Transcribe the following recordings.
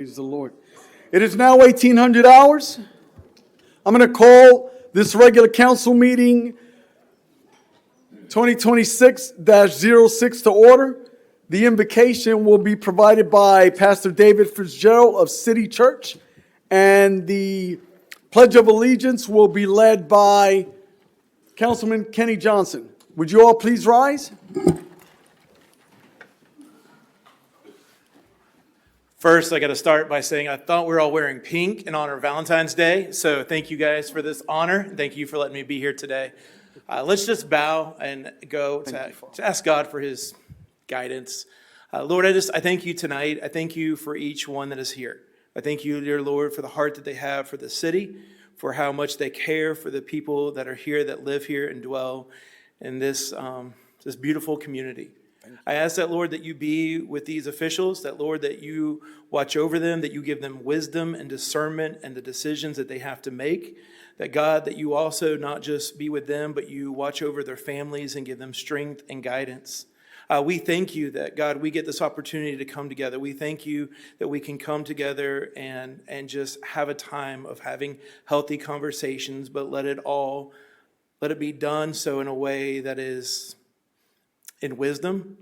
Praise the Lord. It is now 1800 hours. I'm going to call this regular council meeting 2026-06 to order. The invocation will be provided by Pastor David Fitzgerald of City Church, and the Pledge of Allegiance will be led by Councilman Kenny Johnson. Would you all please rise? First, I got to start by saying I thought we were all wearing pink in honor of Valentine's Day. So thank you guys for this honor. Thank you for letting me be here today. Let's just bow and go to ask God for his guidance. Lord, I thank you tonight. I thank you for each one that is here. I thank you, dear Lord, for the heart that they have for the city, for how much they care for the people that are here, that live here and dwell in this beautiful community. I ask that, Lord, that you be with these officials, that, Lord, that you watch over them, that you give them wisdom and discernment and the decisions that they have to make. That, God, that you also not just be with them, but you watch over their families and give them strength and guidance. We thank you that, God, we get this opportunity to come together. We thank you that we can come together and just have a time of having healthy conversations, but let it be done so in a way that is in wisdom.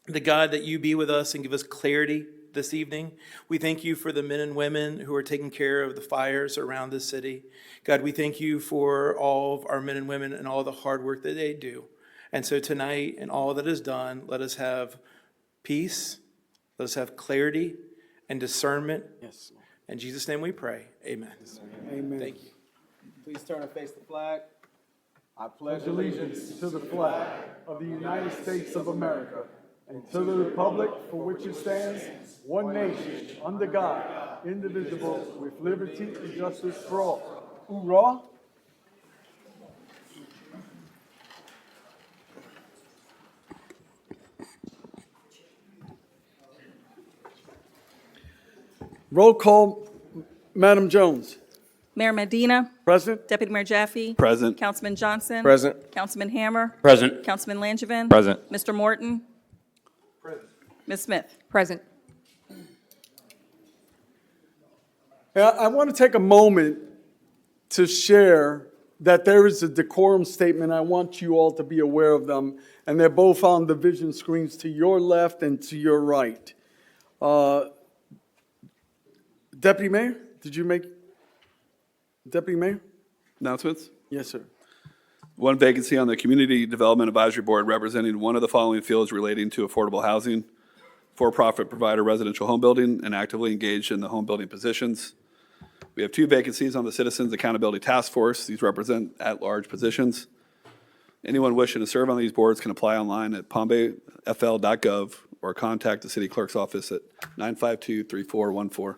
The God, that you be with us and give us clarity this evening. We thank you for the men and women who are taking care of the fires around the city. God, we thank you for all of our men and women and all the hard work that they do. And so tonight, and all that is done, let us have peace, let us have clarity and discernment. Yes, Lord. In Jesus' name we pray. Amen. Amen. Thank you. Please turn and face the flag. I pledge Allegiance to the flag of the United States of America and to the republic for which it stands, one nation, under God, indivisible, with liberty and justice for all. Hoorah! Roll call, Madam Jones. Mayor Medina. Present. Deputy Mayor Jaffe. Present. Councilman Johnson. Present. Councilman Hammer. Present. Councilman Langevin. Present. Mr. Morton. Present. Ms. Smith. Present. I want to take a moment to share that there is a decorum statement. I want you all to be aware of them, and they're both on the vision screens to your left and to your right. Deputy Mayor, Deputy Mayor? Announcements? Yes, sir. One vacancy on the Community Development Advisory Board representing one of the following fields relating to affordable housing, for-profit provider residential home building, and actively engaged in the home building positions. We have two vacancies on the Citizens Accountability Task Force. These represent at-large positions. Anyone wishing to serve on these boards can apply online at palmbayfl.gov or contact the city clerk's office at 952-3414.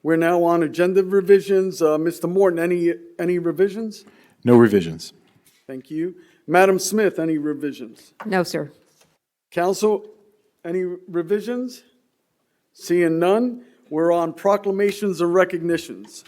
We're now on agenda revisions. Mr. Morton, any revisions? No revisions. Thank you. Madam Smith, any revisions? No, sir. Council, any revisions? Seeing none, we're on proclamations and recognitions.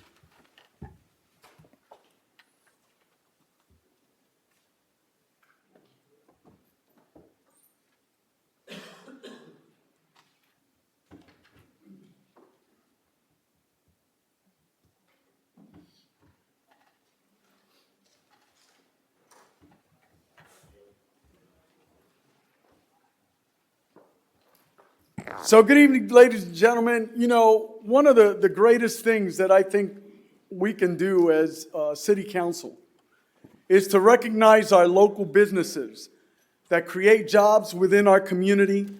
So good evening, ladies and gentlemen. You know, one of the greatest things that I think we can do as city council is to recognize our local businesses that create jobs within our community.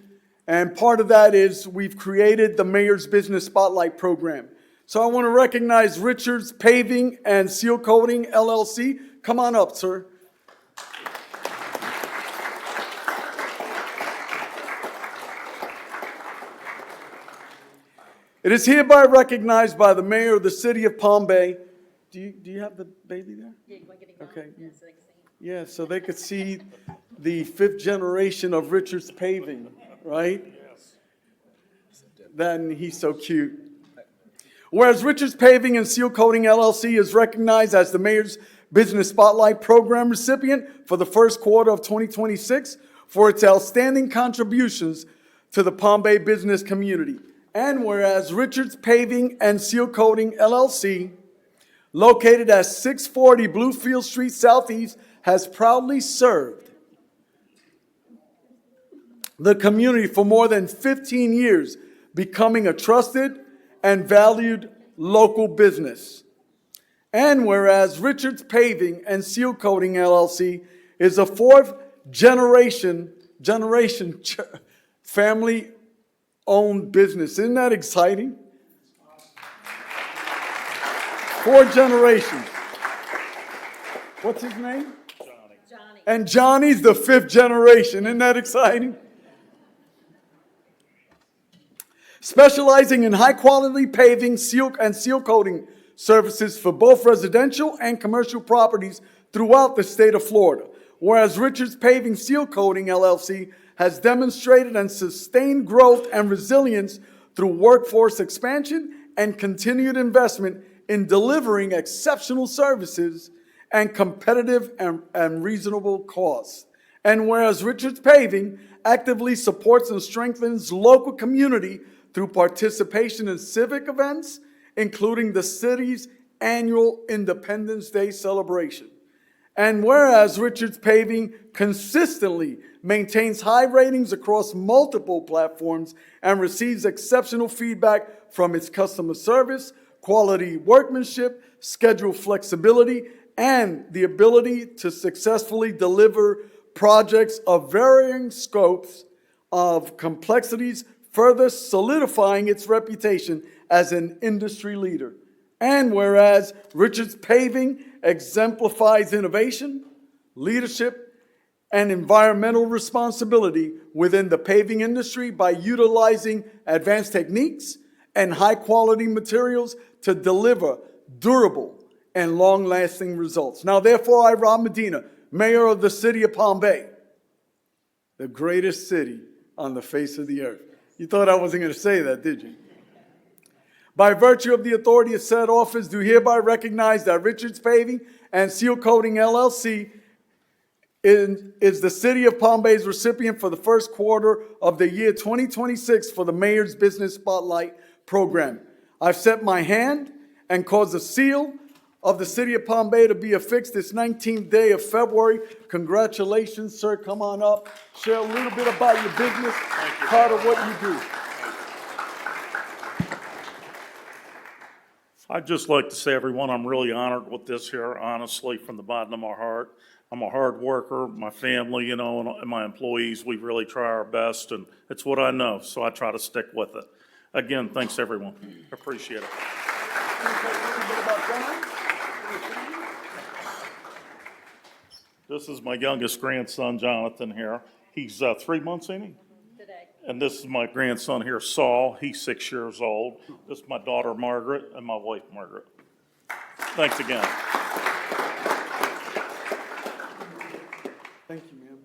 And part of that is we've created the Mayor's Business Spotlight Program. So I want to recognize Richards Paving and Seal Coating LLC. Come on up, sir. It is hereby recognized by the mayor of the city of Palm Bay. Do you have the baby there? Yeah, you want to get it going? Okay. Yeah, so they could see the fifth generation of Richards Paving, right? Yes. Then he's so cute. Whereas Richards Paving and Seal Coating LLC is recognized as the Mayor's Business Spotlight Program recipient for the first quarter of 2026 for its outstanding contributions to the Palm Bay business community. And whereas Richards Paving and Seal Coating LLC, located at 640 Bluefield Street Southeast, has proudly served the community for more than 15 years, becoming a trusted and valued local business. And whereas Richards Paving and Seal Coating LLC is a fourth generation family-owned business. Isn't that exciting? 4 generations. What's his name? Johnny. And Johnny's the 5th generation. Isn't that exciting? Specializing in high-quality paving, seal coating services for both residential and commercial properties throughout the state of Florida. Whereas Richards Paving Seal Coating LLC has demonstrated and sustained growth and resilience through workforce expansion and continued investment in delivering exceptional services and competitive and reasonable costs. And whereas Richards Paving actively supports and strengthens local community through participation in civic events, including the city's annual Independence Day celebration. And whereas Richards Paving consistently maintains high ratings across multiple platforms and receives exceptional feedback from its customer service, quality workmanship, schedule flexibility, and the ability to successfully deliver projects of varying scopes of complexities, further solidifying its reputation as an industry leader. And whereas Richards Paving exemplifies innovation, leadership, and environmental responsibility within the paving industry by utilizing advanced techniques and high-quality materials to deliver durable and long-lasting results. Now, therefore, I, Rob Medina, Mayor of the City of Palm Bay, the greatest city on the face of the earth. You thought I wasn't going to say that, did you? By virtue of the authority of said office, do hereby recognize that Richards Paving and Seal Coating LLC is the City of Palm Bay's recipient for the first quarter of the year 2026 for the Mayor's Business Spotlight Program. I've set my hand and caused the seal of the City of Palm Bay to be affixed this 19th day of February. Congratulations, sir. Come on up. Share a little bit about your business, part of what you do. I'd just like to say, everyone, I'm really honored with this here, honestly, from the bottom of my heart. I'm a hard worker, my family, and my employees, we really try our best, and it's what I know, so I try to stick with it. Again, thanks, everyone. Appreciate it. This is my youngest grandson, Jonathan, here. He's 3 months, ain't he? And this is my grandson here, Saul. He's 6 years old. This is my daughter, Margaret, and my wife, Margaret. Thanks again. Thank you, ma'am.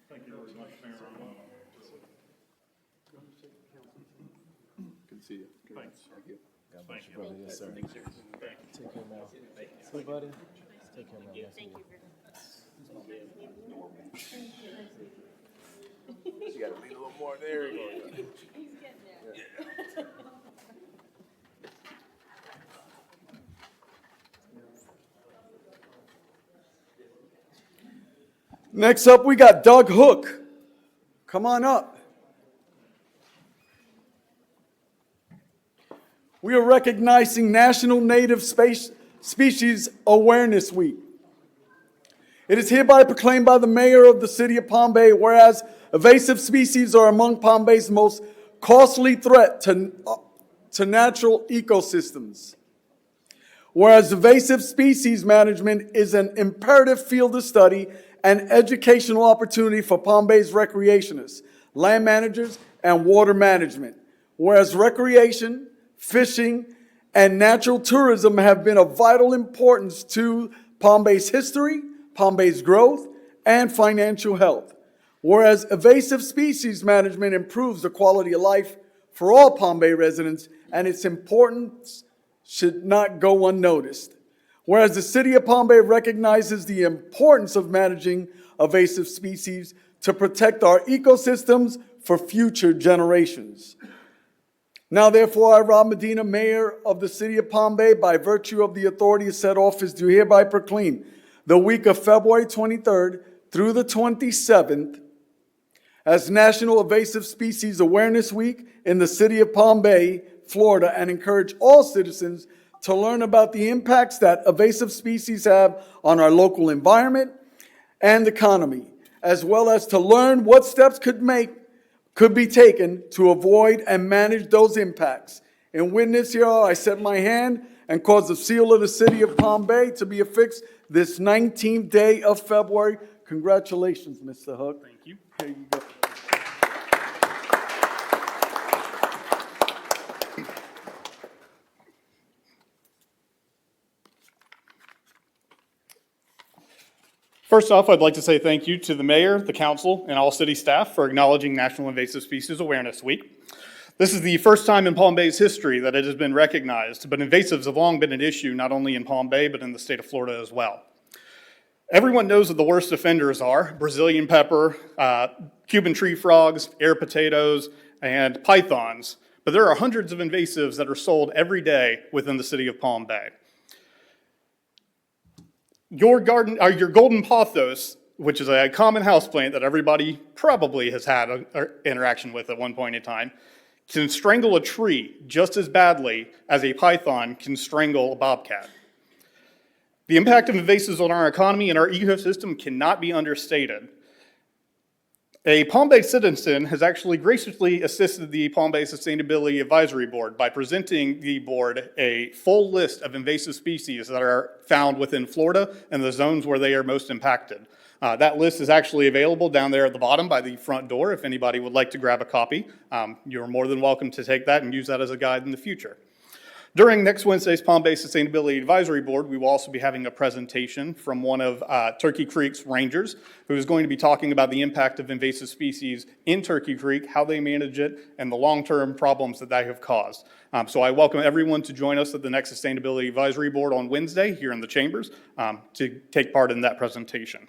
Thank you very much, Mayor. Good to see you. Thanks. Thank you. Thank you. Yes, sir. Thank you. Take care now. See, buddy. Take care now. Yes, sir. You gotta lean a little more. There you go. Next up, we got Doug Hook. Come on up. We are recognizing National Native Species Awareness Week. It is hereby proclaimed by the Mayor of the City of Palm Bay, whereas invasive species are among Palm Bay's most costly threat to natural ecosystems. Whereas invasive species management is an imperative field of study and educational opportunity for Palm Bay's recreationists, land managers, and water management. Whereas recreation, fishing, and natural tourism have been of vital importance to Palm Bay's history, Palm Bay's growth, and financial health. Whereas invasive species management improves the quality of life for all Palm Bay residents, and its importance should not go unnoticed. Whereas the City of Palm Bay recognizes the importance of managing invasive species to protect our ecosystems for future generations. Now therefore, I, Rob Medina, Mayor of the City of Palm Bay, by virtue of the authority of said office, do hereby proclaim the week of February 23rd through the 27th as National Invasive Species Awareness Week in the City of Palm Bay, Florida, and encourage all citizens to learn about the impacts that invasive species have on our local environment and economy, as well as to learn what steps could be taken to avoid and manage those impacts. In witness hereof, I set my hand and cause the seal of the City of Palm Bay to be affixed this 19th day of February. Congratulations, Mr. Hook. Thank you. Here you go. First off, I'd like to say thank you to the mayor, the council, and all city staff for acknowledging National Invasive Species Awareness Week. This is the first time in Palm Bay's history that it has been recognized, but invasives have long been an issue not only in Palm Bay, but in the state of Florida as well. Everyone knows what the worst offenders are: Brazilian pepper, Cuban tree frogs, air potatoes, and pythons. But there are hundreds of invasives that are sold every day within the city of Palm Bay. Your golden pothos, which is a common houseplant that everybody probably has had an interaction with at one point in time, can strangle a tree just as badly as a python can strangle a bobcat. The impact of invasives on our economy and our ecosystem cannot be understated. A Palm Bay citizen has actually graciously assisted the Palm Bay Sustainability Advisory Board by presenting the board a full list of invasive species that are found within Florida and the zones where they are most impacted. That list is actually available down there at the bottom by the front door. If anybody would like to grab a copy, you're more than welcome to take that and use that as a guide in the future. During next Wednesday's Palm Bay Sustainability Advisory Board, we will also be having a presentation from one of Turkey Creek's rangers, who is going to be talking about the impact of invasive species in Turkey Creek, how they manage it, and the long-term problems that they have caused. So I welcome everyone to join us at the next Sustainability Advisory Board on Wednesday here in the chambers to take part in that presentation.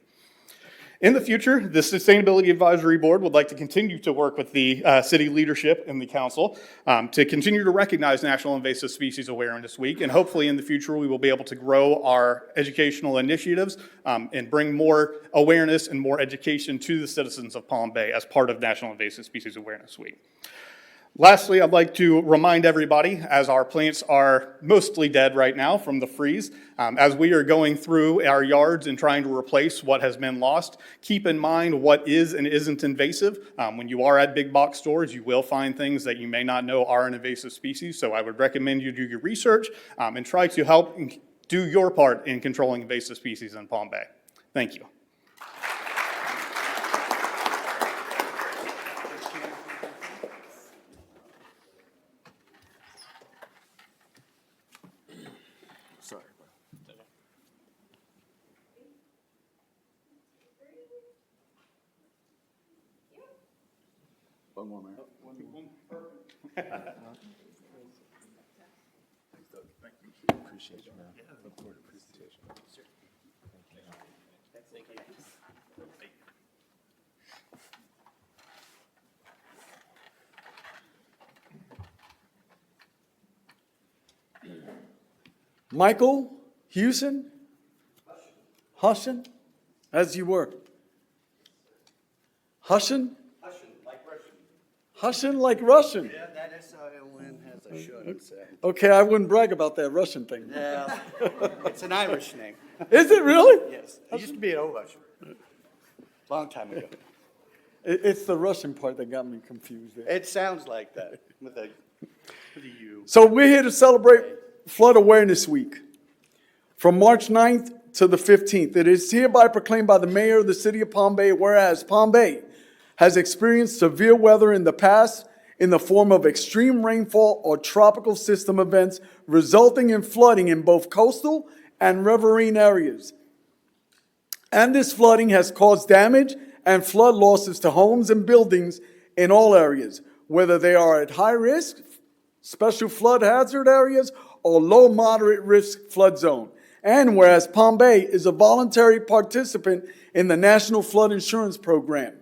In the future, the Sustainability Advisory Board would like to continue to work with the city leadership and the council to continue to recognize National Invasive Species Awareness Week, and hopefully in the future we will be able to grow our educational initiatives and bring more awareness and more education to the citizens of Palm Bay as part of National Invasive Species Awareness Week. Lastly, I'd like to remind everybody, as our plants are mostly dead right now from the freeze, as we are going through our yards and trying to replace what has been lost, keep in mind what is and isn't invasive. When you are at big box stores, you will find things that you may not know are an invasive species, so I would recommend you do your research and try to help do your part in controlling invasive species in Palm Bay. Thank you. One more, Mayor. Appreciate you, man. Look forward to the presentation. Michael Hewson? Hushin? As you were. Hushin? Hushin like Russian? Yeah, that S-I-O-N has a shouldn't say. Okay, I wouldn't brag about that Russian thing. Yeah, it's an Irish name. Is it really? Yes, it used to be an old Russian. Long time ago. It's the Russian part that got me confused there. It sounds like that with a U. So we're here to celebrate Flood Awareness Week from March 9th to the 15th. It is hereby proclaimed by the mayor of the city of Palm Bay, whereas Palm Bay has experienced severe weather in the past in the form of extreme rainfall or tropical system events resulting in flooding in both coastal and riverine areas. And this flooding has caused damage and flood losses to homes and buildings in all areas, whether they are at high risk, special flood hazard areas, or low moderate risk flood zone. And whereas Palm Bay is a voluntary participant in the National Flood Insurance Program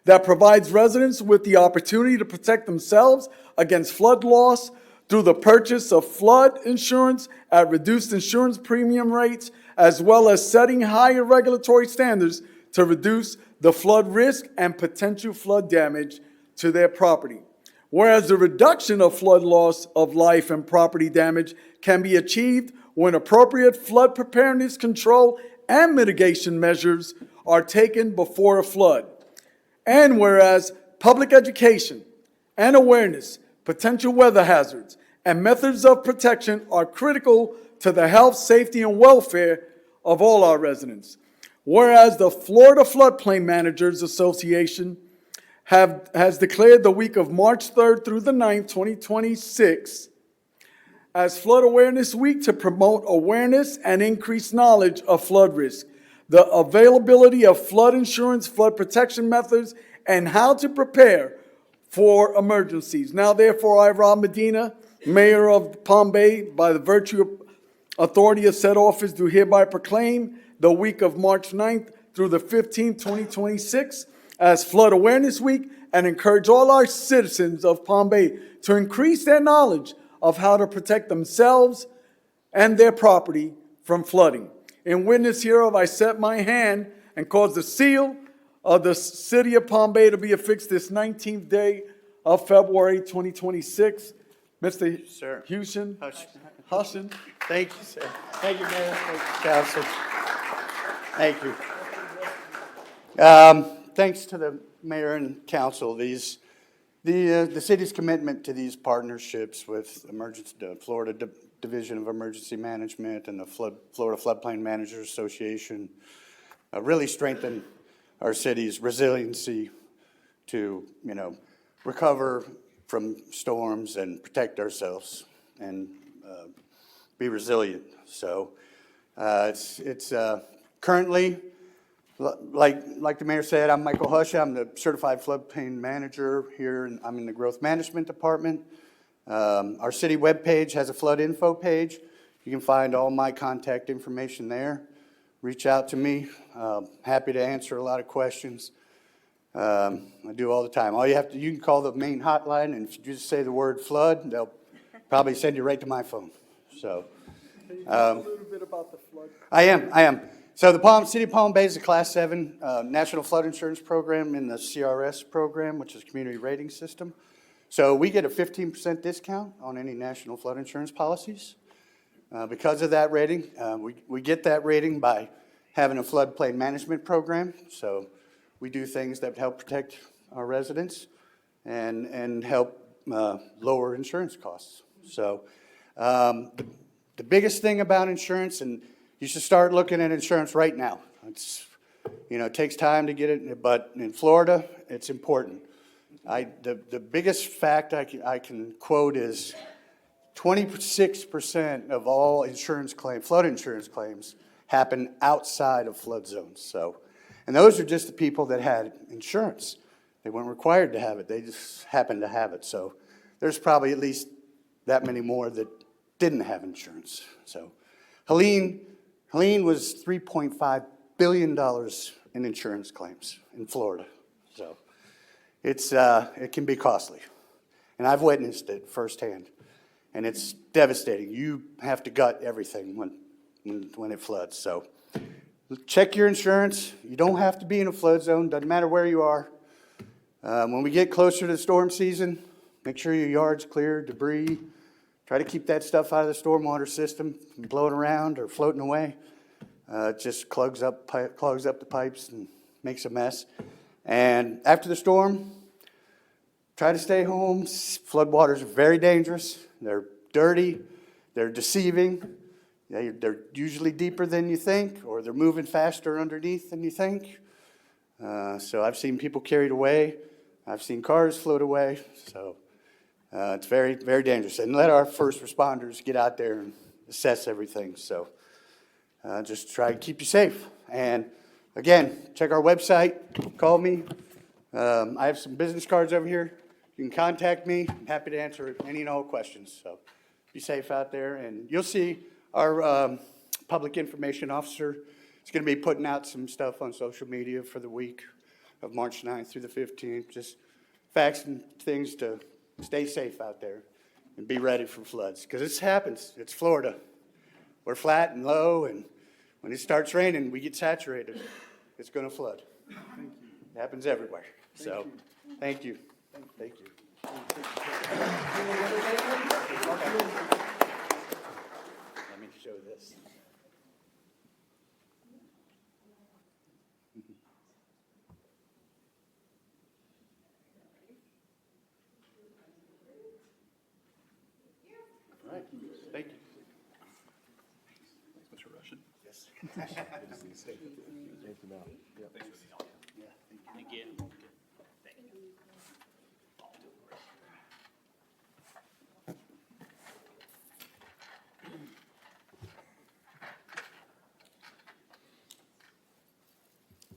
that provides residents with the opportunity to protect themselves against flood loss through the purchase of flood insurance at reduced insurance premium rates, as well as setting higher regulatory standards to reduce the flood risk and potential flood damage to their property. Whereas the reduction of flood loss of life and property damage can be achieved when appropriate flood preparedness control and mitigation measures are taken before a flood. And whereas public education and awareness, potential weather hazards, and methods of protection are critical to the health, safety, and welfare of all our residents. Whereas the Florida Floodplain Managers Association has declared the week of March 3rd through the 9th, 2026, as Flood Awareness Week to promote awareness and increase knowledge of flood risk, the availability of flood insurance, flood protection methods, and how to prepare for emergencies. Now, therefore, I, Rob Medina, Mayor of Palm Bay, by the virtue of authority of said office, do hereby proclaim the week of March 9th through the 15th, 2026, as Flood Awareness Week, and encourage all our citizens of Palm Bay to increase their knowledge of how to protect themselves and their property from flooding. In witness hereof, I set my hand and cause the seal of the city of Palm Bay to be affixed this 19th day of February 2026. Mr. Sir. Hushin. Hushin. Thank you, sir. Thank you, Mayor. Thank you, Council. Thank you. Thanks to the mayor and council. The city's commitment to these partnerships with the Florida Division of Emergency Management and the Florida Floodplain Managers Association really strengthen our city's resiliency to, recover from storms and protect ourselves and be resilient. So it's currently, like the mayor said, I'm Michael Hush. I'm the certified floodplain manager here, and I'm in the growth management department. Our city webpage has a flood info page. You can find all my contact information there. Reach out to me. Happy to answer a lot of questions. I do all the time. You can call the main hotline, and if you just say the word flood, they'll probably send you right to my phone. So, Can you talk a little bit about the flood? I am. So the City of Palm Bay is a Class 7 National Flood Insurance Program in the CRS program, which is Community Rating System. So we get a 15% discount on any national flood insurance policies. Because of that rating, we get that rating by having a floodplain management program. So we do things that help protect our residents and help lower insurance costs. So the biggest thing about insurance, and you should start looking at insurance right now. It takes time to get it, but in Florida, it's important. The biggest fact I can quote is 26% of all flood insurance claims happen outside of flood zones. So, and those are just the people that had insurance. They weren't required to have it. They just happened to have it. So there's probably at least that many more that didn't have insurance. So Helene was $3.5 billion in insurance claims in Florida. So it can be costly. And I've witnessed it firsthand. And it's devastating. You have to gut everything when it floods. So check your insurance. You don't have to be in a flood zone. Doesn't matter where you are. When we get closer to the storm season, make sure your yard's clear, debris. Try to keep that stuff out of the stormwater system from blowing around or floating away. It just clogs up the pipes and makes a mess. And after the storm, try to stay home. Floodwaters are very dangerous. They're dirty. They're deceiving. They're usually deeper than you think, or they're moving faster underneath than you think. So I've seen people carried away. I've seen cars float away. So it's very, very dangerous. And let our first responders get out there and assess everything. So just try to keep you safe. And Again, check our website, call me. I have some business cards over here. You can contact me. I'm happy to answer any and all questions. So be safe out there. And you'll see our public information officer is going to be putting out some stuff on social media for the week of March 9th through the 15th. Just facts and things to stay safe out there and be ready for floods. Because this happens. It's Florida. We're flat and low, and when it starts raining, we get saturated. It's going to flood. It happens everywhere. So, thank you. Thank you. Let me show this. All right. Thank you. Mr. Russian. Yes.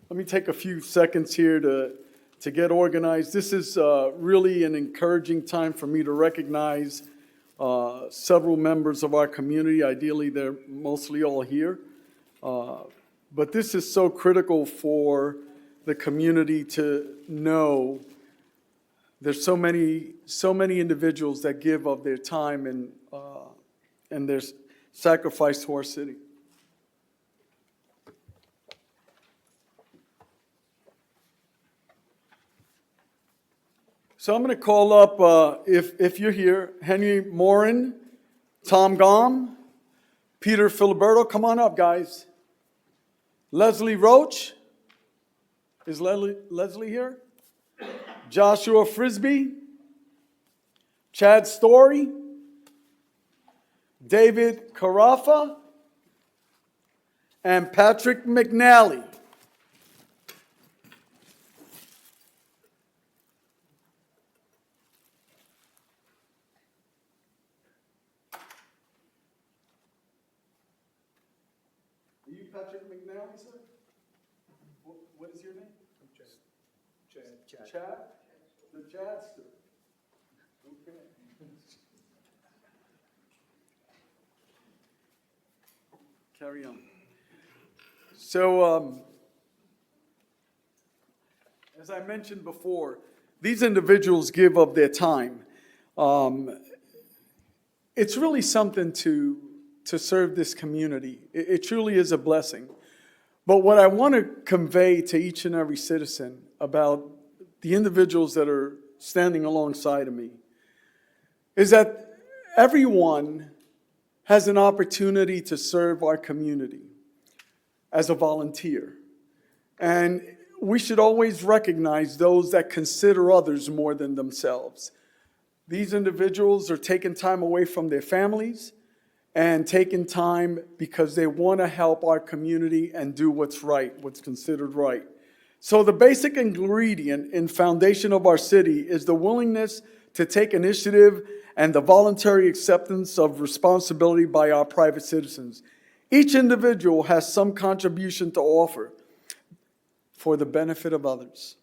Let me take a few seconds here to get organized. This is really an encouraging time for me to recognize several members of our community. Ideally, they're mostly all here. But this is so critical for the community to know there's so many individuals that give of their time and their sacrifice to our city. So I'm going to call up, if you're here, Henry Morin, Tom Gom, Peter Filiberto. Come on up, guys. Leslie Roach. Is Leslie here? Joshua Frisbee. Chad Story. David Carafa. And Patrick McNally. Are you Patrick McNally, sir? What is your name? Chad. Chad? The Chadster. Okay. Carry on. So, as I mentioned before, these individuals give of their time. It's really something to serve this community. It truly is a blessing. But what I want to convey to each and every citizen about the individuals that are standing alongside of me is that everyone has an opportunity to serve our community as a volunteer. And we should always recognize those that consider others more than themselves. These individuals are taking time away from their families and taking time because they want to help our community and do what's right, what's considered right. So the basic ingredient and foundation of our city is the willingness to take initiative and the voluntary acceptance of responsibility by our private citizens. Each individual has some contribution to offer for the benefit of others.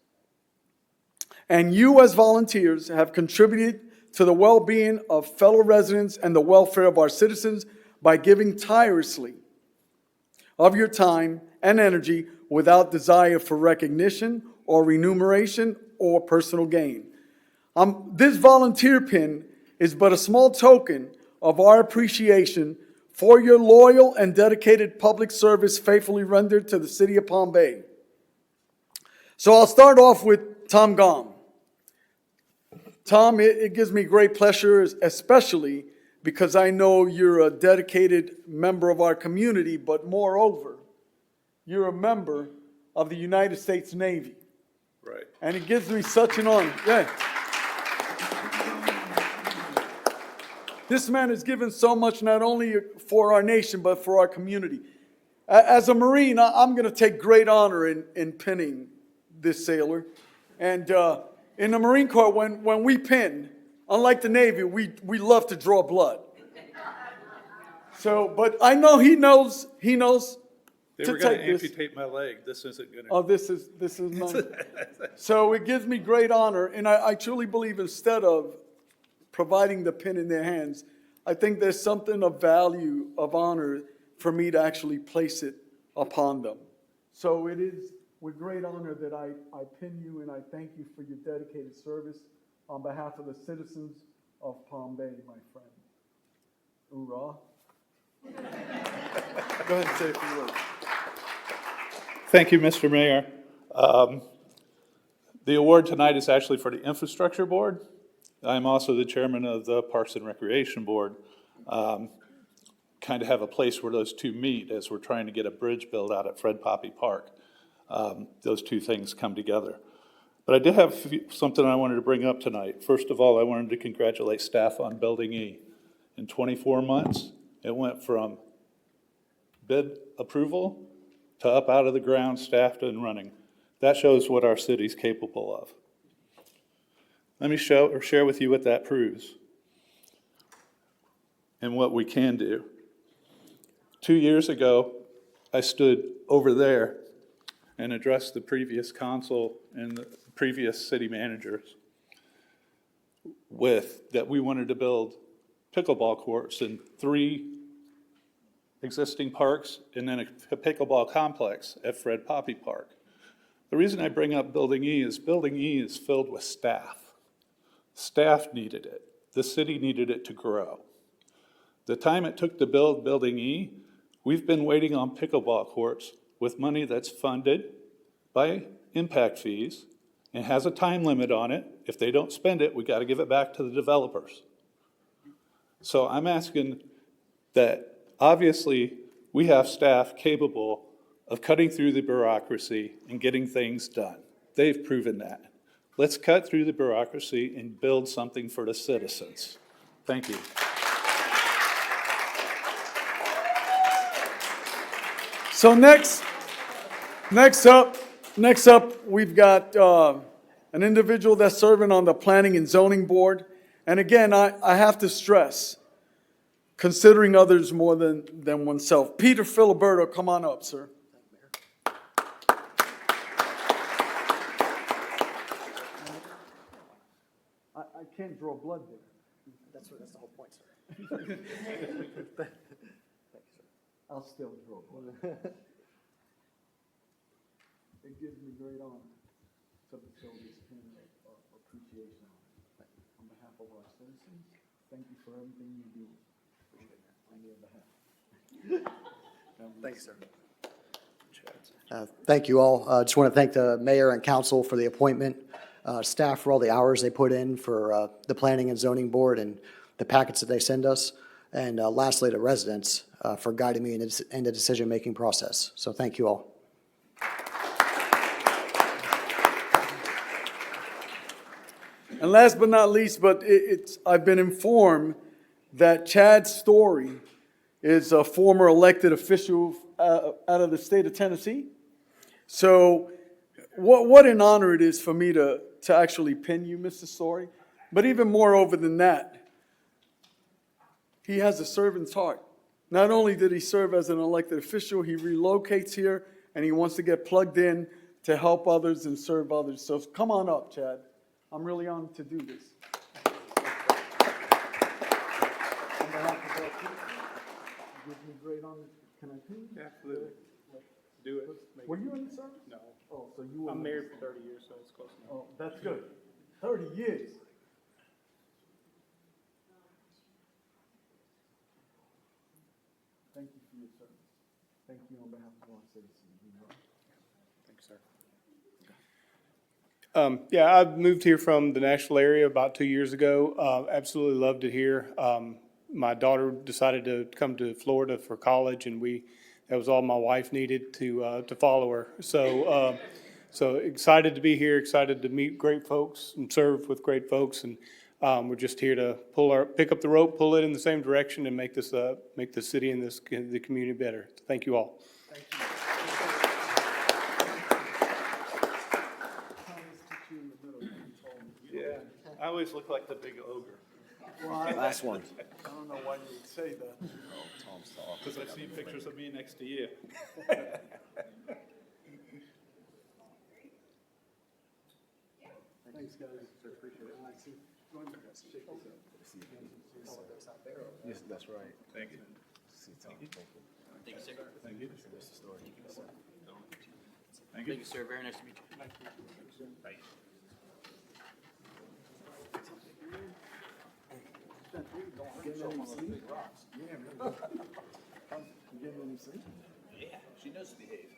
And you as volunteers have contributed to the well-being of fellow residents and the welfare of our citizens by giving tirelessly of your time and energy without desire for recognition or remuneration or personal gain. This volunteer pin is but a small token of our appreciation for your loyal and dedicated public service faithfully rendered to the city of Palm Bay. So I'll start off with Tom Gom. Tom, it gives me great pleasure, especially because I know you're a dedicated member of our community, but moreover, you're a member of the United States Navy. Right. And it gives me such an honor. Yeah. This man has given so much, not only for our nation, but for our community. As a Marine, I'm going to take great honor in pinning this sailor. And in the Marine Corps, when we pin, unlike the Navy, we love to draw blood. So, but I know he knows They to were gonna take this. amputate my leg. This isn't gonna. Oh, this is mine. So it gives me great honor, and I truly believe instead of providing the pen in their hands, I think there's something of value, of honor, for me to actually place it upon them. So it is with great honor that I pin you, and I thank you for your dedicated service on behalf of the citizens of Palm Bay, my friend. Hoorah. Go ahead and say a few words. Thank you, Mr. Mayor. The award tonight is actually for the Infrastructure Board. I'm also the chairman of the Parks and Recreation Board. Kind of have a place where those two meet as we're trying to get a bridge built out at Fred Poppy Park. Those two things come together. But I did have something I wanted to bring up tonight. First of all, I wanted to congratulate staff on Building E. In 24 months, it went from bid approval to up out of the ground, staffed and running. That shows what our city's capable of. Let me share with you what that proves and what we can do. 2 years ago, I stood over there and addressed the previous council and the previous city managers with that we wanted to build pickleball courts in 3 existing parks and then a pickleball complex at Fred Poppy Park. The reason I bring up Building E is filled with staff. Staff needed it. The city needed it to grow. The time it took to build Building E, we've been waiting on pickleball courts with money that's funded by impact fees and has a time limit on it. If they don't spend it, we got to give it back to the developers. So I'm asking that obviously we have staff capable of cutting through the bureaucracy and getting things done. They've proven that. Let's cut through the bureaucracy and build something for the citizens. Thank you. So next up, we've got an individual that's serving on the Planning and Zoning Board. And again, I have to stress, considering others more than oneself. Peter Filiberto, come on up, sir. I can't draw blood there. That's the whole point, sir. I'll still draw blood. It gives me great honor to bestow this pin of appreciation on behalf of our citizens. Thank you for everything you do on their behalf. Thanks, sir. Thank you all. Just want to thank the mayor and council for the appointment, staff for all the hours they put in for the Planning and Zoning Board and the packets that they send us, and lastly, the residents for guiding me in the decision-making process. So thank you all. And last but not least, I've been informed that Chad Story is a former elected official out of the state of Tennessee. So what an honor it is for me to actually pin you, Mr. Story. But even moreover than that, he has a servant's heart. Not only did he serve as an elected official, he relocates here and he wants to get plugged in to help others and serve others. So come on up, Chad. I'm really honored to do this. On behalf of our people, it gives me great honor. Can I pin you? Absolutely. Do it. Were you in the service? No. Oh, so you were. I'm married for 30 years, so it's close enough. Oh, that's good. 30 years. Thank you for your service. Thank you on behalf of our citizens. Thanks, sir. Yeah, I moved here from the Nashville area about 2 years ago. Absolutely loved it here. My daughter decided to come to Florida for college, and that was all my wife needed to follow her. So excited to be here, excited to meet great folks and serve with great folks, and we're just here to pick up the rope, pull it in the same direction, and make the city and the community better. Thank you all. Yeah, I always look like the big ogre. Last one. I don't don't know why you would say that. Because I've seen pictures of me next to you. Thanks, guys. Yes, that's right. Thank you. Thank you. Thank you, sir. Thank you. That's the story. Thank you. Thank you, sir. Very nice to meet you. Yeah, she knows to behave.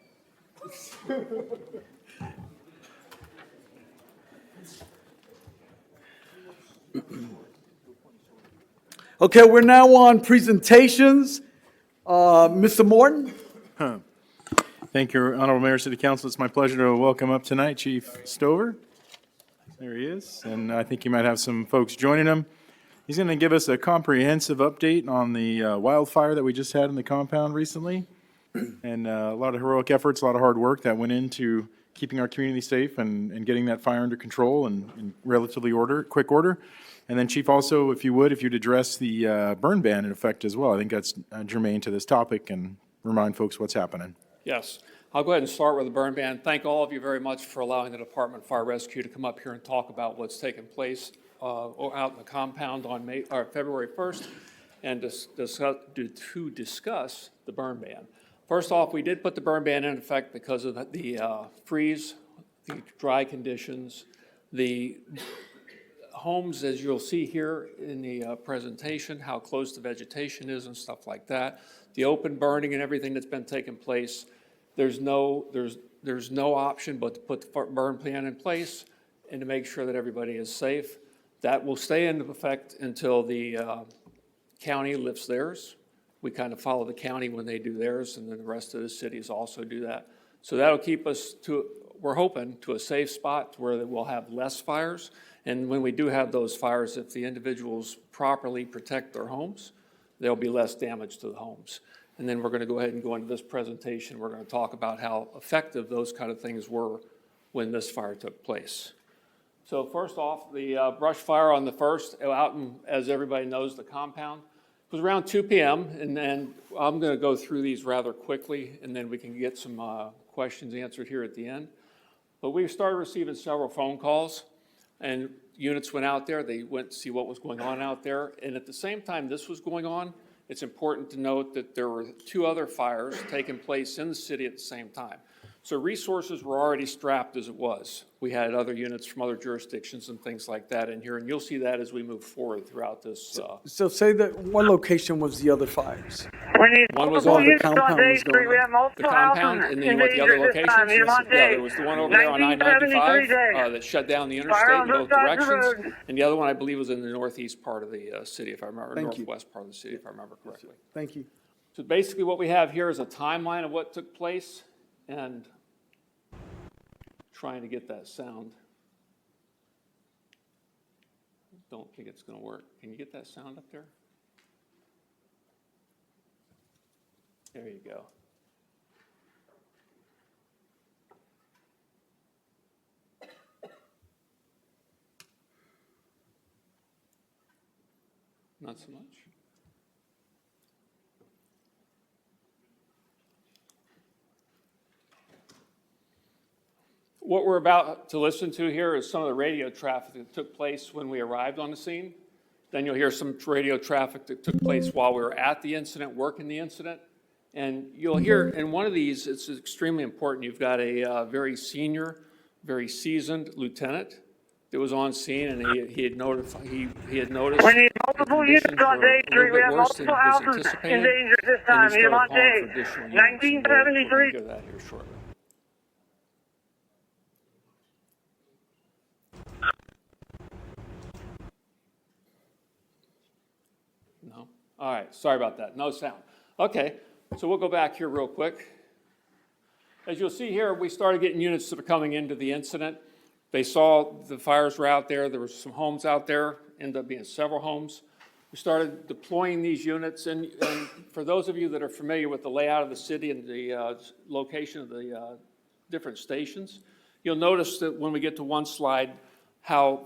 Okay, we're now on presentations. Mr. Morton? Thank you, Honorable Mayor, City Council. It's my pleasure to welcome up tonight Chief Stover. There he is, and I think he might have some folks joining him. He's going to give us a comprehensive update on the wildfire that we just had in the compound recently. And a lot of heroic efforts, a lot of hard work that went into keeping our community safe and getting that fire under control in relatively quick order. And then Chief, also, if you'd address the burn ban in effect as well. I think that's germane to this topic, and remind folks what's happening. Yes. I'll go ahead and start with the burn ban. Thank all of you very much for allowing the Department of Fire Rescue to come up here and talk about what's taken place out in the compound on February 1st and to discuss the burn ban. First off, we did put the burn ban in effect because of the freeze, the dry conditions, the homes, as you'll see here in the presentation, how close the vegetation is and stuff like that, the open burning and everything that's been taking place. There's no option but to put the burn plan in place and to make sure that everybody is safe. That will stay in effect until the county lifts theirs. We kind of follow the county when they do theirs, and then the rest of the cities also do that. So that'll keep us we're hoping, to a safe spot where we'll have less fires. And when we do have those fires, if the individuals properly protect their homes, there'll be less damage to the homes. And then we're going to go ahead and go into this presentation. We're going to talk about how effective those kind of things were when this fire took place. So first off, the brush fire on the 1st, out in, as everybody knows, the compound. It was around 2 p.m., and then I'm going to go through these rather quickly, and then we can get some questions answered here at the end. But we started receiving several phone calls, and units went out there. They went to see what was going on out there. And at the same time this was going on, it's important to note that there were 2 other fires taking place in the city at the same time. So resources were already strapped as it was. We had other units from other jurisdictions and things like that in here, and you'll see that as we move forward throughout this. So say that one location was the other fires. One was Oh, on the compound was going on. the compound, and then what the other locations? Yeah, there was the one over there on I-95 that shut down the interstate in both directions, and the other one I believe was in the northeast part of the city, if I remember, northwest part of the city, if I remember correctly. Thank you. So basically what we have here is a timeline of what took place, and trying to get that sound. Don't think it's going to work. Can you get that sound up there? There you go. Not so much. What we're about to listen to here is some of the radio traffic that took place when we arrived on the scene. Then you'll hear some radio traffic that took place while we were at the incident, working the incident. And you'll hear in one of these, it's extremely important, you've got a very senior, very seasoned lieutenant that was on scene, and he had noticed we need multiple units on day 3. We have multiple houses in danger this time. You're on day 1973. Go that here shortly. No? All right, sorry about that. No sound. Okay, so we'll go back here real quick. As you'll see here, we started getting units that are coming into the incident. They saw the fires were out there. There were some homes out there, ended up being several homes. We started deploying these units, and for those of you that are familiar with the layout of the city and the location of the different stations, you'll notice that when we get to one slide, how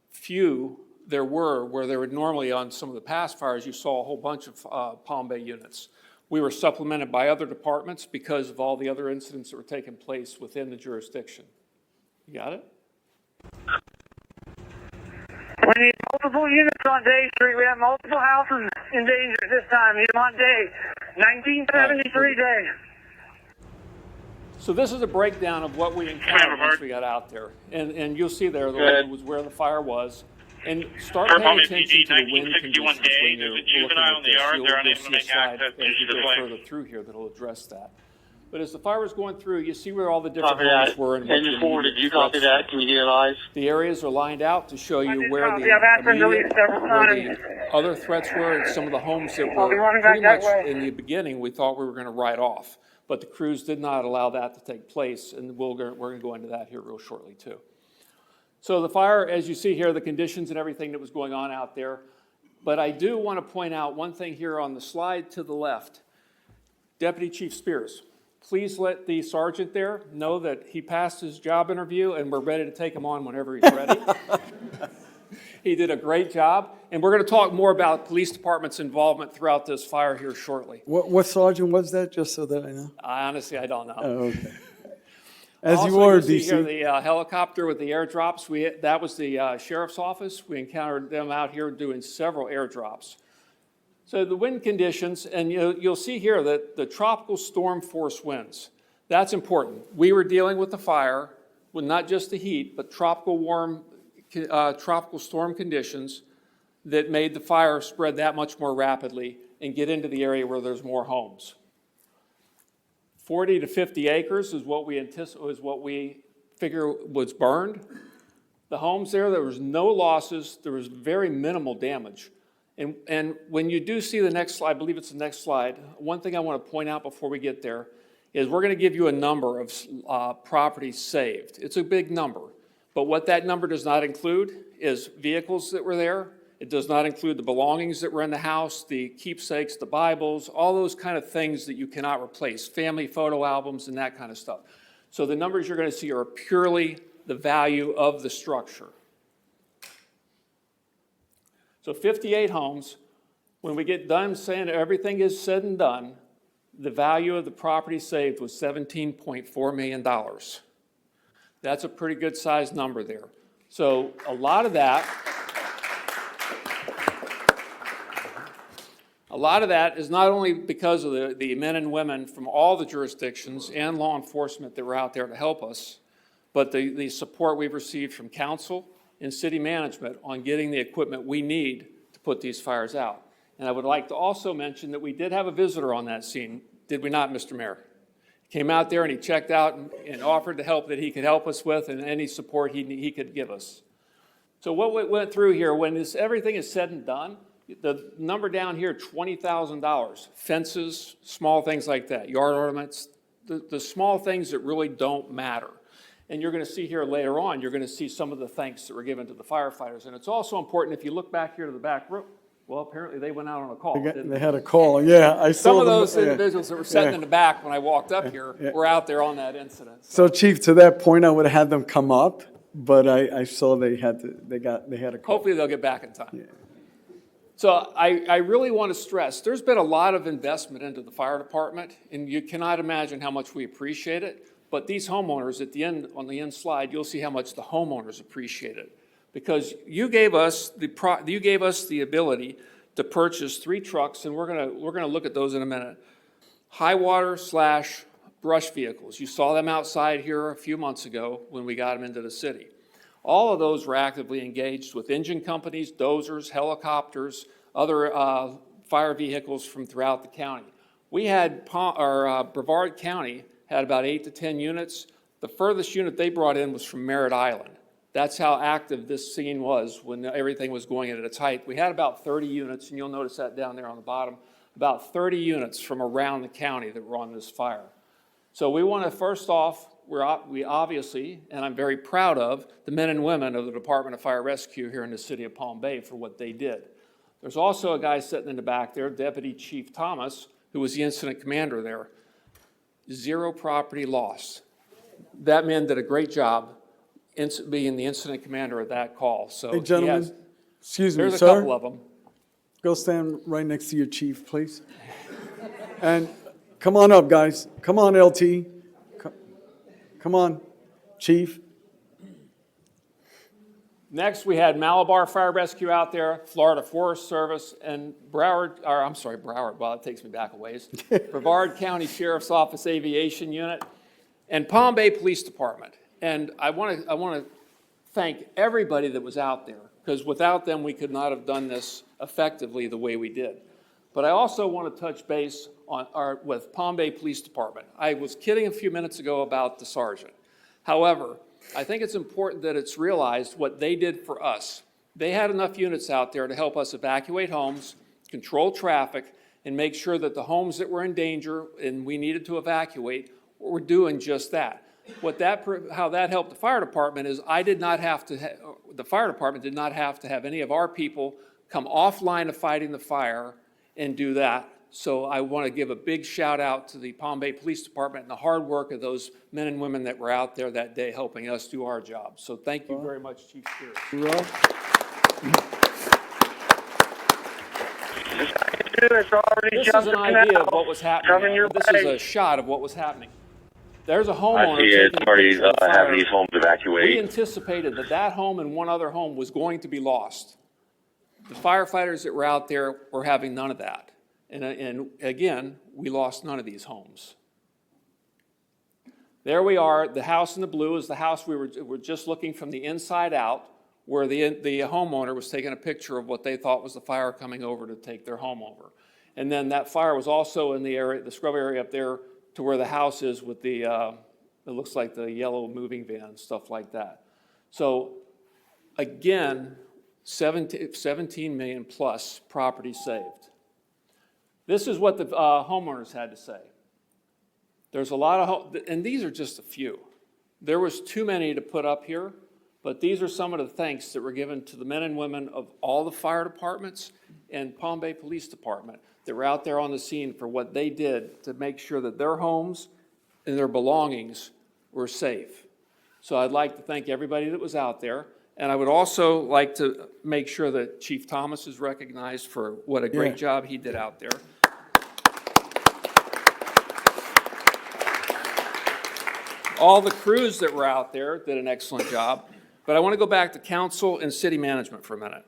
few there were, where there would normally on some of the past fires, you saw a whole bunch of Palm Bay units. We were supplemented by other departments because of all the other incidents that were taking place within the jurisdiction. You got it? We need multiple units on Day Street. We have multiple houses in danger at this time. Need them on Day. 1973 Day. So this is a breakdown of what we encountered once we got out there. And you'll see there was where the fire was. And start paying attention to the wind conditions when you're looking at this. You'll see a slide as we go further through here that'll address that. But as the fire was going through, you see where all the different homes were and what Engine 4, did you copy that? Can you get it live? The areas are lined out to show you where the I've asked them to leave immediate, several where times. the other threats were, and some of the homes that I'll be were running back pretty much that way. in the beginning, we thought we were going to write off. But the crews did not allow that to take place, and we're going to go into that here real shortly too. So the fire, as you see here, the conditions and everything that was going on out there. But I do want to point out one thing here on the slide to the left. Deputy Chief Spears, please let the sergeant there know that he passed his job interview and we're ready to take him on whenever he's ready. He did a great job, and we're going to talk more about police department's involvement throughout this fire here shortly. What sergeant was that, just so that I know? Honestly, I don't know. Oh, okay. As Also, you were, you'll see here DC. the helicopter with the airdrops. That was the sheriff's office. We encountered them out here doing several airdrops. So the wind conditions, and you'll see here that the tropical storm force winds. That's important. We were dealing with the fire with not just the heat, but tropical storm conditions that made the fire spread that much more rapidly and get into the area where there's more homes. 40 to 50 acres is what we figure was burned. The homes there was no losses. There was very minimal damage. And when you do see the next slide, I believe it's the next slide, one thing I want to point out before we get there is we're going to give you a number of properties saved. It's a big number. But what that number does not include is vehicles that were there. It does not include the belongings that were in the house, the keepsakes, the Bibles, all those kind of things that you cannot replace, family photo albums and that kind of stuff. So the numbers you're going to see are purely the value of the structure. So 58 homes. When we get done saying everything is said and done, the value of the property saved was $17.4 million. That's a pretty good sized number there. So a lot of that is not only because of the men and women from all the jurisdictions and law enforcement that were out there to help us, but the support we've received from council and city management on getting the equipment we need to put these fires out. And I would like to also mention that we did have a visitor on that scene, did we not, Mr. Mayor? He came out there and he checked out and offered the help that he could help us with and any support he could give us. So what we went through here, when everything is said and done, the number down here, $20,000, fences, small things like that, yard ornaments, the small things that really don't matter. And you're going to see here later on, you're going to see some of the thanks that were given to the firefighters. And it's also important, if you look back here to the back room, well, apparently they went out on a call. They had a call, yeah, I saw Some of them, those yeah. individuals that were sitting in the back when I walked up here were out there on that incident. So Chief, to that point, I would have had them come up, but I saw they had a call. Hopefully they'll get back in time. Yeah. So I really want to stress, there's been a lot of investment into the fire department, and you cannot imagine how much we appreciate it. But these homeowners, at the end, on the end slide, you'll see how much the homeowners appreciate it. Because you gave us the ability to purchase 3 trucks, and we're gonna look at those in a minute. High water / brush vehicles. You saw them outside here a few months ago when we got them into the city. All of those were actively engaged with engine companies, dozers, helicopters, other fire vehicles from throughout the county. We had, Brevard County had about 8 to 10 units. The furthest unit they brought in was from Merritt Island. That's how active this scene was when everything was going at its height. We had about 30 units, and you'll notice that down there on the bottom, about 30 units from around the county that were on this fire. So we want to, first off, we obviously, and I'm very proud of, the men and women of the Department of Fire Rescue here in the city of Palm Bay for what they did. There's also a guy sitting in the back there, Deputy Chief Thomas, who was the incident commander there. 0 property loss. That man did a great job being the incident commander of that call. So Hey, gentlemen, Excuse me, There's a sir. couple of them. Go stand right next to your chief, please. And come on up, guys. Come on, LT. Come on, chief. Next, we had Malabar Fire Rescue out there, Florida Forest Service, and Broward, wow, it takes me back a ways. Brevard County Sheriff's Office Aviation Unit, and Palm Bay Police Department. And I want to thank everybody that was out there, because without them, we could not have done this effectively the way we did. But I also want to touch base with Palm Bay Police Department. I was kidding a few minutes ago about the sergeant. However, I think it's important that it's realized what they did for us. They had enough units out there to help us evacuate homes, control traffic, and make sure that the homes that were in danger and we needed to evacuate were doing just that. How that helped the fire department is the fire department did not have to have any of our people come offline of fighting the fire and do that. So I want to give a big shout out to the Palm Bay Police Department and the hard work of those men and women that were out there that day helping us do our job. So thank you very much, Chief Spears. This is an idea of what was happening. This is a shot of what was happening. There's a homeowner taking pictures of the fire. having these homes evacuated. We anticipated that home and one other home was going to be lost. The firefighters that were out there were having none of that. And again, we lost none of these homes. There we are. The house in the blue is the house we were just looking from the inside out, where the homeowner was taking a picture of what they thought was the fire coming over to take their home over. And then that fire was also in the area, the scrub area up there to where the house is with the, it looks like the yellow moving van, stuff like that. So again, 17 million plus property saved. This is what the homeowners had to say. There's a lot of, and these are just a few. There was too many to put up here, but these are some of the thanks that were given to the men and women of all the fire departments and Palm Bay Police Department that were out there on the scene for what they did to make sure that their homes and their belongings were safe. So I'd like to thank everybody that was out there. And I would also like to make sure that Chief Thomas is recognized for what a great job he did out there. All the crews that were out there did an excellent job. But I want to go back to council and city management for a minute.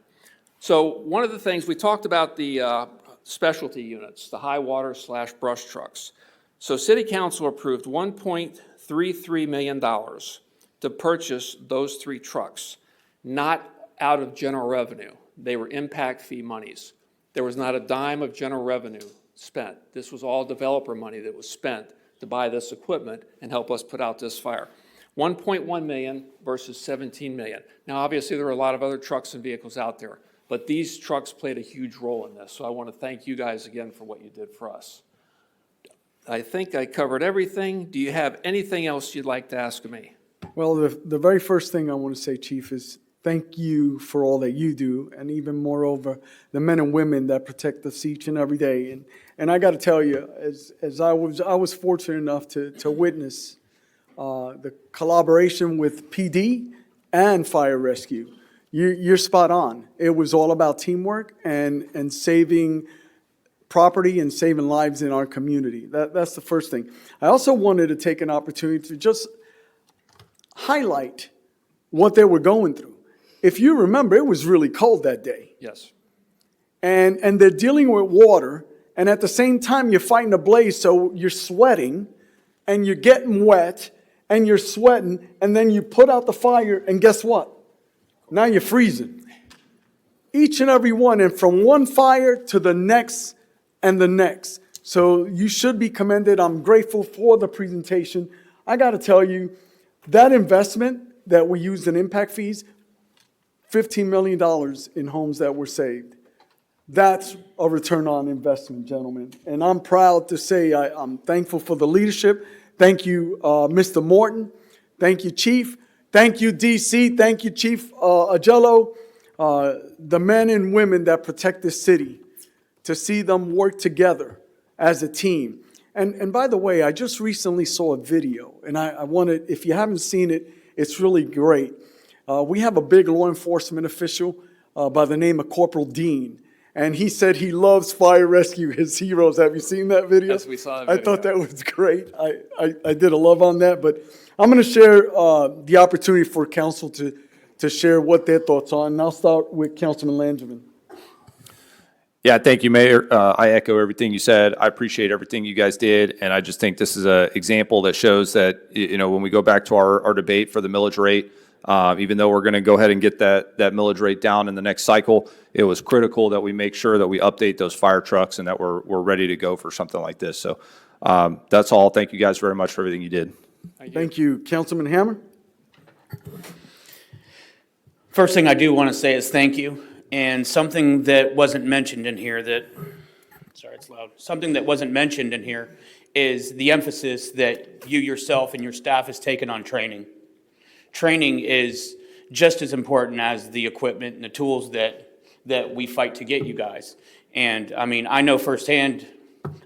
So one of the things, we talked about the specialty units, the high water / brush trucks. So city council approved $1.33 million to purchase those 3 trucks, not out of general revenue. They were impact fee monies. There was not a dime of general revenue spent. This was all developer money that was spent to buy this equipment and help us put out this fire. 1.1 million versus 17 million. Now, obviously, there are a lot of other trucks and vehicles out there, but these trucks played a huge role in this. So I want to thank you guys again for what you did for us. I think I covered everything. Do you have anything else you'd like to ask of me? Well, the very first thing I want to say, Chief, is thank you for all that you do, and even moreover, the men and women that protect us each and every day. And I got to tell you, as I was fortunate enough to witness the collaboration with PD and fire rescue. You're spot on. It was all about teamwork and saving property and saving lives in our community. That's the first thing. I also wanted to take an opportunity to just highlight what they were going through. If you remember, it was really cold that day. Yes. And they're dealing with water, and at the same time, you're fighting a blaze, so you're sweating, and you're getting wet, and you're sweating, and then you put out the fire, and guess what? Now you're freezing. Each and every one, and from one fire to the next and the next. So you should be commended. I'm grateful for the presentation. I got to tell you, that investment that we used in impact fees, $15 million in homes that were saved. That's a return on investment, gentlemen. And I'm proud to say I'm thankful for the leadership. Thank you, Mr. Morton. Thank you, Chief. Thank you, DC. Thank you, Chief Agello. The men and women that protect this city, to see them work together as a team. And by the way, I just recently saw a video, and I wanted, if you haven't seen it, it's really great. We have a big law enforcement official by the name of Corporal Dean. And he said he loves fire rescue, his heroes. Have you seen that video? Yes, we saw the I video. thought that was great. I did a love on that, but I'm going to share the opportunity for council to share what their thoughts are. And I'll start with Councilman Langevin. Yeah, thank you, Mayor. I echo everything you said. I appreciate everything you guys did, and I just think this is an example that shows that, you know, when we go back to our debate for the millage rate, even though we're going to go ahead and get that millage rate down in the next cycle, it was critical that we make sure that we update those fire trucks and that we're ready to go for something like this. So that's all. Thank you guys very much for everything you did. Thank you. Councilman Hammer? First thing I do want to say is thank you. And something that wasn't mentioned in here sorry, it's loud. Something that wasn't mentioned in here is the emphasis that you yourself and your staff has taken on training. Training is just as important as the equipment and the tools that we fight to get you guys. And I mean, I know firsthand,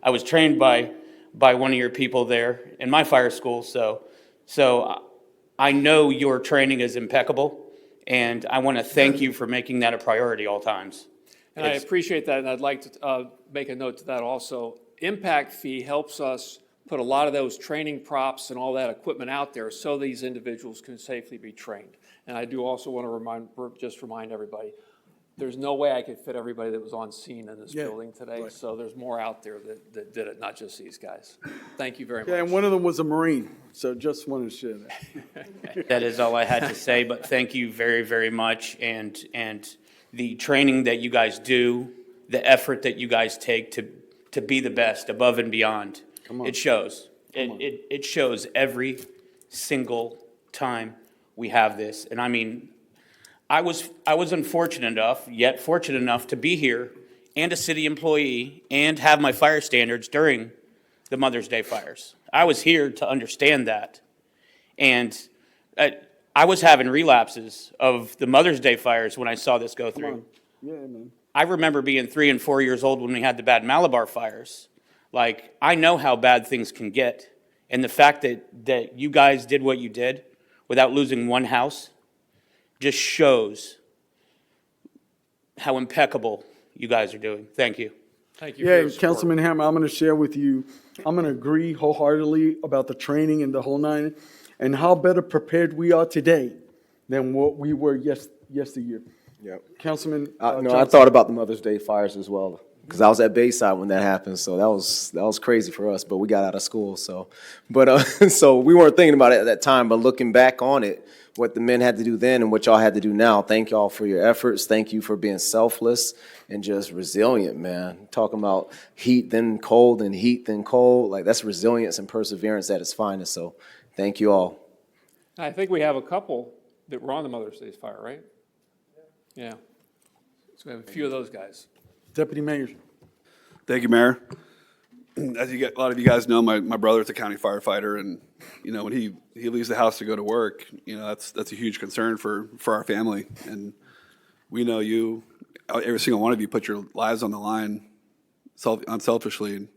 I was trained by one of your people there in my fire school, so I know your training is impeccable. And I want to thank you for making that a priority all times. And I appreciate that, and I'd like to make a note to that also. Impact fee helps us put a lot of those training props and all that equipment out there so these individuals can safely be trained. And I do also want to remind everybody, there's no way I could fit everybody that was on scene in this building today, so there's more out there that did it, not just these guys. Thank you very much. Yeah, and one of them was a Marine, so just wanted to share that. That is all I had to say, but thank you very, very much. And the training that you guys do, the effort that you guys take to be the best above and beyond, it shows. It shows every single time we have this. And I mean, I was unfortunate enough, yet fortunate enough to be here and a city employee and have my fire standards during the Mother's Day fires. I was here to understand that. And I was having relapses of the Mother's Day fires when I saw this go through. Yeah, man. I remember being 3 and 4 years old when we had the bad Malabar fires. Like, I know how bad things can get. And the fact that you guys did what you did without losing one house just shows how impeccable you guys are doing. Thank you. Thank you for your support. Councilman Hammer, I'm going to share with you, I'm going to agree wholeheartedly about the training and the whole nine, and how better prepared we are today than what we were yesteryear. Yep. Councilman No, I Johnson. thought about the Mother's Day fires as well, because I was at Bayside when that happened, so that was crazy for us, but we got out of school, so. But, so we weren't thinking about it at that time, but looking back on it, what the men had to do then and what y'all had to do now, thank y'all for your efforts. Thank you for being selfless and just resilient, man. Talking about heat then cold and heat then cold, like that's resilience and perseverance at its finest, so thank you all. I think we have a couple that were on the Mother's Day fire, right? Yeah. So we have a few of those guys. Deputy Mayor. Thank you, Mayor. As a lot of you guys know, my brother's a county firefighter, and you know when he leaves the house to go to work, you know that's a huge concern for our family, and we know every single one of you put your lives on the line, unselfishly, and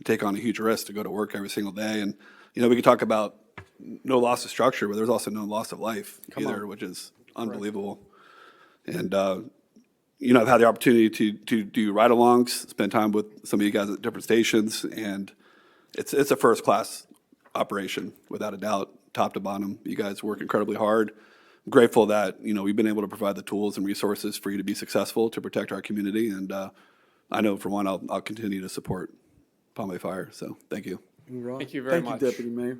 take on a huge risk to go to work every single day. And you know we can talk about no loss of structure, but there's also no loss of life either, which is unbelievable. And you know, I've had the opportunity to do ride-alongs, spend time with some of you guys at different stations, and it's a first-class operation, without a doubt, top to bottom. You guys work incredibly hard. I'm grateful that, you know, we've been able to provide the tools and resources for you to be successful, to protect our community, and I know, for one, I'll continue to support Palm Bay Fire, so thank you. Thank you very much. Thank you, Deputy Mayor.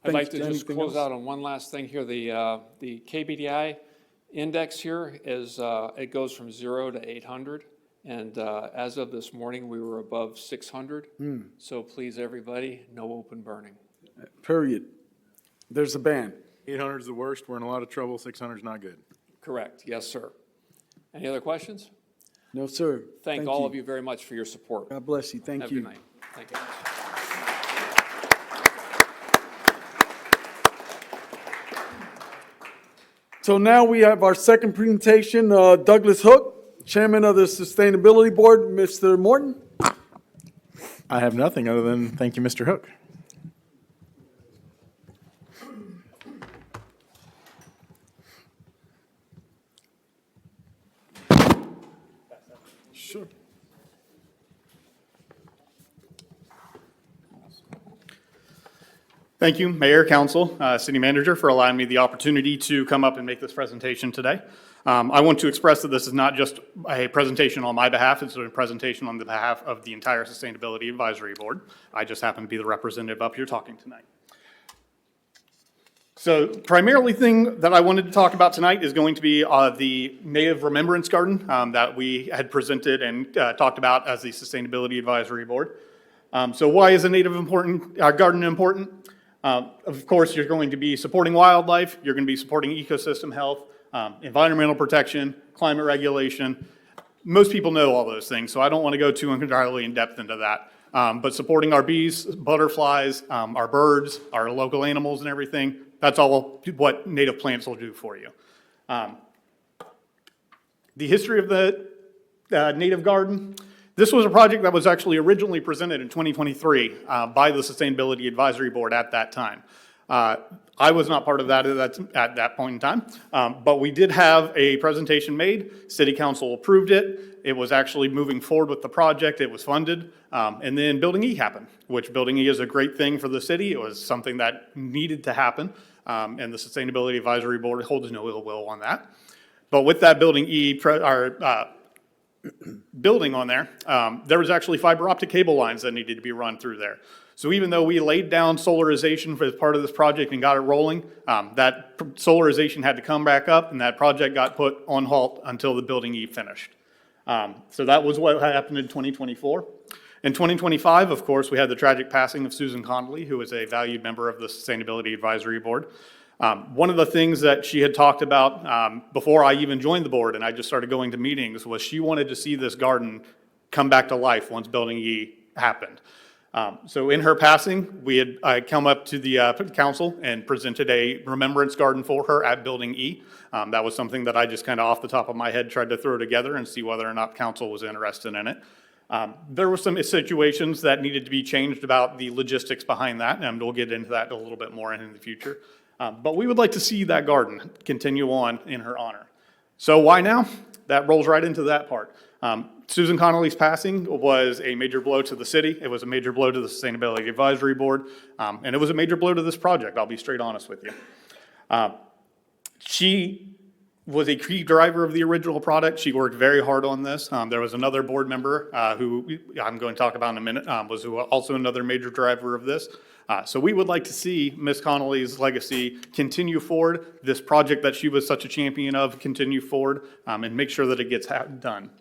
I'd like to Thanks. just Anything close else? out on one last thing here. The KBDI index here is, it goes from 0 to 800. And as of this morning, we were above 600. So please, everybody, no open burning. Period. There's a ban. 800 is the worst. We're in a lot of trouble. 600 is not good. Correct. Yes, sir. Any other questions? No, sir. Thank all of you very much for your support. God bless you. Thank Have you. a good night. Thank you. So now we have our second presentation, Douglas Hook, Chairman of the Sustainability Board, Mr. Morton. I have nothing other than thank you, Mr. Hook. Thank you, Mayor, Council, City Manager, for allowing me the opportunity to come up and make this presentation today. I want to express that this is not just a presentation on my behalf, it's a presentation on the behalf of the entire Sustainability Advisory Board. I just happen to be the representative up here talking tonight. So primarily thing that I wanted to talk about tonight is going to be the Native Remembrance Garden that we had presented and talked about as the Sustainability Advisory Board. So why is a native garden important? Of course, you're going to be supporting wildlife, you're going to be supporting ecosystem health, environmental protection, climate regulation. Most people know all those things, so I don't want to go too entirely in depth into that. But supporting our bees, butterflies, our birds, our local animals and everything, that's all what native plants will do for you. The history of the native garden. This was a project that was actually originally presented in 2023 by the Sustainability Advisory Board at that time. I was not part of that at that point in time, but we did have a presentation made. City Council approved it. It was actually moving forward with the project. It was funded, and then Building E happened, which Building E is a great thing for the city. It was something that needed to happen, and the Sustainability Advisory Board holds no ill will on that. But with that Building E, building on there, there was actually fiber optic cable lines that needed to be run through there. So even though we laid down solarization for as part of this project and got it rolling, that solarization had to come back up and that project got put on halt until the Building E finished. So that was what happened in 2024. In 2025, of course, we had the tragic passing of Susan Connolly, who was a valued member of the Sustainability Advisory Board. One of the things that she had talked about before I even joined the board and I just started going to meetings was she wanted to see this garden come back to life once Building E happened. So in her passing, I come up to the council and presented a remembrance garden for her at Building E. That was something that I just kind of off the top of my head tried to throw together and see whether or not council was interested in it. There were some situations that needed to be changed about the logistics behind that, and we'll get into that a little bit more in the future. But we would like to see that garden continue on in her honor. So why now? That rolls right into that part. Susan Connolly's passing was a major blow to the city. It was a major blow to the Sustainability Advisory Board. And it was a major blow to this project, I'll be straight honest with you. She was a key driver of the original product. She worked very hard on this. There was another board member who I'm going to talk about in a minute, was also another major driver of this. So we would like to see Ms. Connolly's legacy continue forward, this project that she was such a champion of continue forward, and make sure that it gets done.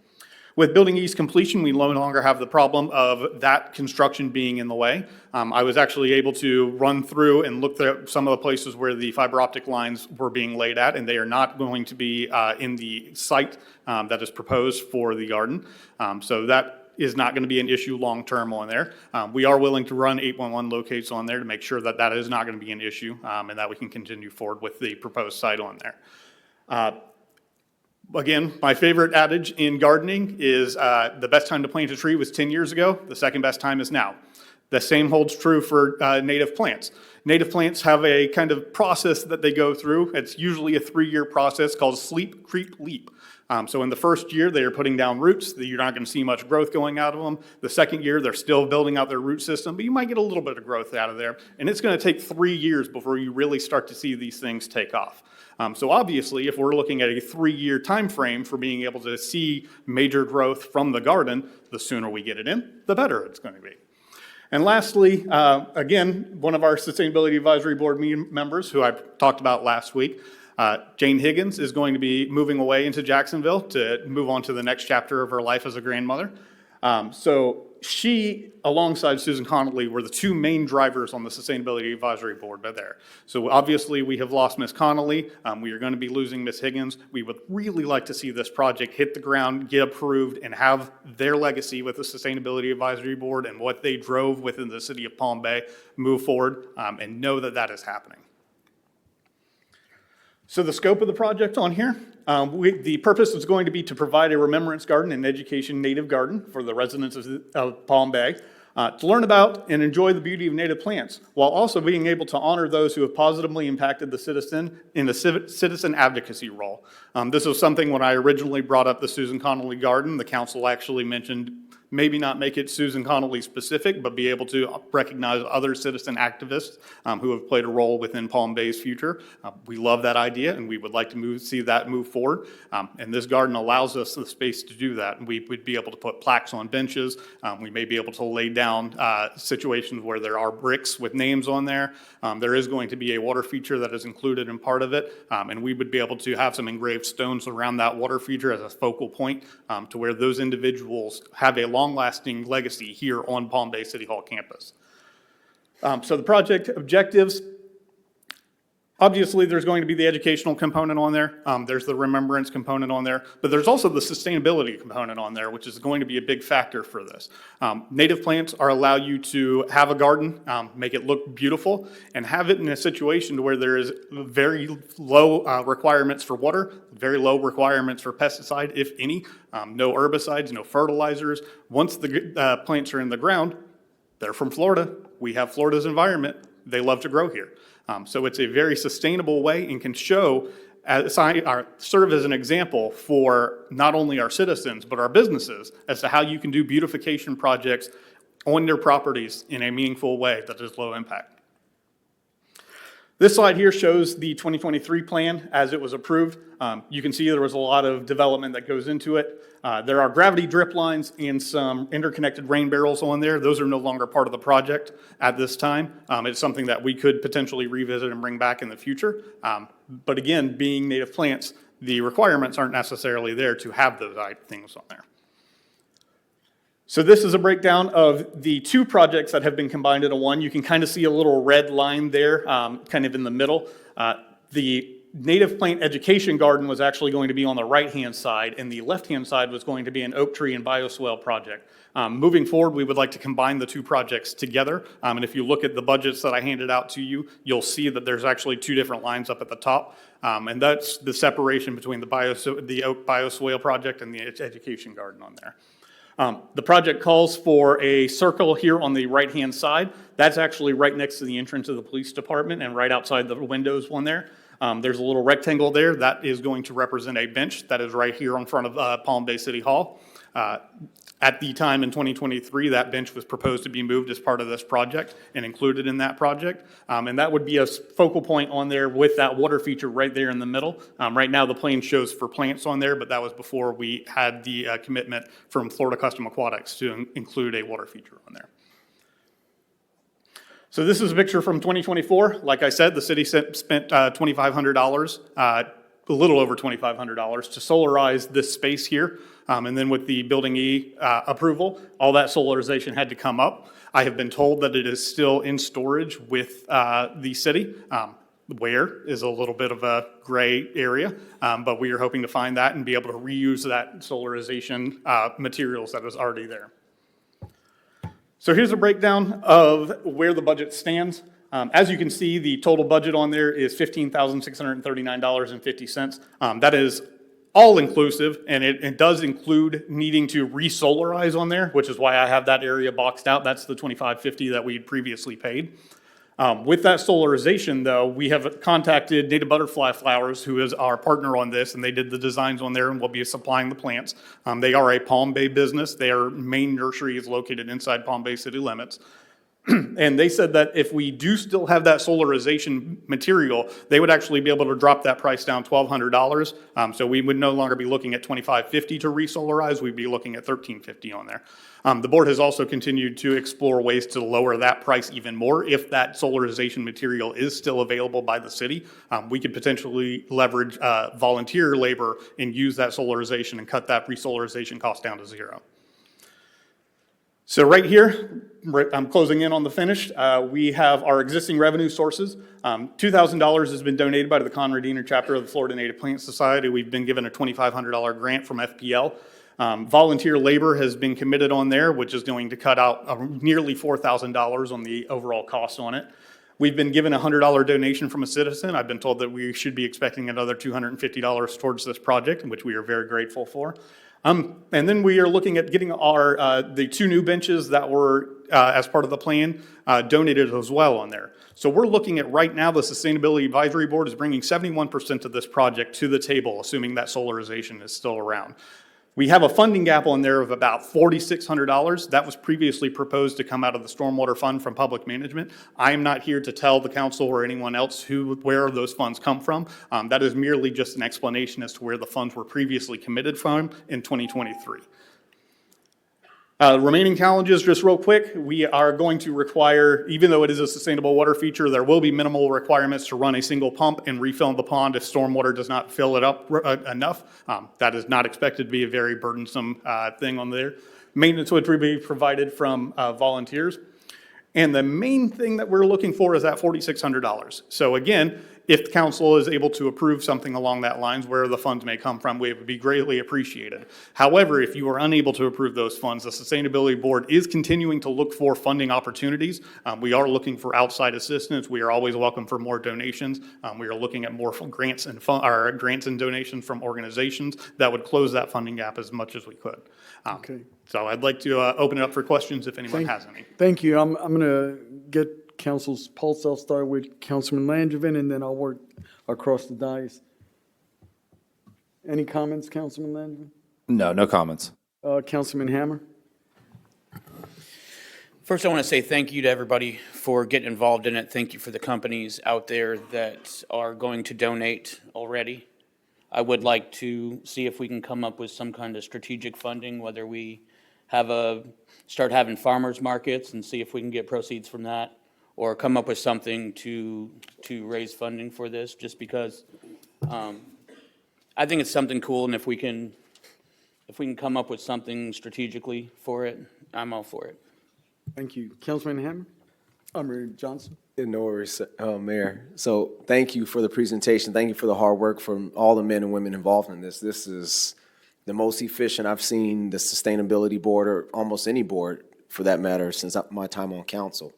With Building E's completion, we no longer have the problem of that construction being in the way. I was actually able to run through and look at some of the places where the fiber optic lines were being laid at, and they are not going to be in the site that is proposed for the garden. So that is not going to be an issue long-term on there. We are willing to run 811 locates on there to make sure that that is not going to be an issue and that we can continue forward with the proposed site on there. Again, my favorite adage in gardening is the best time to plant a tree was 10 years ago. The second best time is now. The same holds true for native plants. Native plants have a kind of process that they go through. It's usually a 3-year process called sleep, creep, leap. So in the first year, they are putting down roots. You're not going to see much growth going out of them. The second year, they're still building out their root system, but you might get a little bit of growth out of there. And it's going to take 3 years before you really start to see these things take off. So obviously, if we're looking at a 3-year time frame for being able to see major growth from the garden, the sooner we get it in, the better it's going to be. And lastly, again, one of our Sustainability Advisory Board members, who I talked about last week, Jane Higgins, is going to be moving away into Jacksonville to move on to the next chapter of her life as a grandmother. So she, alongside Susan Connolly, were the two main drivers on the Sustainability Advisory Board there. So obviously we have lost Ms. Connolly. We are going to be losing Ms. Higgins. We would really like to see this project hit the ground, get approved, and have their legacy with the Sustainability Advisory Board and what they drove within the city of Palm Bay move forward, and know that that is happening. So the scope of the project on here, the purpose is going to be to provide a remembrance garden and education native garden for the residents of Palm Bay to learn about and enjoy the beauty of native plants, while also being able to honor those who have positively impacted the citizen in the citizen advocacy role. This was something when I originally brought up the Susan Connolly Garden, the council actually mentioned maybe not make it Susan Connolly specific, but be able to recognize other citizen activists who have played a role within Palm Bay's future. We love that idea, and we would like to see that move forward. And this garden allows us the space to do that. And we would be able to put plaques on benches. We may be able to lay down situations where there are bricks with names on there. There is going to be a water feature that is included in part of it, and we would be able to have some engraved stones around that water feature as a focal point to where those individuals have a long-lasting legacy here on Palm Bay City Hall campus. So the project objectives, obviously there's going to be the educational component on there. There's the remembrance component on there, but there's also the sustainability component on there, which is going to be a big factor for this. Native plants allow you to have a garden, make it look beautiful, and have it in a situation to where there is very low requirements for water, very low requirements for pesticide, if any, no herbicides, no fertilizers. Once the plants are in the ground, they're from Florida. We have Florida's environment. They love to grow here. So it's a very sustainable way and can serve as an example for not only our citizens, but our businesses as to how you can do beautification projects on their properties in a meaningful way that is low impact. This slide here shows the 2023 plan as it was approved. You can see there was a lot of development that goes into it. There are gravity drip lines and some interconnected rain barrels on there. Those are no longer part of the project at this time. It's something that we could potentially revisit and bring back in the future. But again, being native plants, the requirements aren't necessarily there to have those things on there. So this is a breakdown of the two projects that have been combined into one. You can kind of see a little red line there, kind of in the middle. The native plant education garden was actually going to be on the right-hand side, and the left-hand side was going to be an oak tree and bioswale project. Moving forward, we would like to combine the two projects together. And if you look at the budgets that I handed out to you, you'll see that there's actually two different lines up at the top. And that's the separation between the oak bioswale project and the education garden on there. The project calls for a circle here on the right-hand side. That's actually right next to the entrance of the police department and right outside the windows one there. There's a little rectangle there. That is going to represent a bench that is right here in front of Palm Bay City Hall. At the time in 2023, that bench was proposed to be moved as part of this project and included in that project. And that would be a focal point on there with that water feature right there in the middle. Right now, the plan shows for plants on there, but that was before we had the commitment from Florida Custom Aquatics to include a water feature on there. So this is a picture from 2024. Like I said, the city spent $2,500, a little over $2,500 to solarize this space here. And then with the Building E approval, all that solarization had to come up. I have been told that it is still in storage with the city. Where is a little bit of a gray area, but we are hoping to find that and be able to reuse that solarization materials that is already there. So here's a breakdown of where the budget stands. As you can see, the total budget on there is $15,639.50. That is all inclusive, and it does include needing to re-solarize on there, which is why I have that area boxed out. That's the $25.50 that we had previously paid. With that solarization, though, we have contacted Native Butterfly Flowers, who is our partner on this, and they did the designs on there and will be supplying the plants. They are a Palm Bay business. Their main nursery is located inside Palm Bay city limits. And they said that if we do still have that solarization material, they would actually be able to drop that price down $1,200. So we would no longer be looking at $25.50 to re-solarize. We'd be looking at $13.50 on there. The board has also continued to explore ways to lower that price even more. If that solarization material is still available by the city, we could potentially leverage volunteer labor and use that solarization and cut that re-solarization cost down to zero. So right here, I'm closing in on the finish. We have our existing revenue sources. $2,000 has been donated by the Conradiner chapter of the Florida Native Plant Society. We've been given a $2,500 grant from FPL. Volunteer labor has been committed on there, which is going to cut out nearly $4,000 on the overall cost on it. We've been given a $100 donation from a citizen. I've been told that we should be expecting another $250 towards this project, which we are very grateful for. And then we are looking at getting the two new benches that were, as part of the plan, donated as well on there. So we're looking at right now, the Sustainability Advisory Board is bringing 71% of this project to the table, assuming that solarization is still around. We have a funding gap on there of about $4,600. That was previously proposed to come out of the stormwater fund from public management. I am not here to tell the council or anyone else where those funds come from. That is merely just an explanation as to where the funds were previously committed from in 2023. Remaining challenges, just real quick, we are going to require, even though it is a sustainable water feature, there will be minimal requirements to run a single pump and refill the pond if stormwater does not fill it up enough. That is not expected to be a very burdensome thing on there. Maintenance would be provided from volunteers. And the main thing that we're looking for is that $4,600. So again, if the council is able to approve something along that lines, where the funds may come from, it would be greatly appreciated. However, if you are unable to approve those funds, the Sustainability Board is continuing to look for funding opportunities. We are looking for outside assistance. We are always welcome for more donations. We are looking at more grants and donations from organizations that would close that funding gap as much as we could. Okay. So I'd like to open it up for questions if anyone has any. Thank you. I'm going to get council's pulse. I'll start with Councilman Langevin, and then I'll work across the dais. Any comments, Councilman Langevin? No comments. Councilman Hammer? First, I want to say thank you to everybody for getting involved in it. Thank you for the companies out there that are going to donate already. I would like to see if we can come up with some kind of strategic funding, whether we start having farmers markets and see if we can get proceeds from that, or come up with something to raise funding for this, just because I think it's something cool, and if we can come up with something strategically for it, I'm all for it. Thank you. Councilman Hammer? Johnson? No worries, Mayor. So thank you for the presentation. Thank you for the hard work from all the men and women involved in this. This is the most efficient I've seen the Sustainability Board, or almost any board for that matter, since my time on council.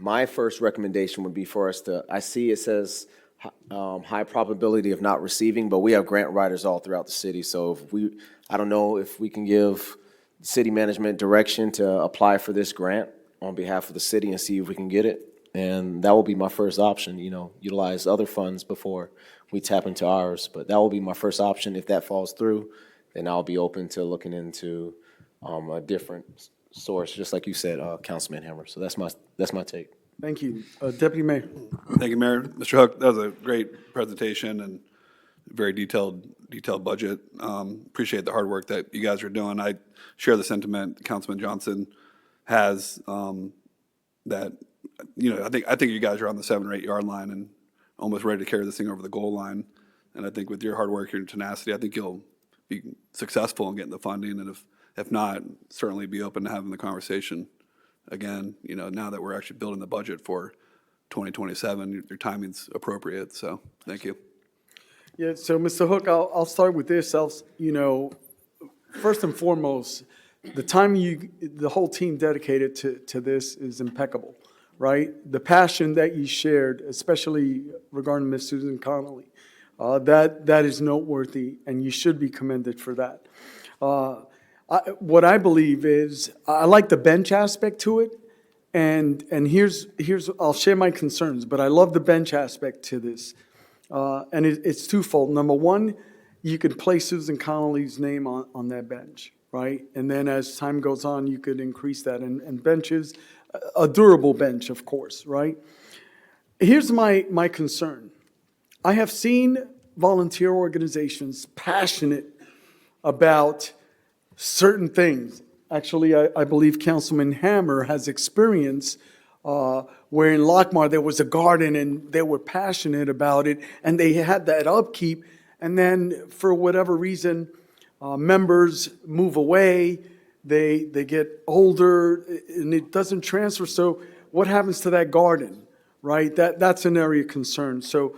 My first recommendation would be for us to, I see it says high probability of not receiving, but we have grant writers all throughout the city. So I don't know if we can give city management direction to apply for this grant on behalf of the city and see if we can get it. And that will be my first option, utilize other funds before we tap into ours. But that will be my first option. If that falls through, then I'll be open to looking into a different source, just like you said, Councilman Hammer. So that's my take. Thank you. Deputy Mayor? Thank you, Mayor. Mr. Hook, that was a great presentation and very detailed budget. Appreciate the hard work that you guys are doing. I share the sentiment Councilman Johnson has, that, I think you guys are on the 7 or 8 yard line and almost ready to carry this thing over the goal line. And I think with your hard work, your tenacity, I think you'll be successful in getting the funding. And if not, certainly be open to having the conversation again, now that we're actually building the budget for 2027, your timing's appropriate. So thank you. Yeah, so Mr. Hook, I'll start with this. First and foremost, the time the whole team dedicated to this is impeccable, right? The passion that you shared, especially regarding Ms. Susan Connolly, that is noteworthy, and you should be commended for that. What I believe is, I like the bench aspect to it, and here's I'll share my concerns, but I love the bench aspect to this. And it's twofold. Number one, you could place Susan Connolly's name on that bench, right? And then as time goes on, you could increase that. And benches, a durable bench, of course, right? Here's my concern. I have seen volunteer organizations passionate about certain things. Actually, I believe Councilman Hammer has experience where in Lockmar there was a garden and they were passionate about it and they had that upkeep, and then for whatever reason, members move away, they get older and it doesn't transfer. So what happens to that garden, right? That's an area of concern. So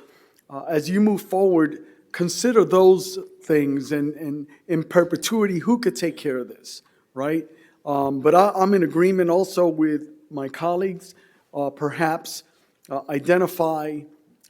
as you move forward, consider those things, and in perpetuity, who could take care of this, right? But I'm in agreement also with my colleagues, perhaps identify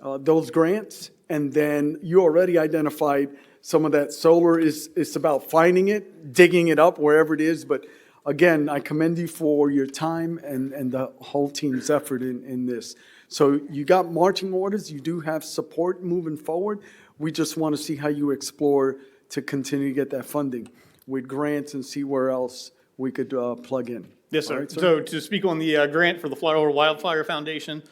those grants, and then you already identified some of that solar. It's about finding it, digging it up wherever it is. But again, I commend you for your time and the whole team's effort in this. So you got marching orders, you do have support moving forward. We just want to see how you explore to continue to get that funding with grants and see where else we could plug in. Yes, All sir. right, So to speak on the grant for the Florida Wildfire Foundation,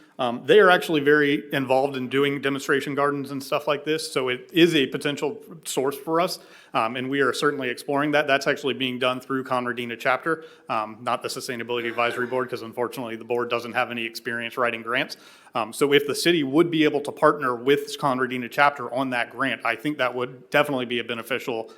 they are actually very involved in doing demonstration gardens and stuff like this. So it is a potential source for us, and we are certainly exploring that. That's actually being done through Conradina chapter, not the Sustainability Advisory Board, because unfortunately the board doesn't have any experience writing grants. So if the city would be able to partner with Conradina chapter on that grant, I think that would definitely be a beneficial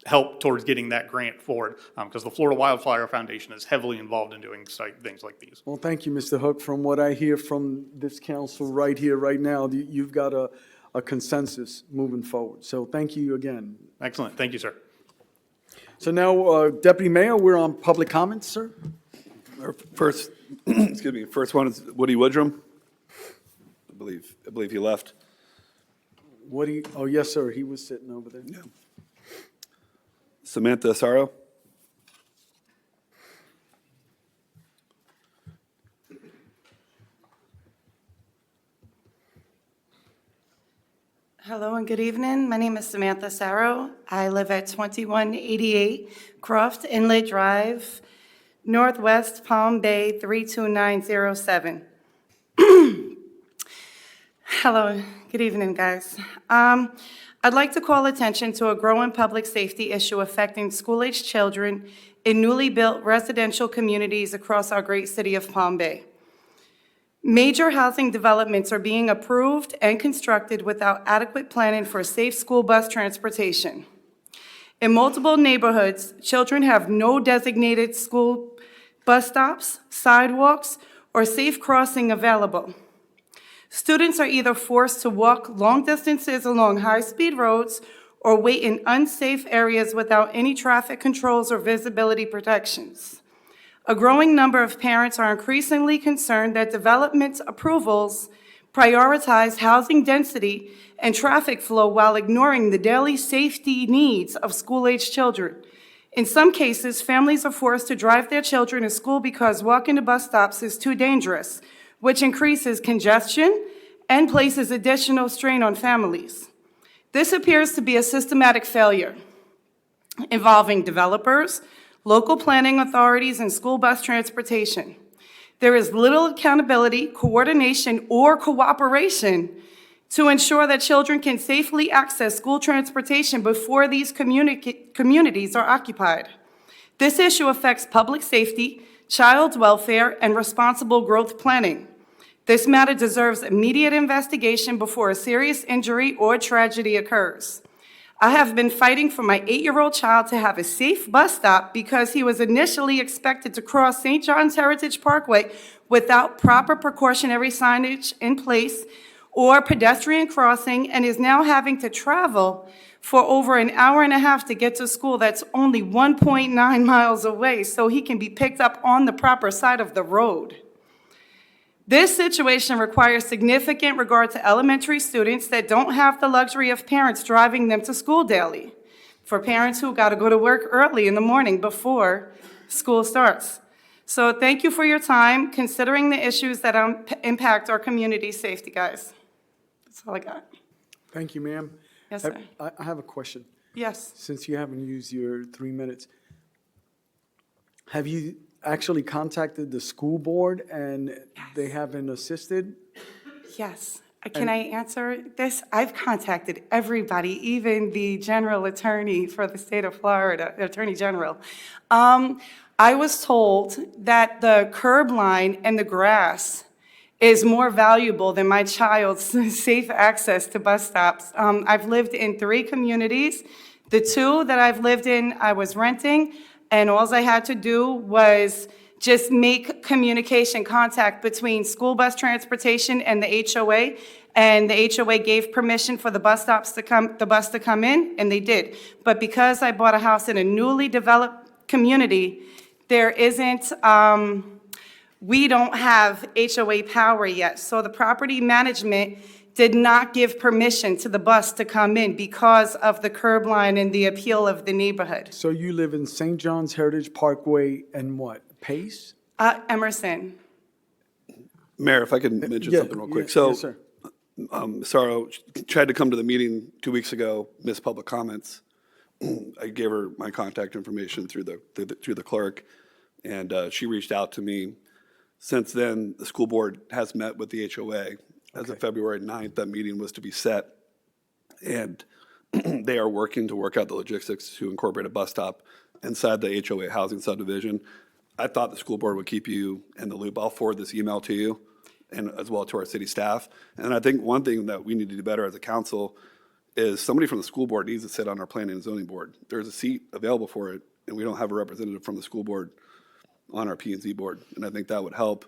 help towards getting that grant forward, because the Florida Wildfire Foundation is heavily involved in doing things like these. Well, thank you, Mr. Hook. From what I hear from this council right here, right now, you've got a consensus moving forward. So thank you again. Excellent. Thank you, sir. So now, Deputy Mayor, we're on public comments, sir. Our first, excuse me, first one is Woody Woodrum. I believe he left. Oh, yes, sir. He was sitting over there. Yeah. Samantha Asaro. Hello and good evening. My name is Samantha Sarro. I live at 2188 Croft Inlet Drive, Northwest Palm Bay 32907. Hello, good evening, guys. I'd like to call attention to a growing public safety issue affecting school-aged children in newly built residential communities across our great city of Palm Bay. Major housing developments are being approved and constructed without adequate planning for safe school bus transportation. In multiple neighborhoods, children have no designated school bus stops, sidewalks, or safe crossing available. Students are either forced to walk long distances along high-speed roads or wait in unsafe areas without any traffic controls or visibility protections. A growing number of parents are increasingly concerned that development approvals prioritize housing density and traffic flow while ignoring the daily safety needs of school-aged children. In some cases, families are forced to drive their children to school because walking to bus stops is too dangerous, which increases congestion and places additional strain on families. This appears to be a systematic failure involving developers, local planning authorities, and school bus transportation. There is little accountability, coordination, or cooperation to ensure that children can safely access school transportation before these communities are occupied. This issue affects public safety, child welfare, and responsible growth planning. This matter deserves immediate investigation before a serious injury or tragedy occurs. I have been fighting for my 8-year-old child to have a safe bus stop because he was initially expected to cross St. John's Heritage Parkway without proper precautionary signage in place or pedestrian crossing, and is now having to travel for over an hour and a half to get to school that's only 1.9 miles away so he can be picked up on the proper side of the road. This situation requires significant regard to elementary students that don't have the luxury of parents driving them to school daily, for parents who got to go to work early in the morning before school starts. So thank you for your time, considering the issues that impact our community safety, guys. That's all I got. Thank you, ma'am. Yes, sir. I have a question. Yes. Since you haven't used your 3 minutes, have you actually contacted the school board and they haven't assisted? Yes. Can I answer this? I've contacted everybody, even the general attorney for the state of Florida, Attorney General. I was told that the curb line and the grass is more valuable than my child's safe access to bus stops. I've lived in 3 communities. The 2 that I've lived in, I was renting, and all I had to do was just make communication contact between school bus transportation and the HOA, and the HOA gave permission for the bus to come in, and they did. But because I bought a house in a newly developed community, there isn't, we don't have HOA power yet. So the property management did not give permission to the bus to come in because of the curb line and the appeal of the neighborhood. So you live in St. John's Heritage Parkway and what, Pace? Emerson. Mayor, if I could mention something real quick. Yes, So, Sorrow tried to come to the meeting 2 weeks ago, missed public comments. I gave her my contact information through the clerk, and she reached out to me. Since then, the school board has met with the HOA. As of February 9th, that meeting was to be set, and they are working to work out the logistics to incorporate a bus stop inside the HOA housing subdivision. I thought the school board would keep you in the loop. I'll forward this email to you, and as well to our city staff. And I think one thing that we need to do better as a council is somebody from the school board needs to sit on our planning and zoning board. There's a seat available for it, and we don't have a representative from the school board on our P&Z board. And I think that would help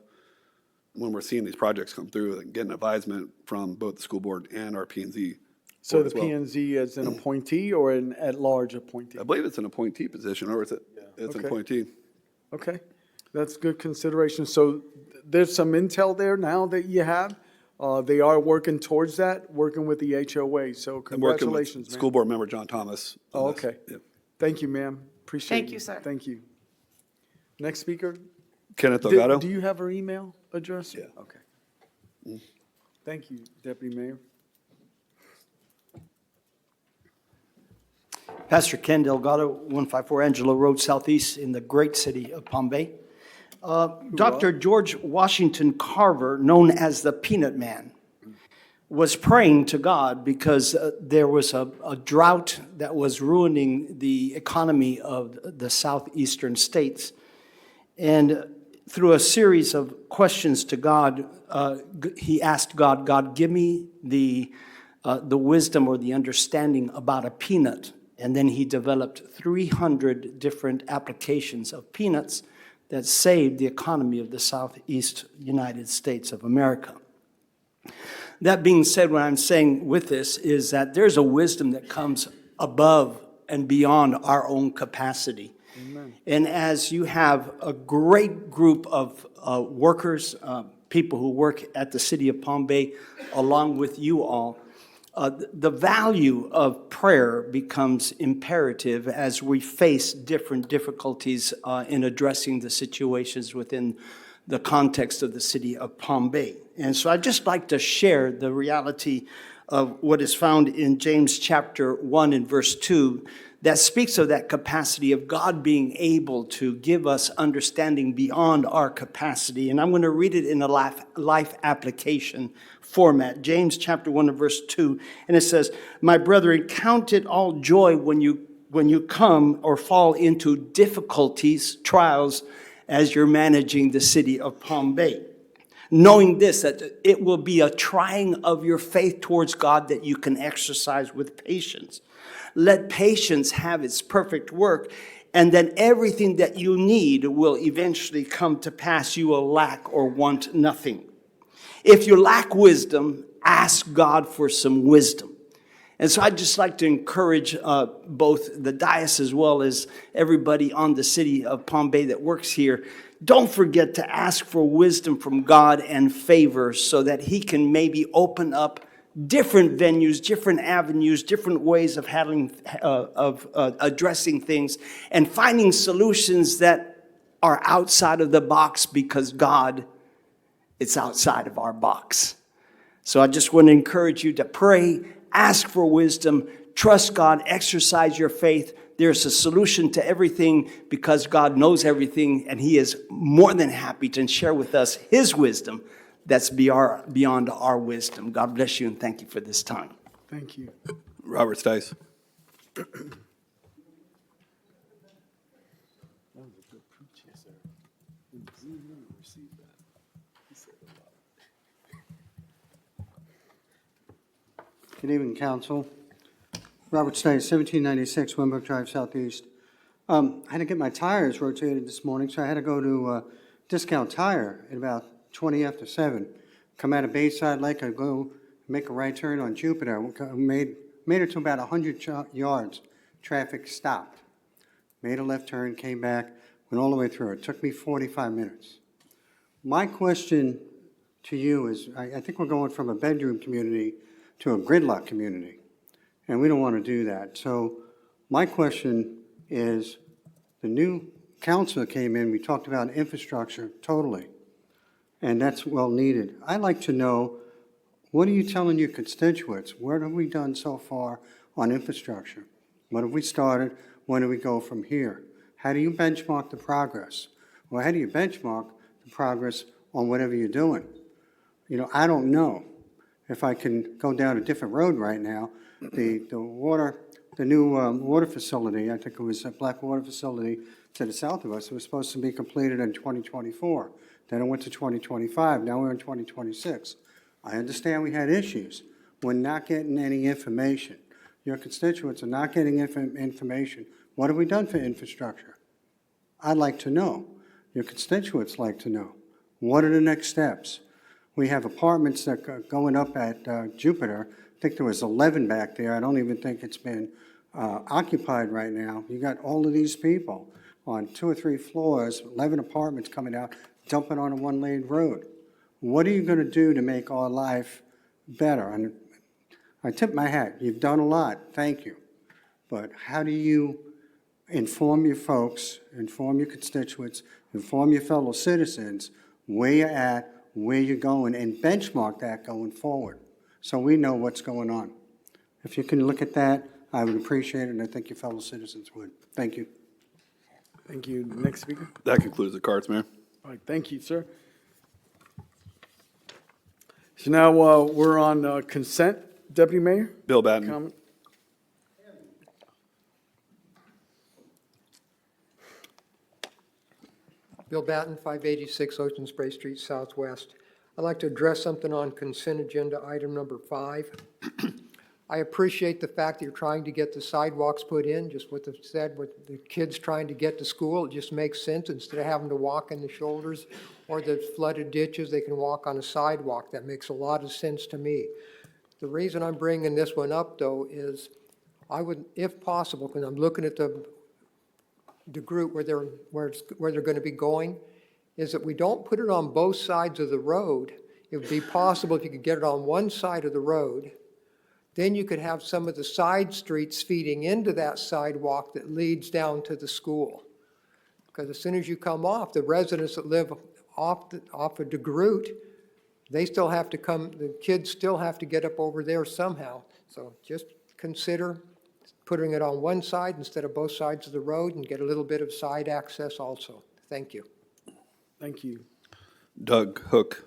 when we're seeing these projects come through and getting advisement from both the school board and our P&Z. So the P&Z is an appointee or an at-large appointee? I believe it's an appointee position, or it's an Okay. appointee. Okay, that's good consideration. So there's some intel there now that you have. They are working towards that, working with the HOA. So I'm working with congratulations, man. school board member John Thomas. on Oh, this. okay. Yep. Thank you, ma'am. Appreciate it. Thank you, sir. Thank you. Next speaker. Kenneth Delgado? Do you have her email address? Yeah. Okay. Thank you, Deputy Mayor. Pastor Ken Delgado, 154 Angelo Road Southeast in the great city of Palm Bay. Dr. George Washington Carver, known as the Peanut Man, was praying to God because there was a drought that was ruining the economy of the southeastern states. And through a series of questions to God, he asked God, God, give me the wisdom or the understanding about a peanut. And then he developed 300 different applications of peanuts that saved the economy of the southeast United States of America. That being said, what I'm saying with this is that there's a wisdom that comes above and beyond our own capacity. Amen. And as you have a great group of workers, people who work at the city of Palm Bay, along with you all, the value of prayer becomes imperative as we face different difficulties in addressing the situations within the context of the city of Palm Bay. And so I'd just like to share the reality of what is found in James chapter 1 and verse 2 that speaks of that capacity of God being able to give us understanding beyond our capacity. And I'm going to read it in a life application format. James chapter 1 and verse 2. And it says, my brethren, count it all joy when you come or fall into difficulties, trials, as you're managing the city of Palm Bay. Knowing this, that it will be a trying of your faith towards God that you can exercise with patience. Let patience have its perfect work, and then everything that you need will eventually come to pass. You will lack or want nothing. If you lack wisdom, ask God for some wisdom. And so I'd just like to encourage both the dais as well as everybody on the city of Palm Bay that works here. Don't forget to ask for wisdom from God and favor so that he can maybe open up different venues, different avenues, different ways of handling, addressing things and finding solutions that are outside of the box because God, it's outside of our box. So I just want to encourage you to pray, ask for wisdom, trust God, exercise your faith. There's a solution to everything because God knows everything, and he is more than happy to share with us his wisdom that's beyond our wisdom. God bless you, and thank you for this time. Thank you. Robert Stice. Good evening, council. Robert Stice, 1796 Winbrook Drive, Southeast. I had to get my tires rotated this morning, so I had to go to Discount Tire at about 20 after 7. Come out of Bayside Lake, I go make a right turn on Jupiter. Made it to about 100 yards. Traffic stopped. Made a left turn, came back, went all the way through. It took me 45 minutes. My question to you is, I think we're going from a bedroom community to a gridlock community, and we don't want to do that. So my question is, the new council that came in, we talked about infrastructure totally, and that's well needed. I'd like to know, what are you telling your constituents? What have we done so far on infrastructure? What have we started? Where do we go from here? How do you benchmark the progress? Well, how do you benchmark the progress on whatever you're doing? You know, I don't know if I can go down a different road right now. The new water facility, I think it was a black water facility to the south of us, it was supposed to be completed in 2024. Then it went to 2025. Now we're in 2026. I understand we had issues. We're not getting any information. Your constituents are not getting information. What have we done for infrastructure? I'd like to know. Your constituents like to know. What are the next steps? We have apartments that are going up at Jupiter. I think there was 11 back there. I don't even think it's been occupied right now. You got all of these people on 2 or 3 floors, 11 apartments coming out, dumping on a one-lane road. What are you going to do to make our life better? And I tip my hat. You've done a lot. Thank you. But how do you inform your folks, inform your constituents, inform your fellow citizens where you're at, where you're going, and benchmark that going forward so we know what's going on? If you can look at that, I would appreciate it, and I think your fellow citizens would. Thank you. Thank you. Next speaker. That concludes the cards, Mayor. All right, thank you, sir. So now we're on consent, Deputy Mayor. Bill Batten. Comment? Bill Batten, 586 Ocean Spray Street Southwest. I'd like to address something on consent agenda item number 5. I appreciate the fact that you're trying to get the sidewalks put in, just what they said, with the kids trying to get to school. It just makes sense. Instead of having to walk in the shoulders or the flooded ditches, they can walk on a sidewalk. That makes a lot of sense to me. The reason I'm bringing this one up, though, is I would, if possible, because I'm looking at the group where they're going to be going, is that we don't put it on both sides of the road. It would be possible if you could get it on one side of the road, then you could have some of the side streets feeding into that sidewalk that leads down to the school. Because as soon as you come off, the residents that live off of DeGroot, they still have to come, the kids still have to get up over there somehow. So just consider putting it on one side instead of both sides of the road and get a little bit of side access also. Thank you. Thank you. Doug Hook.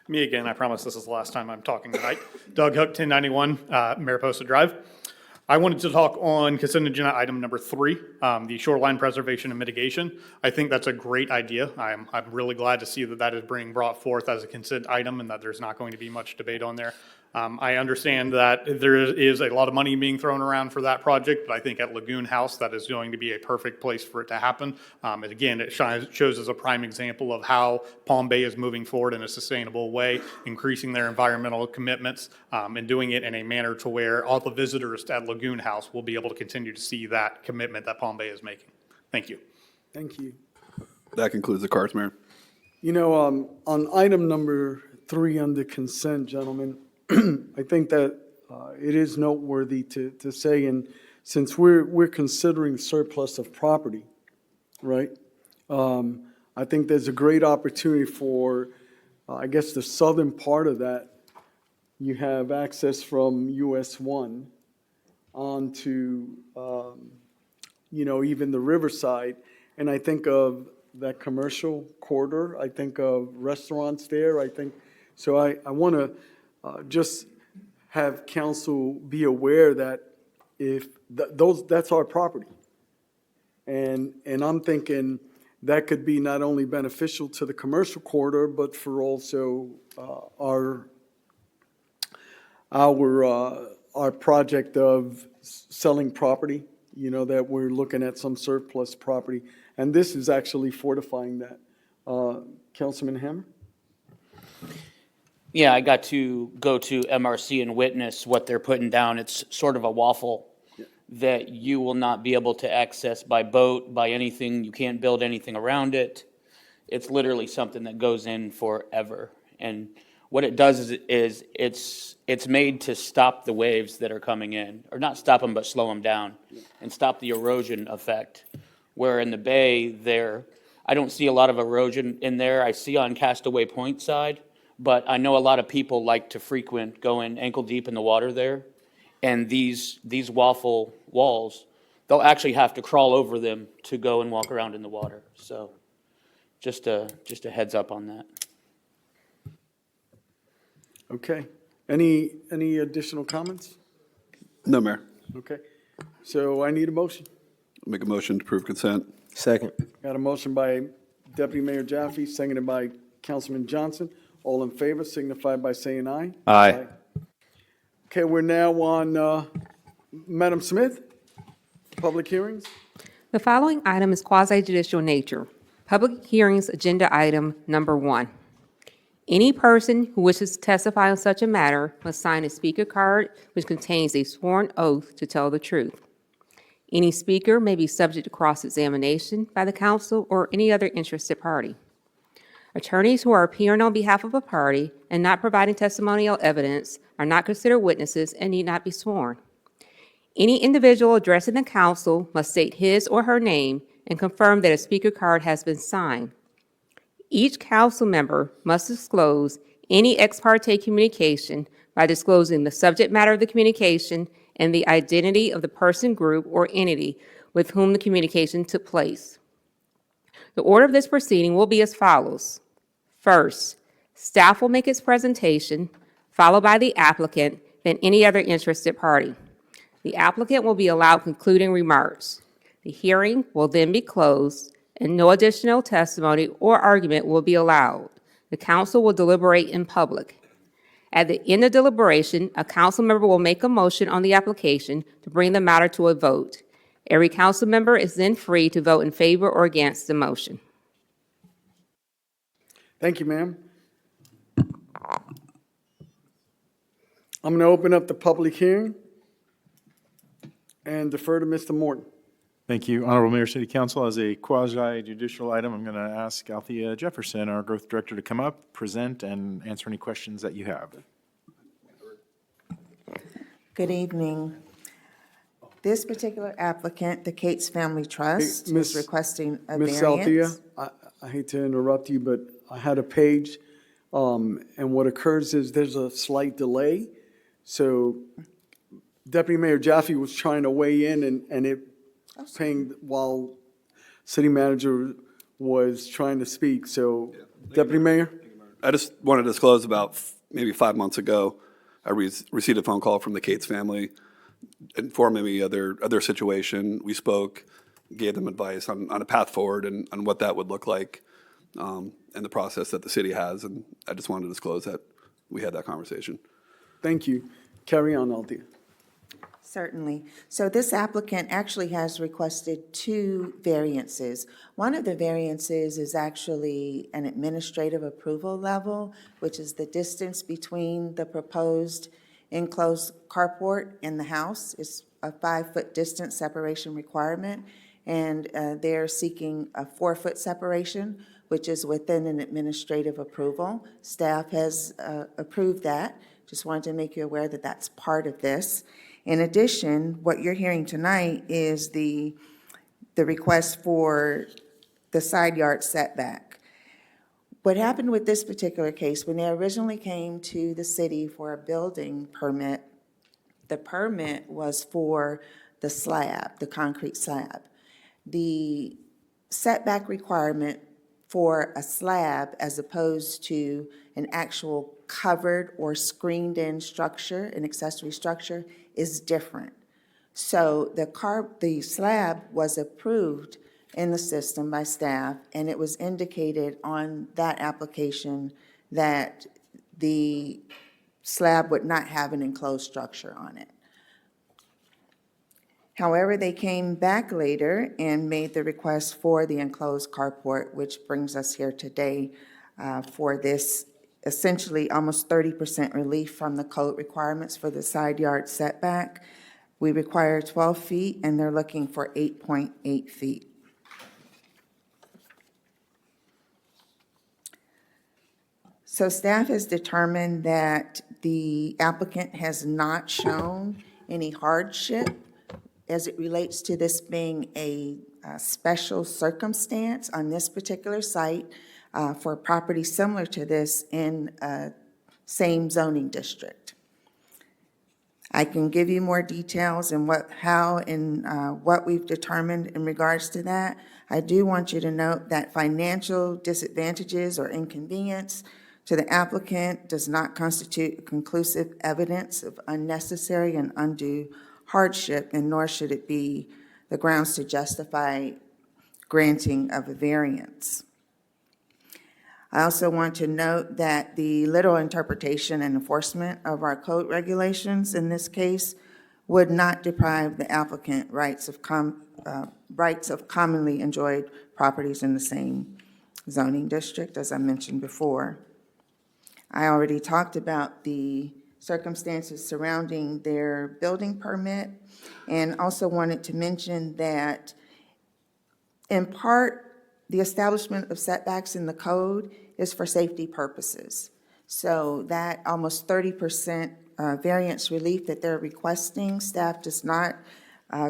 Me again, I promise this is the last time I'm talking tonight. Doug Hook, 1091 Mariposa Drive. I wanted to talk on consent agenda item number 3, the shoreline preservation and mitigation. I think that's a great idea. I'm really glad to see that that is being brought forth as a consent item and that there's not going to be much debate on there. I understand that there is a lot of money being thrown around for that project, but I think at Lagoon House, that is going to be a perfect place for it to happen. And again, it shows as a prime example of how Palm Bay is moving forward in a sustainable way, increasing their environmental commitments, and doing it in a manner to where all the visitors at Lagoon House will be able to continue to see that commitment that Palm Bay is making. Thank you. Thank you. That concludes the cards, Mayor. You know, on item number 3 under consent, gentlemen, I think that it is noteworthy to say, and since we're considering surplus of property, right? I think there's a great opportunity for, I guess, the southern part of that. You have access from US 1 onto, you know, even the riverside. And I think of that commercial corridor. I think of restaurants there. I think, so I want to just have council be aware that if that's our property. And I'm thinking that could be not only beneficial to the commercial corridor, but for also our project of selling property, you know, that we're looking at some surplus property. And this is actually fortifying that. Councilman Hammer? Yeah, I got to go to MRC and witness what they're putting down. It's sort of a waffle that you will not be able to access by boat, by anything. You can't build anything around it. It's literally something that goes in forever. And what it does is it's made to stop the waves that are coming in, or not stop them, but slow them down and stop the erosion effect. Where in the bay, they're I don't see a lot of erosion in there. I see on Castaway Point side, but I know a lot of people like to frequent going ankle deep in the water there. And these waffle walls, they'll actually have to crawl over them to go and walk around in the water. So just a heads up on that. Okay. Any additional comments? No, Mayor. Okay. So I need a motion. Make a motion to approve consent. Second. Got a motion by Deputy Mayor Jaffe, seconded by Councilman Johnson. All in favor signify by saying aye. Aye. Okay, we're now on, Madam Smith, public hearings. The following item is quasi-judicial nature. Public hearings agenda item number 1. Any person who wishes to testify on such a matter must sign a speaker card which contains a sworn oath to tell the truth. Any speaker may be subject to cross-examination by the council or any other interested party. Attorneys who are appearing on behalf of a party and not providing testimonial evidence are not considered witnesses and need not be sworn. Any individual addressing the council must state his or her name and confirm that a speaker card has been signed. Each council member must disclose any ex parte communication by disclosing the subject matter of the communication and the identity of the person, group, or entity with whom the communication took place. The order of this proceeding will be as follows. First, staff will make its presentation, followed by the applicant, then any other interested party. The applicant will be allowed concluding remarks. The hearing will then be closed, and no additional testimony or argument will be allowed. The council will deliberate in public. At the end of deliberation, a council member will make a motion on the application to bring the matter to a vote. Every council member is then free to vote in favor or against the motion. Thank you, ma'am. I'm going to open up the public hearing and defer to Mr. Morton. Thank you, Honorable Mayor, City Council. As a quasi-judicial item, I'm going to ask Althea Jefferson, our Growth Director, to come up, present, and answer any questions that you have. Good evening. This particular applicant, the Cates Family Trust, Hey, Miss- is requesting a Ms. variance. Althea, I hate to interrupt you, but I had a page, and what occurs is there's a slight delay. So Deputy Mayor Jaffe was trying to weigh in, and it pinged while City Manager was trying to speak. So Deputy Mayor? I just wanted to disclose about maybe 5 months ago, I received a phone call from the Cates family informing me of their situation. We spoke, gave them advice on a path forward and on what that would look like, and the process that the city has. And I just wanted to disclose that we had that conversation. Thank you. Carry on, Althea. Certainly. So this applicant actually has requested 2 variances. One of the variances is actually an administrative approval level, which is the distance between the proposed enclosed carport and the house is a 5-foot distance separation requirement. And they're seeking a 4-foot separation, which is within an administrative approval. Staff has approved that. Just wanted to make you aware that that's part of this. In addition, what you're hearing tonight is the request for the side yard setback. What happened with this particular case, when they originally came to the city for a building permit, the permit was for the slab, the concrete slab. The setback requirement for a slab as opposed to an actual covered or screened-in structure, an accessory structure, is different. So the slab was approved in the system by staff, and it was indicated on that application that the slab would not have an enclosed structure on it. However, they came back later and made the request for the enclosed carport, which brings us here today for this essentially almost 30% relief from the code requirements for the side yard setback. We require 12 feet, and they're looking for 8.8 feet. So staff has determined that the applicant has not shown any hardship as it relates to this being a special circumstance on this particular site for a property similar to this in same zoning district. I can give you more details and what we've determined in regards to that. I do want you to note that financial disadvantages or inconvenience to the applicant does not constitute conclusive evidence of unnecessary and undue hardship, and nor should it be the grounds to justify granting of a variance. I also want to note that the literal interpretation and enforcement of our code regulations in this case would not deprive the applicant rights of commonly enjoyed properties in the same zoning district, as I mentioned before. I already talked about the circumstances surrounding their building permit, and also wanted to mention that in part, the establishment of setbacks in the code is for safety purposes. So that almost 30% variance relief that they're requesting, staff does not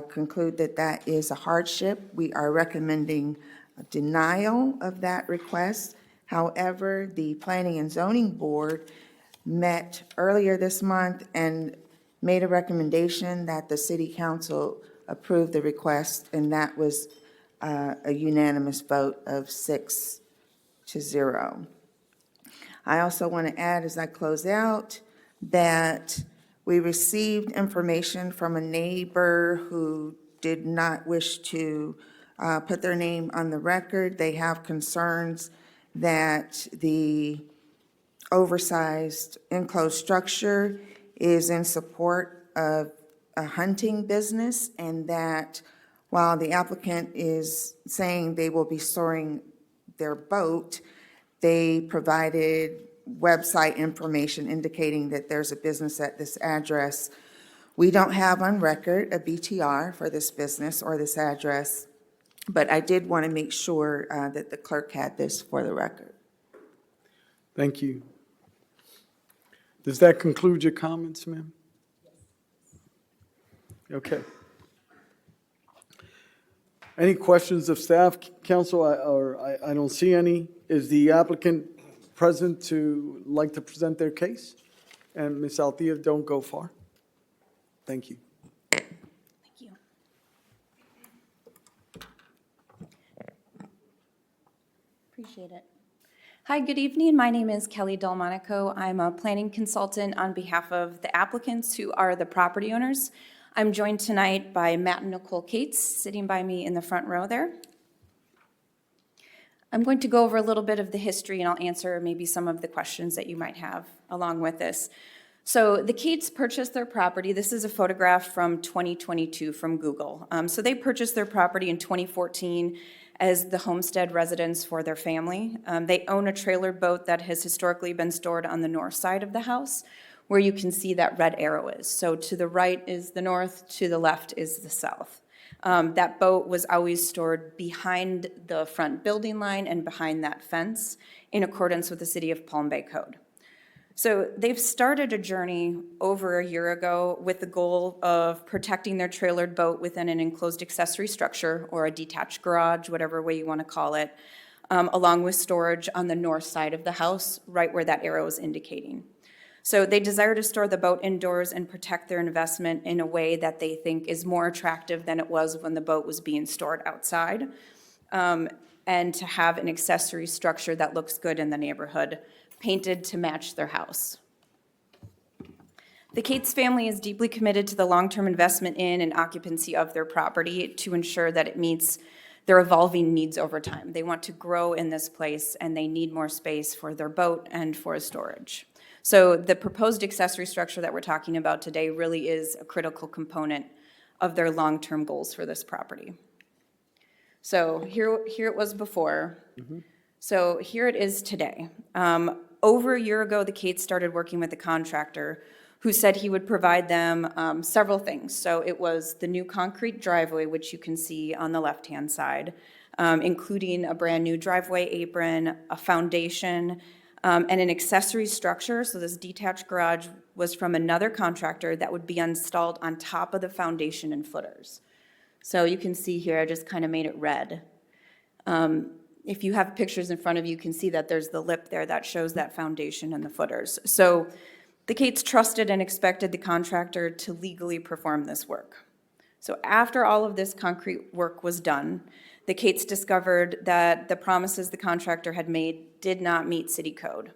conclude that that is a hardship. We are recommending a denial of that request. However, the Planning and Zoning Board met earlier this month and made a recommendation that the City Council approve the request, and that was a unanimous vote of 6-0. I also want to add, as I close out, that we received information from a neighbor who did not wish to put their name on the record. They have concerns that the oversized enclosed structure is in support of a hunting business, and that while the applicant is saying they will be storing their boat, they provided website information indicating that there's a business at this address. We don't have on record a BTR for this business or this address, but I did want to make sure that the clerk had this for the record. Thank you. Does that conclude your comments, ma'am? Okay. Any questions of staff, council, I don't see any. Is the applicant present to like to present their case? And Ms. Althea, don't go far. Thank you. Thank you. Appreciate it. Hi, good evening. My name is Kelly Delmonico. I'm a planning consultant on behalf of the applicants who are the property owners. I'm joined tonight by Matt and Nicole Cates, sitting by me in the front row there. I'm going to go over a little bit of the history, and I'll answer maybe some of the questions that you might have along with this. So the Cates purchased their property. This is a photograph from 2022 from Google. So they purchased their property in 2014 as the homestead residence for their family. They own a trailer boat that has historically been stored on the north side of the house, where you can see that red arrow is. So to the right is the north, to the left is the south. That boat was always stored behind the front building line and behind that fence in accordance with the City of Palm Bay Code. So they've started a journey over a year ago with the goal of protecting their trailered boat within an enclosed accessory structure or a detached garage, whatever way you want to call it, along with storage on the north side of the house, right where that arrow is indicating. So they desire to store the boat indoors and protect their investment in a way that they think is more attractive than it was when the boat was being stored outside, and to have an accessory structure that looks good in the neighborhood, painted to match their house. The Cates family is deeply committed to the long-term investment in and occupancy of their property to ensure that it meets their evolving needs over time. They want to grow in this place, and they need more space for their boat and for storage. So the proposed accessory structure that we're talking about today really is a critical component of their long-term goals for this property. So here it was before. So here it is today. Over a year ago, the Cates started working with a contractor who said he would provide them several things. So it was the new concrete driveway, which you can see on the left-hand side, including a brand-new driveway apron, a foundation, and an accessory structure. So this detached garage was from another contractor that would be installed on top of the foundation and footers. So you can see here, I just kind of made it red. If you have pictures in front of you, you can see that there's the lip there that shows that foundation and the footers. So the Cates trusted and expected the contractor to legally perform this work. So after all of this concrete work was done, the Cates discovered that the promises the contractor had made did not meet city code.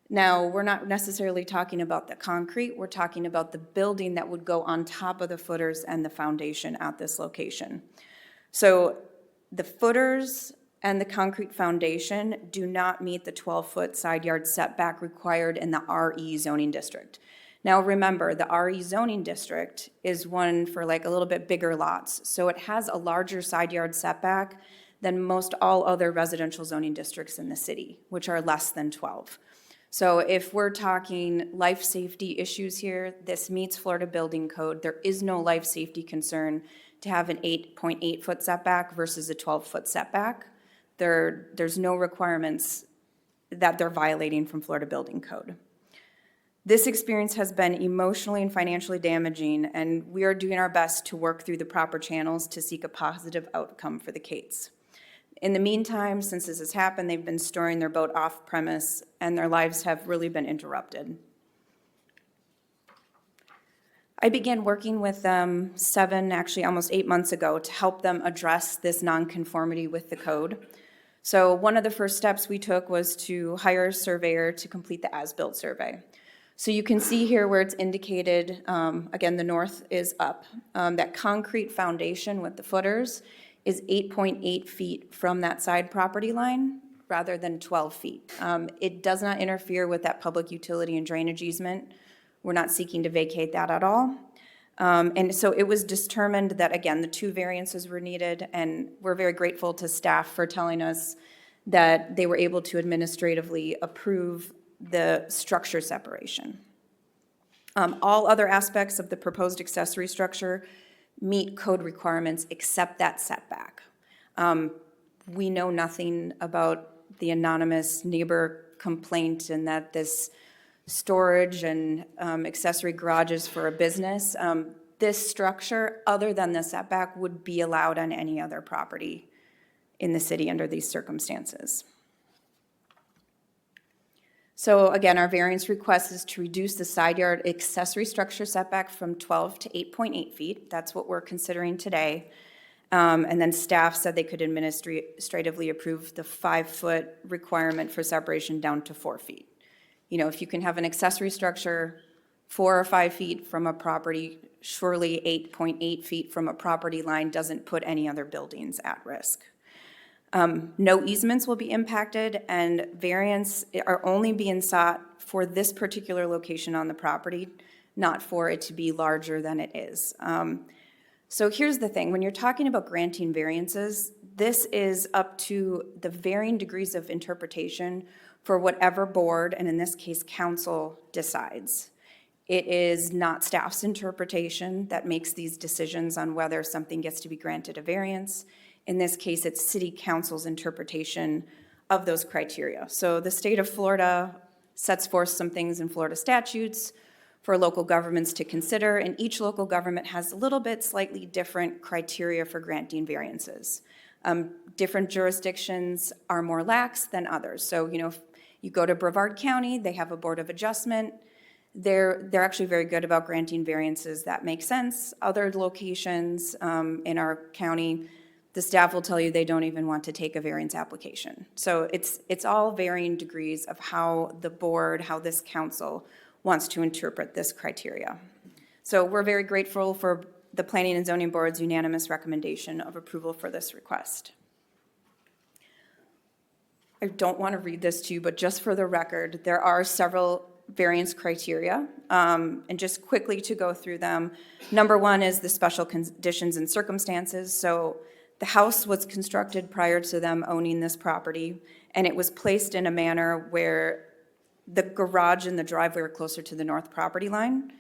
Now, we're not necessarily talking about the concrete, we're talking about the building that would go on top of the footers and the foundation at this location. So the footers and the concrete foundation do not meet the 12-foot side yard setback required in the RE zoning district. Now remember, the RE zoning district is one for like a little bit bigger lots, so it has a larger side yard setback than most all other residential zoning districts in the city, which are less than 12. So if we're talking life safety issues here, this meets Florida Building Code. There is no life safety concern to have an 8.8-foot setback versus a 12-foot setback. There's no requirements that they're violating from Florida Building Code. This experience has been emotionally and financially damaging, and we are doing our best to work through the proper channels to seek a positive outcome for the Cates. In the meantime, since this has happened, they've been storing their boat off premise, and their lives have really been interrupted. I began working with them almost 8 months ago to help them address this nonconformity with the code. So one of the first steps we took was to hire a surveyor to complete the as-built survey. So you can see here where it's indicated, again, the north is up. That concrete foundation with the footers is 8.8 feet from that side property line rather than 12 feet. It does not interfere with that public utility and drainage easement. We're not seeking to vacate that at all. And so it was determined that, again, the 2 variances were needed, and we're very grateful to staff for telling us that they were able to administratively approve the structure separation. All other aspects of the proposed accessory structure meet code requirements except that setback. We know nothing about the anonymous neighbor complaint and that this storage and accessory garages for a business. This structure, other than the setback, would be allowed on any other property in the city under these circumstances. So again, our variance request is to reduce the side yard accessory structure setback from 12 to 8.8 feet. That's what we're considering today. And then staff said they could administratively approve the 5-foot requirement for separation down to 4 feet. You know, if you can have an accessory structure 4 or 5 feet from a property, surely 8.8 feet from a property line doesn't put any other buildings at risk. No easements will be impacted, and variants are only being sought for this particular location on the property, not for it to be larger than it is. So here's the thing, when you're talking about granting variances, this is up to the varying degrees of interpretation for whatever board, and in this case, council, decides. It is not staff's interpretation that makes these decisions on whether something gets to be granted a variance. In this case, it's city council's interpretation of those criteria. So the state of Florida sets forth some things in Florida statutes for local governments to consider, and each local government has a little bit slightly different criteria for granting variances. Different jurisdictions are more lax than others. So, you know, if you go to Brevard County, they have a board of adjustment. They're actually very good about granting variances that make sense. Other locations in our county, the staff will tell you they don't even want to take a variance application. So it's all varying degrees of how the board, how this council wants to interpret this criteria. So we're very grateful for the Planning and Zoning Board's unanimous recommendation of approval for this request. I don't want to read this to you, but just for the record, there are several variance criteria, and just quickly to go through them. Number 1 is the special conditions and circumstances. So the house was constructed prior to them owning this property, and it was placed in a manner where the garage and the driveway are closer to the north property line.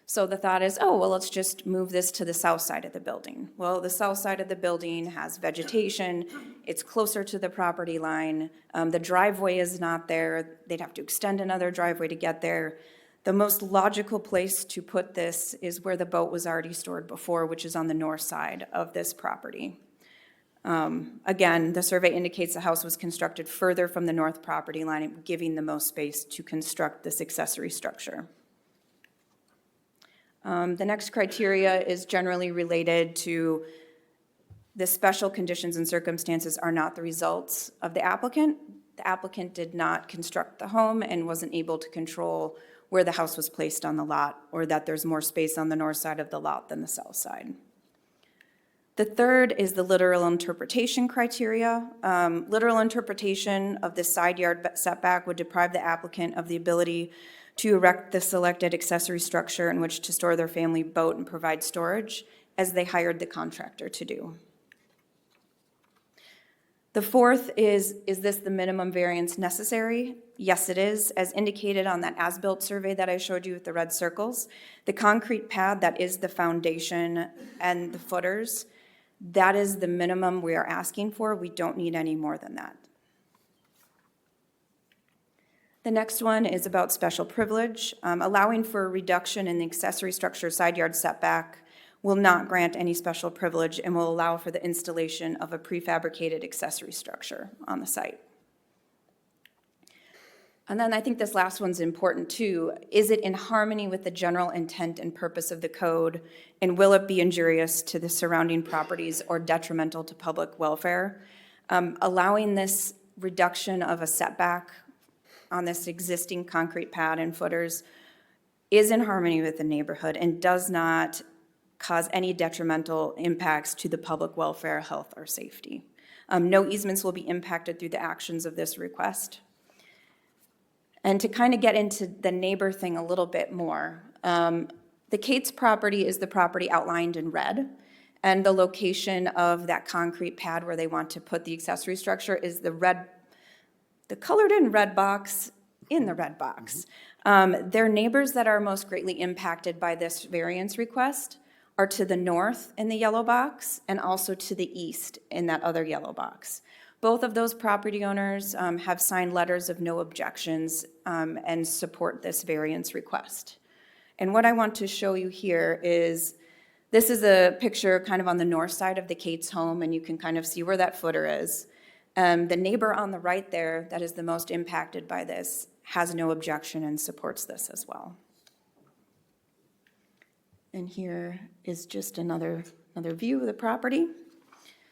So the thought is, oh, well, let's just move this to the south side of the building. Well, the south side of the building has vegetation. It's closer to the property line. The driveway is not there. They'd have to extend another driveway to get there. The most logical place to put this is where the boat was already stored before, which is on the north side of this property. Again, the survey indicates the house was constructed further from the north property line, giving the most space to construct this accessory structure. The next criteria is generally related to the special conditions and circumstances are not the results of the applicant. The applicant did not construct the home and wasn't able to control where the house was placed on the lot, or that there's more space on the north side of the lot than the south side. The third is the literal interpretation criteria. Literal interpretation of the side yard setback would deprive the applicant of the ability to erect the selected accessory structure in which to store their family boat and provide storage, as they hired the contractor to do. The fourth is this the minimum variance necessary? Yes, it is. As indicated on that as-built survey that I showed you with the red circles, the concrete pad that is the foundation and the footers, that is the minimum we are asking for. We don't need any more than that. The next one is about special privilege. Allowing for a reduction in the accessory structure side yard setback will not grant any special privilege and will allow for the installation of a prefabricated accessory structure on the site. And then I think this last one's important too. Is it in harmony with the general intent and purpose of the code, and will it be injurious to the surrounding properties or detrimental to public welfare? Allowing this reduction of a setback on this existing concrete pad and footers is in harmony with the neighborhood and does not cause any detrimental impacts to the public welfare, health, or safety. No easements will be impacted through the actions of this request. And to kind of get into the neighbor thing a little bit more, the Cates property is the property outlined in red, and the location of that concrete pad where they want to put the accessory structure is the colored in red box in the red box. Their neighbors that are most greatly impacted by this variance request are to the north in the yellow box and also to the east in that other yellow box. Both of those property owners have signed letters of no objections and support this variance request. And what I want to show you here is, this is a picture kind of on the north side of the Cates home, and you can kind of see where that footer is. The neighbor on the right there that is the most impacted by this has no objection and supports this as well. And here is just another view of the property.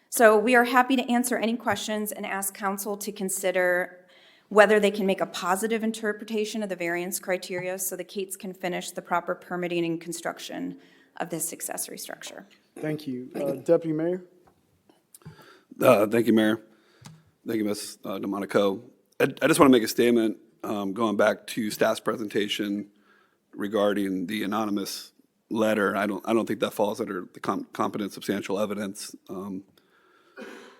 So we are happy to answer any questions and ask council to consider whether they can make a positive interpretation of the variance criteria so the Cates can finish the proper permitting and construction of this accessory structure. Thank you. Deputy Mayor? Thank you, Mayor. Thank you, Ms. DeMonico. I just want to make a statement going back to staff's presentation regarding the anonymous letter. I don't think that falls under the competent substantial evidence. I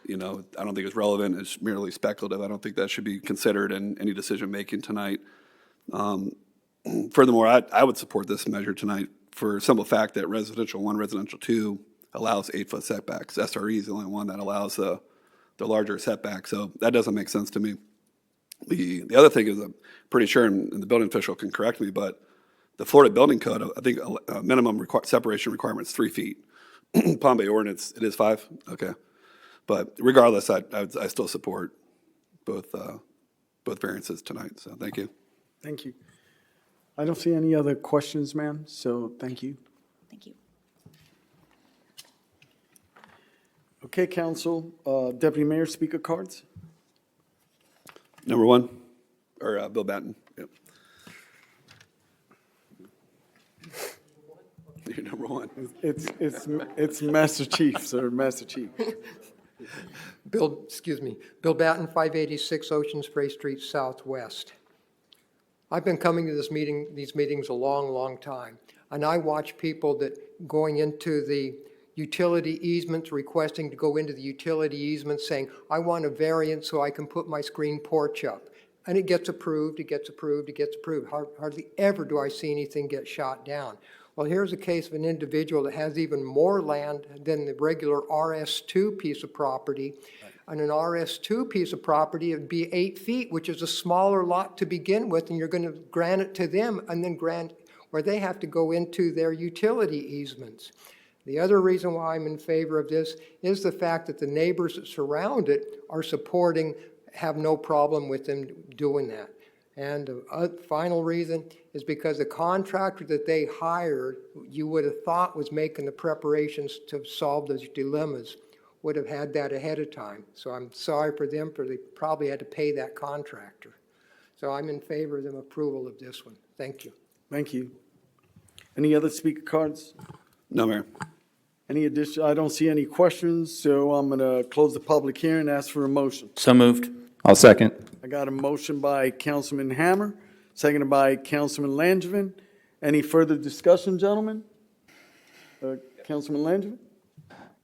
don't think it's relevant. It's merely speculative. I don't think that should be considered in any decision-making tonight. Furthermore, I would support this measure tonight for a simple fact that residential 1, residential 2 allows 8-foot setbacks. SRE is the only one that allows the larger setback, so that doesn't make sense to me. The other thing is, I'm pretty sure, and the building official can correct me, but the Florida Building Code, I think a minimum separation requirement is 3 feet. Palm Bay Ordinance, it is 5? Okay. But regardless, I still support both variances tonight, so thank you. Thank you. I don't see any other questions, ma'am, so thank you. Thank you. Okay, council, Deputy Mayor, speaker cards? Number 1, or Bill Batten. Yep. You're number 1. It's Master Chief, sir, Master Chief. Bill Batten, 586 Ocean Spray Street Southwest. I've been coming to these meetings a long time, and I watch people that going into the utility easements, requesting to go into the utility easements, saying, I want a variance so I can put my screen porch up. And it gets approved, it gets approved, it gets approved. Hardly ever do I see anything get shot down. Well, here's a case of an individual that has even more land than the regular RS2 piece of property. On an RS2 piece of property, it'd be 8 feet, which is a smaller lot to begin with, and you're going to grant it to them and then grant where they have to go into their utility easements. The other reason why I'm in favor of this is the fact that the neighbors that surround it are supporting, have no problem with them doing that. And the final reason is because the contractor that they hired, you would have thought was making the preparations to solve those dilemmas, would have had that ahead of time. So I'm sorry for them, for they probably had to pay that contractor. So I'm in favor of them approval of this one. Thank you. Thank you. Any other speaker cards? No, Mayor. Any addition? I don't see any questions, so I'm going to close the public hearing and ask for a motion. So moved. I'll second. I got a motion by Councilman Hammer, seconded by Councilman Langevin. Any further discussion, gentlemen? Councilman Langevin?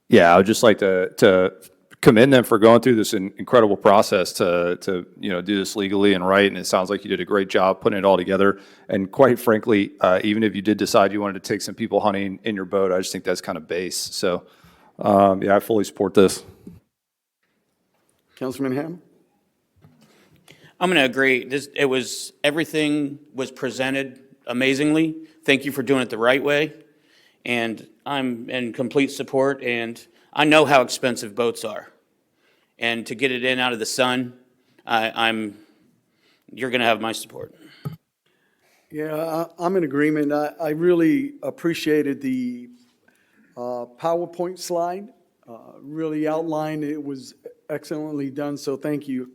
Yeah, I would just like to commend them for going through this incredible process to do this legally and right. And it sounds like you did a great job putting it all together. And quite frankly, even if you did decide you wanted to take some people hunting in your boat, I just think that's kind of base. So, yeah, I fully support this. Councilman Hammer? I'm going to agree. Everything was presented amazingly. Thank you for doing it the right way. And I'm in complete support, and I know how expensive boats are. And to get it in out of the sun, you're going to have my support. Yeah, I'm in agreement. I really appreciated the PowerPoint slide. Really outlined. It was excellently done, so thank you.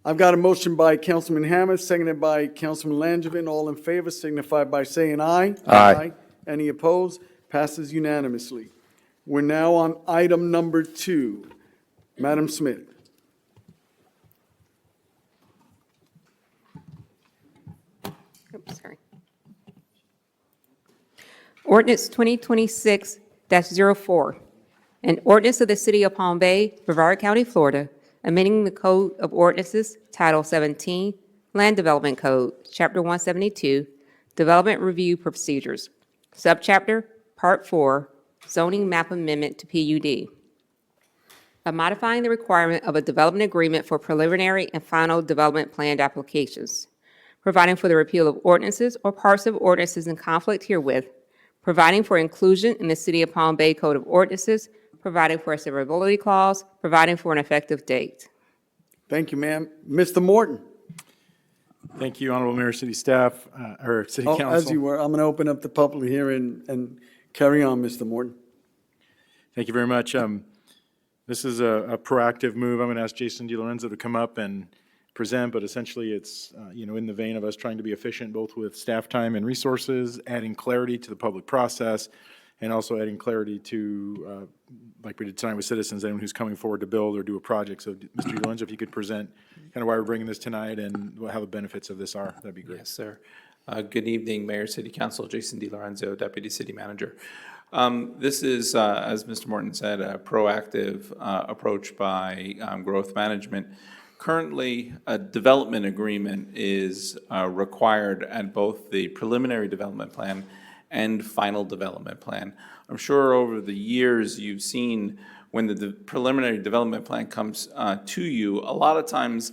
I've got a motion by Councilman Hammer, seconded by Councilman Langevin. All in favor signify by saying aye. Aye. Any opposed? Passes unanimously. We're now on item number 2. Madam Smith. Oops, sorry. Ordinance 2026-04, an ordinance of the City of Palm Bay, Brevard County, Florida, amending the Code of Ordinances, Title 17, Land Development Code, Chapter 172, Development Review Procedures, Subchapter, Part 4, Zoning Map Amendment to PUD, by modifying the requirement of a development agreement for preliminary and final development planned applications, providing for the repeal of ordinances or parts of ordinances in conflict herewith, providing for inclusion in the City of Palm Bay Code of Ordinances, providing for a severability clause, providing for an effective date. Thank you, ma'am. Mr. Morton. Thank you, Honorable Mayor, City Staff, or City Council. As you were, I'm going to open up the public hearing and carry on, Mr. Morton. Thank you very much. This is a proactive move. I'm going to ask Jason DiLorenzo to come up and present, but essentially it's, in the vein of us trying to be efficient both with staff time and resources, adding clarity to the public process, and also adding clarity to, like we did tonight with citizens, anyone who's coming forward to build or do a project. So Mr. DiLorenzo, if you could present kind of why we're bringing this tonight and how the benefits of this are, that'd be great. Yes, sir. Good evening, Mayor, City Council, Jason DiLorenzo, Deputy City Manager. This is, as Mr. Morton said, a proactive approach by growth management. Currently, a development agreement is required at both the preliminary development plan and final development plan. I'm sure over the years you've seen when the preliminary development plan comes to you, a lot of times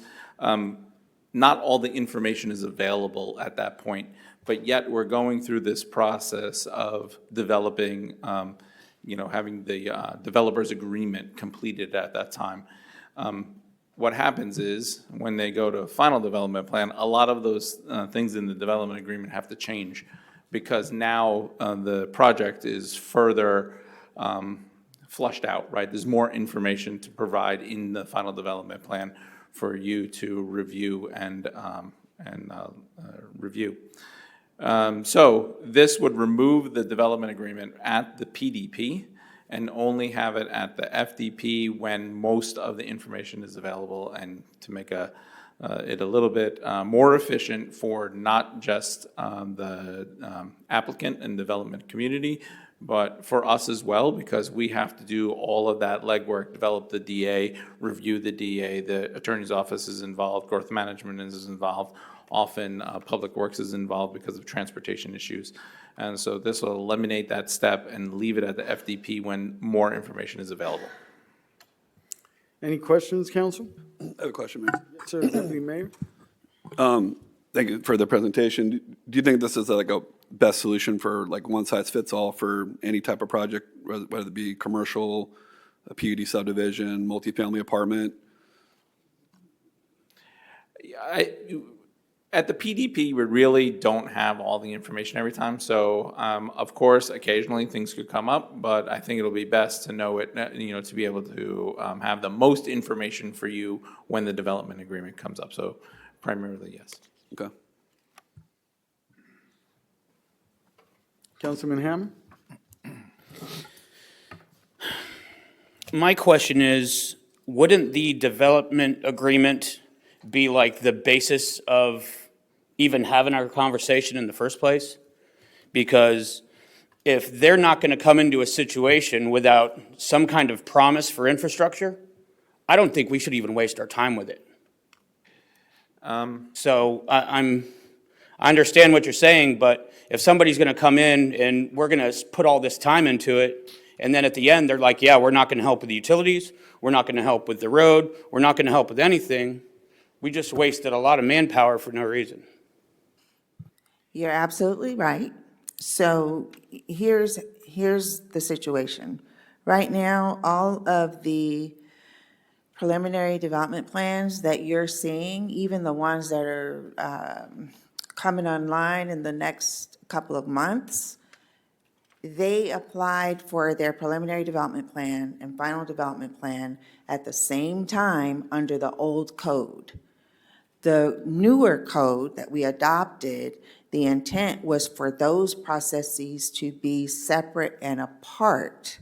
not all the information is available at that point, but yet we're going through this process of developing, having the developer's agreement completed at that time. What happens is when they go to a final development plan, a lot of those things in the development agreement have to change because now the project is further flushed out, right? There's more information to provide in the final development plan for you to review and review. So this would remove the development agreement at the PDP and only have it at the FDP when most of the information is available and to make a it a little bit more efficient for not just the applicant and development community, but for us as well, because we have to do all of that legwork, develop the DA, review the DA, the attorney's office is involved, growth management is involved, often Public Works is involved because of transportation issues. And so this will eliminate that step and leave it at the FDP when more information is available. Any questions, council? I have a question, Mayor. Yes, sir, Deputy Mayor. Thank you for the presentation. Do you think this is like a best solution for like one size fits all for any type of project, whether it be commercial, a PUD subdivision, multifamily apartment? At the PDP, we really don't have all the information every time. So, of course, occasionally things could come up, but I think it'll be best to know it, to be able to have the most information for you when the development agreement comes up. So primarily, yes. Okay. Councilman Hammond? My question is, wouldn't the development agreement be like the basis of even having our conversation in the first place? Because if they're not going to come into a situation without some kind of promise for infrastructure, I don't think we should even waste our time with it. So I understand what you're saying, but if somebody's going to come in and we're going to put all this time into it, and then at the end they're like, yeah, we're not going to help with the utilities, we're not going to help with the road, we're not going to help with anything, we just wasted a lot of manpower for no reason. You're absolutely right. So here's the situation. Right now, all of the preliminary development plans that you're seeing, even the ones that are coming online in the next couple of months, they applied for their preliminary development plan and final development plan at the same time under the old code. The newer code that we adopted, the intent was for those processes to be separate and apart.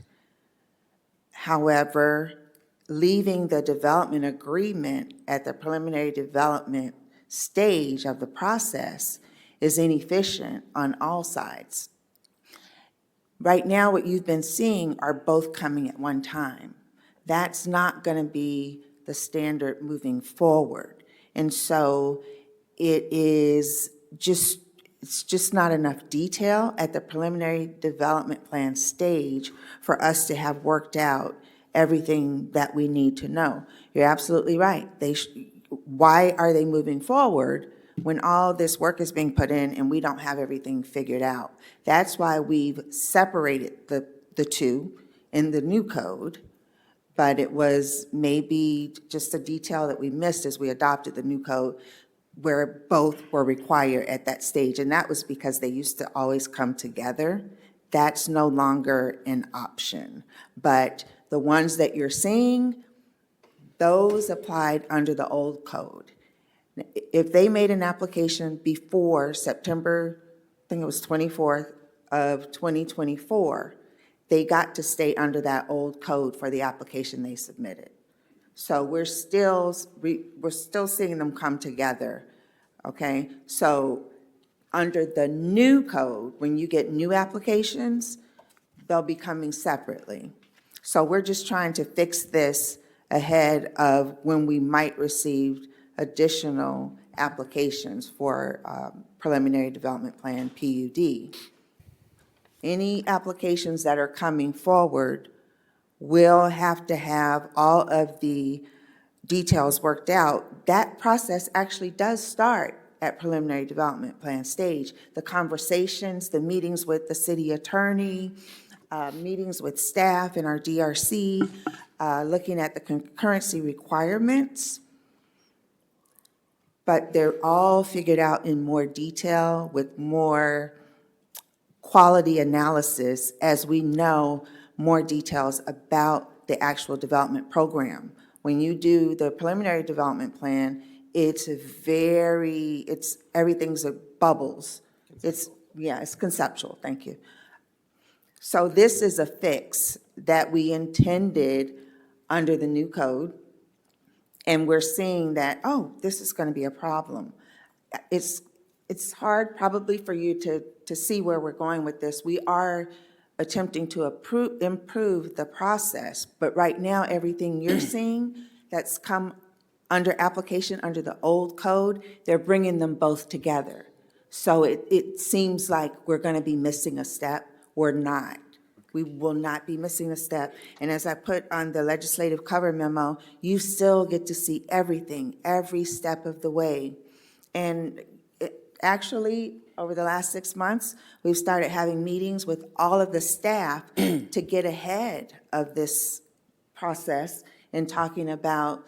However, leaving the development agreement at the preliminary development stage of the process is inefficient on all sides. Right now, what you've been seeing are both coming at one time. That's not going to be the standard moving forward. And so it's just not enough detail at the preliminary development plan stage for us to have worked out everything that we need to know. You're absolutely right. Why are they moving forward when all this work is being put in and we don't have everything figured out? That's why we've separated the two in the new code, but it was maybe just a detail that we missed as we adopted the new code where both were required at that stage, and that was because they used to always come together. That's no longer an option. But the ones that you're seeing, those applied under the old code. If they made an application before September, I think it was 24th of 2024, they got to stay under that old code for the application they submitted. So we're still seeing them come together, okay? So under the new code, when you get new applications, they'll be coming separately. So we're just trying to fix this ahead of when we might receive additional applications for preliminary development plan, PUD. Any applications that are coming forward will have to have all of the details worked out. That process actually does start at preliminary development plan stage. The conversations, the meetings with the city attorney, meetings with staff in our DRC, looking at the concurrency requirements. But they're all figured out in more detail with more quality analysis as we know more details about the actual development program. When you do the preliminary development plan, everything's bubbles. It's conceptual, thank you. So this is a fix that we intended under the new code. And we're seeing that, oh, this is going to be a problem. It's hard probably for you to see where we're going with this. We are attempting to improve the process, but right now, everything you're seeing that's come under application under the old code, they're bringing them both together. So it seems like we're going to be missing a step. We're not. We will not be missing a step. And as I put on the legislative cover memo, you still get to see everything, every step of the way. And actually, over the last 6 months, we've started having meetings with all of the staff to get ahead of this process and talking about,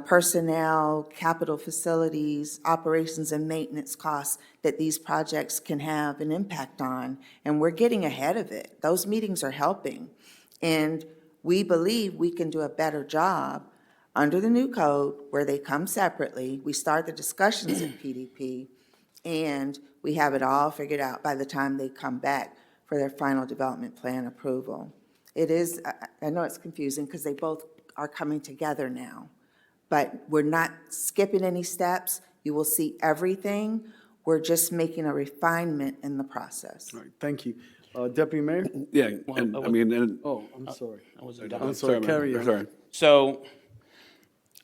personnel, capital facilities, operations and maintenance costs that these projects can have an impact on. And we're getting ahead of it. Those meetings are helping. And we believe we can do a better job under the new code where they come separately. We start the discussions at PDP, and we have it all figured out by the time they come back for their final development plan approval. It is, I know it's confusing because they both are coming together now, but we're not skipping any steps. You will see everything. We're just making a refinement in the process. All right, thank you. Deputy Mayor? Yeah, and I mean, and. Oh, I'm sorry. I wasn't I'm sorry, carry on. Sorry. So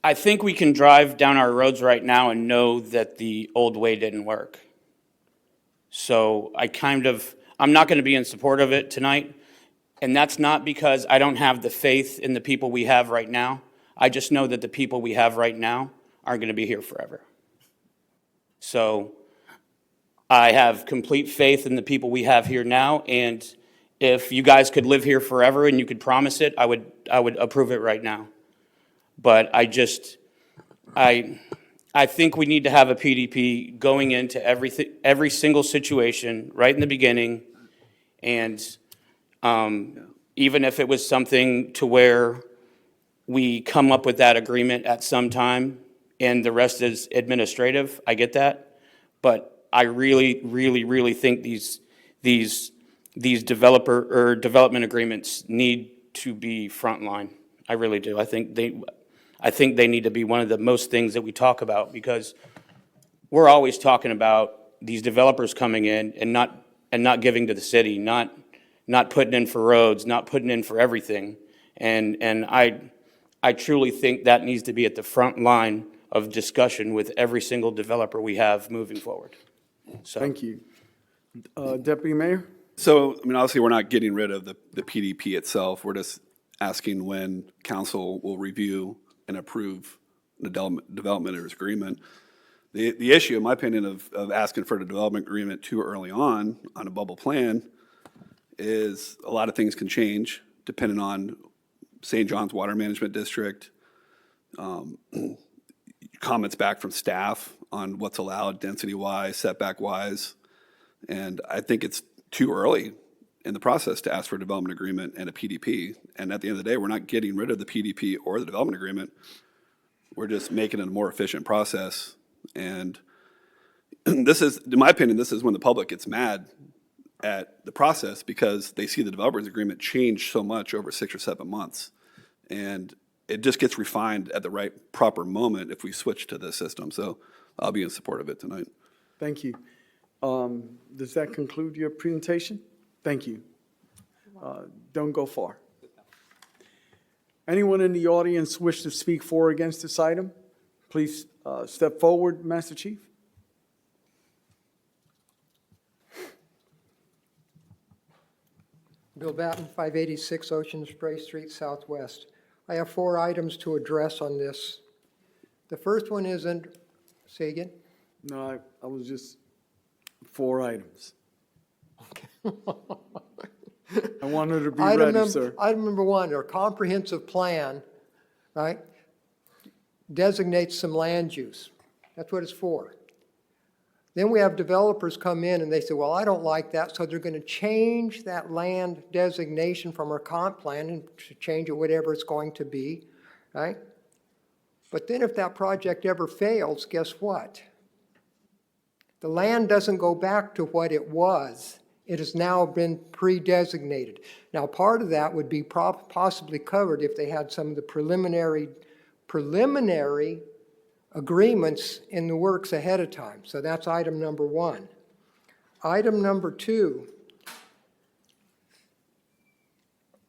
I think we can drive down our roads right now and know that the old way didn't work. So I'm not going to be in support of it tonight. And that's not because I don't have the faith in the people we have right now. I just know that the people we have right now aren't going to be here forever. So I have complete faith in the people we have here now. And if you guys could live here forever and you could promise it, I would approve it right now. But I think we need to have a PDP going into every single situation right in the beginning. And even if it was something to where we come up with that agreement at some time and the rest is administrative, I get that. But I really, really, really think these development agreements need to be frontline. I really do. I think they need to be one of the most things that we talk about, because we're always talking about these developers coming in and not giving to the city, not putting in for roads, not putting in for everything. And I truly think that needs to be at the front line of discussion with every single developer we have moving forward. So. Thank you. Deputy Mayor? So, I mean, obviously, we're not getting rid of the PDP itself. We're just asking when council will review and approve the development agreement. The issue, in my opinion, of asking for the development agreement too early on a bubble plan is a lot of things can change depending on St. John's Water Management District, comments back from staff on what's allowed density-wise, setback-wise. And I think it's too early in the process to ask for a development agreement and a PDP. And at the end of the day, we're not getting rid of the PDP or the development agreement. We're just making it a more efficient process. And this is, in my opinion, this is when the public gets mad at the process, because they see the developers agreement change so much over 6 or 7 months. And it just gets refined at the right proper moment if we switch to this system. So I'll be in support of it tonight. Thank you. Does that conclude your presentation? Thank you. Don't go far. Anyone in the audience wish to speak for or against this item? Please step forward, Master Chief. Bill Batten, 586 Ocean Spray Street Southwest. I have 4 items to address on this. The first one isn't, say again? No, I was just 4 items. I wanted to be ready, sir. Item number 1, our comprehensive plan, right, designates some land use. That's what it's for. Then we have developers come in and they say, well, I don't like that, so they're going to change that land designation from our comp plan and to change it whatever it's going to be, right? But then if that project ever fails, guess what? The land doesn't go back to what it was. It has now been pre-designated. Now, part of that would be possibly covered if they had some of the preliminary preliminary agreements in the works ahead of time. So that's item number one. Item number two,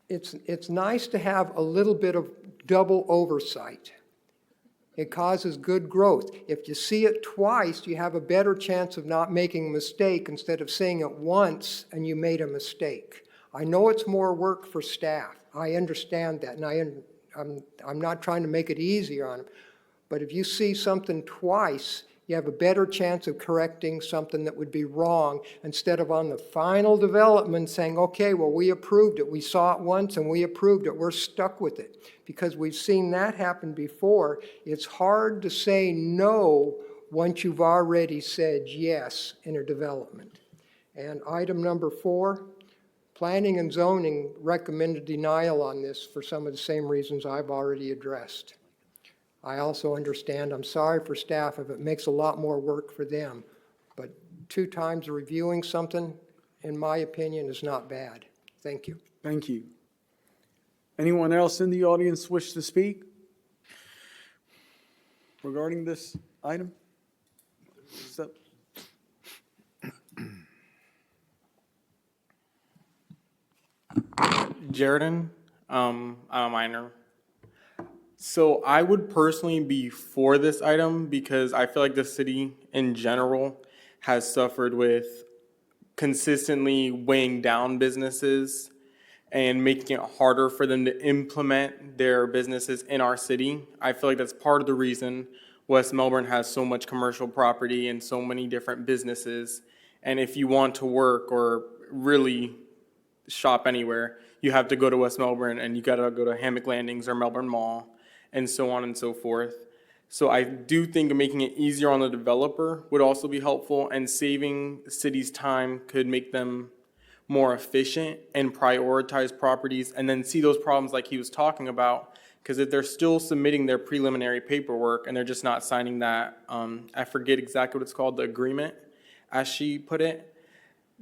it's nice to have a little bit of double oversight. It causes good growth. If you see it twice, you have a better chance of not making a mistake instead of seeing it once and you made a mistake. I know it's more work for staff. I understand that, and I'm not trying to make it easier on them. But if you see something twice, you have a better chance of correcting something that would be wrong instead of on the final development saying, okay, well, we approved it. We saw it once and we approved it. We're stuck with it. Because we've seen that happen before. It's hard to say no once you've already said yes in a development. And item number 4, planning and zoning recommended denial on this for some of the same reasons I've already addressed. I also understand, I'm sorry for staff if it makes a lot more work for them, but 2 times reviewing something, in my opinion, is not bad. Thank you. Thank you. Anyone else in the audience wish to speak regarding this item? Jaredon, I'm a minor. So I would personally be for this item because I feel like the city in general has suffered with consistently weighing down businesses and making it harder for them to implement their businesses in our city. I feel like that's part of the reason West Melbourne has so much commercial property and so many different businesses. And if you want to work or really shop anywhere, you have to go to West Melbourne and you gotta go to Hammock Landings or Melbourne Mall and so on and so forth. So I do think making it easier on the developer would also be helpful, and saving the city's time could make them more efficient and prioritize properties and then see those problems like he was talking about. Because if they're still submitting their preliminary paperwork and they're just not signing that, I forget exactly what it's called, the agreement, as she put it,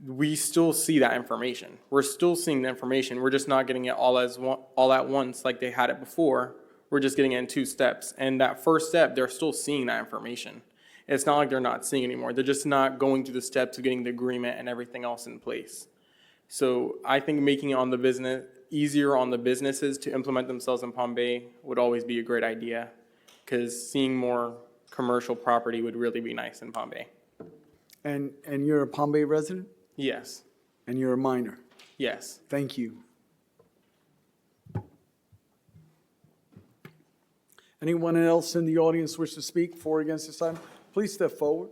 we still see that information. We're still seeing the information. We're just not getting it all at once like they had it before. We're just getting it in 2 steps. And that first step, they're still seeing that information. It's not like they're not seeing anymore. They're just not going through the steps of getting the agreement and everything else in place. So I think making it easier on the businesses to implement themselves in Palm Bay would always be a great idea, because seeing more commercial property would really be nice in Palm Bay. And you're a Palm Bay resident? Yes. And you're a minor? Yes. Thank you. Anyone else in the audience wish to speak for or against this item? Please step forward.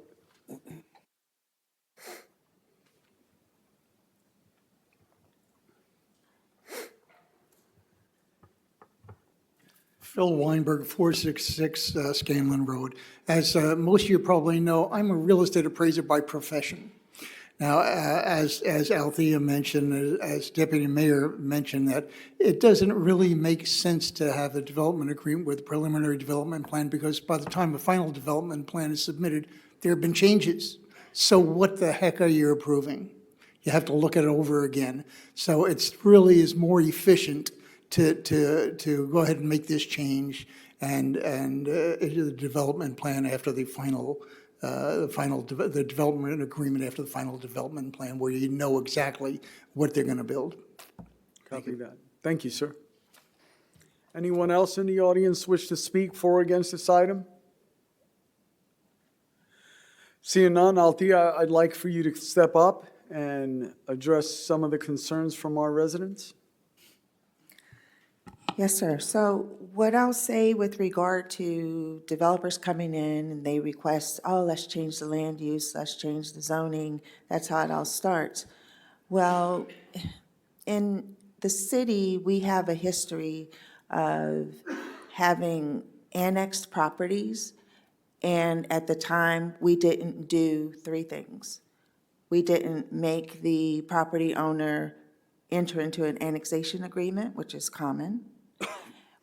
Phil Weinberg, 466 Scanlon Road. As most of you probably know, I'm a real estate appraiser by profession. Now, as Althea mentioned, as Deputy Mayor mentioned, that it doesn't really make sense to have a development agreement with a preliminary development plan, because by the time a final development plan is submitted, there have been changes. So what the heck are you approving? You have to look it over again. So it really is more efficient to go ahead and make this change and the development plan after the the development agreement after the final development plan, where you know exactly what they're going to build. Copy that. Thank you, sir. Anyone else in the audience wish to speak for or against this item? Seeing none, Althea, I'd like for you to step up and address some of the concerns from our residents. Yes, sir. So what I'll say with regard to developers coming in and they request, oh, let's change the land use, let's change the zoning, that's how it all starts. Well, in the city, we have a history of having annexed properties, and at the time, we didn't do 3 things. We didn't make the property owner enter into an annexation agreement, which is common.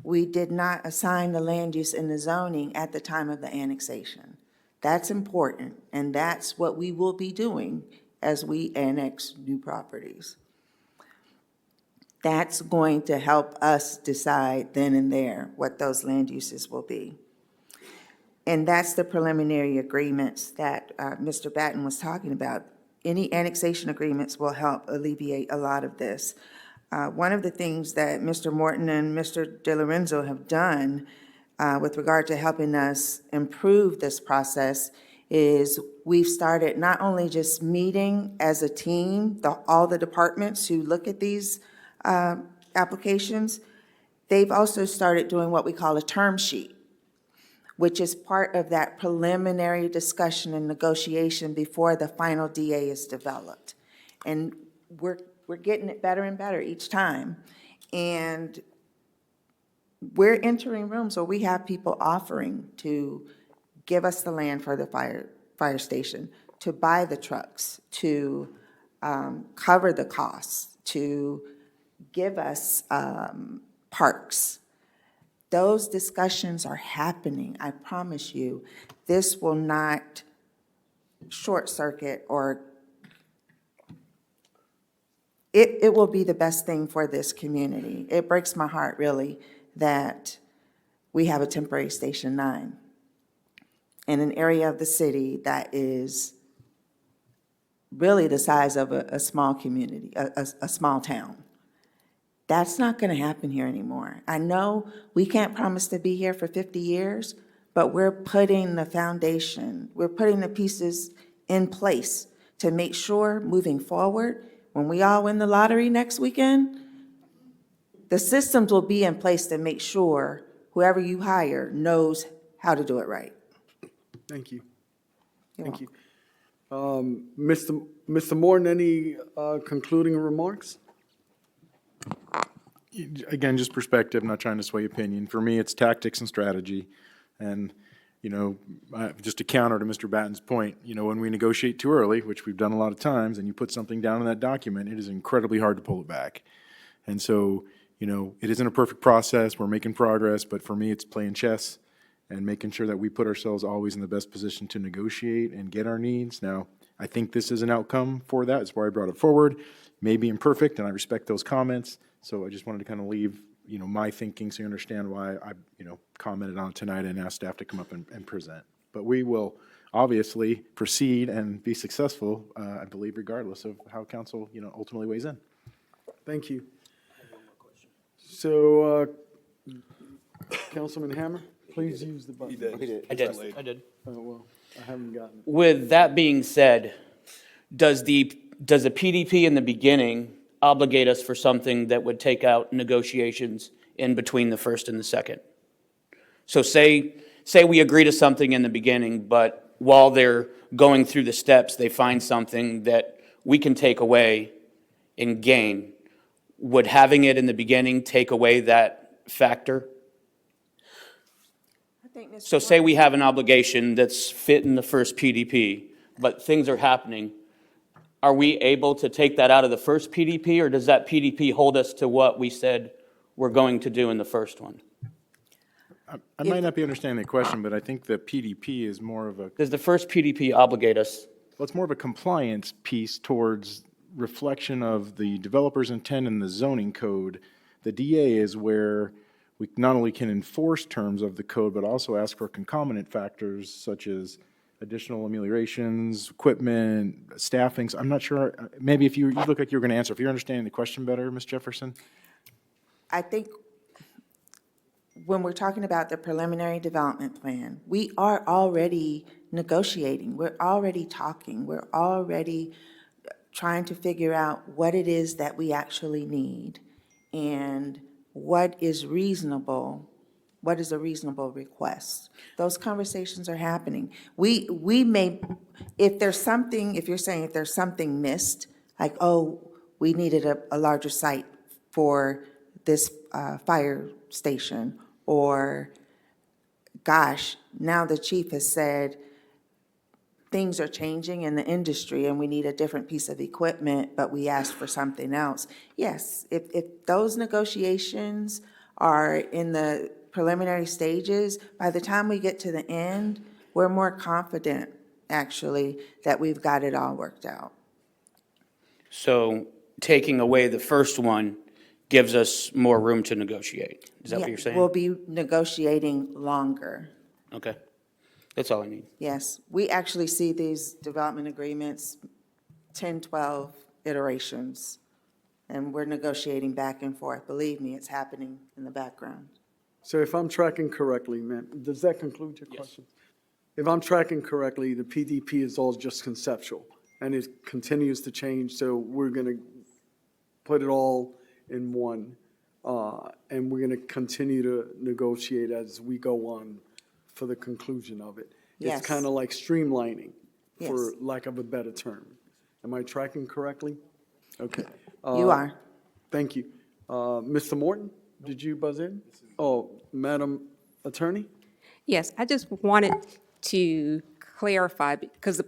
We did not assign the land use and the zoning at the time of the annexation. That's important, and that's what we will be doing as we annex new properties. That's going to help us decide then and there what those land uses will be. And that's the preliminary agreements that Mr. Batten was talking about. Any annexation agreements will help alleviate a lot of this. One of the things that Mr. Morton and Mr. De Lorenzo have done with regard to helping us improve this process is we've started not only just meeting as a team, all the departments who look at these applications, they've also started doing what we call a term sheet, which is part of that preliminary discussion and negotiation before the final DA is developed. And we're getting it better and better each time. And we're entering rooms where we have people offering to give us the land for the fire station, to buy the trucks, to cover the costs, to give us parks. Those discussions are happening. I promise you, this will not short circuit or it will be the best thing for this community. It breaks my heart, really, that we have a temporary Station 9 in an area of the city that is really the size of a small community, a small town. That's not going to happen here anymore. I know we can't promise to be here for 50 years, but we're putting the foundation, we're putting the pieces in place to make sure moving forward, when we all win the lottery next weekend, the systems will be in place to make sure whoever you hire knows how to do it right. Thank you. You're Thank you. Mr. Morton, any concluding remarks? Again, just perspective, not trying to sway opinion. For me, it's tactics and strategy. And, just to counter to Mr. Batten's point, when we negotiate too early, which we've done a lot of times, and you put something down in that document, it is incredibly hard to pull it back. And so, it isn't a perfect process. We're making progress, but for me, it's playing chess and making sure that we put ourselves always in the best position to negotiate and get our needs. Now, I think this is an outcome for that. That's why I brought it forward. Maybe imperfect, and I respect those comments. So I just wanted to kind of leave, my thinking so you understand why I, commented on it tonight and asked staff to come up and present. But we will obviously proceed and be successful, I believe, regardless of how council, ultimately weighs in. Thank you. So, Councilman Hammer, please use the button. I did. Oh, well, I haven't gotten it. With that being said, does a PDP in the beginning obligate us for something that would take out negotiations in between the first and the second? So say we agree to something in the beginning, but while they're going through the steps, they find something that we can take away and gain. Would having it in the beginning take away that factor? So say we have an obligation that's fit in the first PDP, but things are happening. Are we able to take that out of the first PDP, or does that PDP hold us to what we said we're going to do in the first one? I might not be understanding the question, but I think the PDP is more of a... Does the first PDP obligate us? Well, it's more of a compliance piece towards reflection of the developer's intent in the zoning code. The DA is where we not only can enforce terms of the code, but also ask for concomitant factors such as additional ameliorations, equipment, staffing. So I'm not sure, maybe if you look like you were going to answer, if you're understanding the question better, Ms. Jefferson? I think when we're talking about the preliminary development plan, we are already negotiating, we're already talking, we're already trying to figure out what it is that we actually need and what is reasonable, what is a reasonable request. Those conversations are happening. We may, if there's something, if you're saying if there's something missed, like, oh, we needed a larger site for this fire station, or gosh, now the chief has said things are changing in the industry and we need a different piece of equipment, but we asked for something else. Yes, if those negotiations are in the preliminary stages, by the time we get to the end, we're more confident, actually, that we've got it all worked out. So taking away the first one gives us more room to negotiate. Is that what Yeah, you're saying? We'll be negotiating longer. Okay. That's all I need. Yes, we actually see these development agreements 10, 12 iterations, and we're negotiating back and forth. Believe me, it's happening in the background. So if I'm tracking correctly, ma'am, does that conclude your question? If I'm tracking correctly, the PDP is all just conceptual, and it continues to change, so we're going to put it all in one, and we're going to continue to negotiate as we go on for the conclusion of it. Yes. It's kind of like streamlining, for Yes. lack of a better term. Am I tracking correctly? Okay. You are. Thank you. Mr. Morton, did you buzz in? Oh, Madam Attorney? Yes, I just wanted to clarify, because the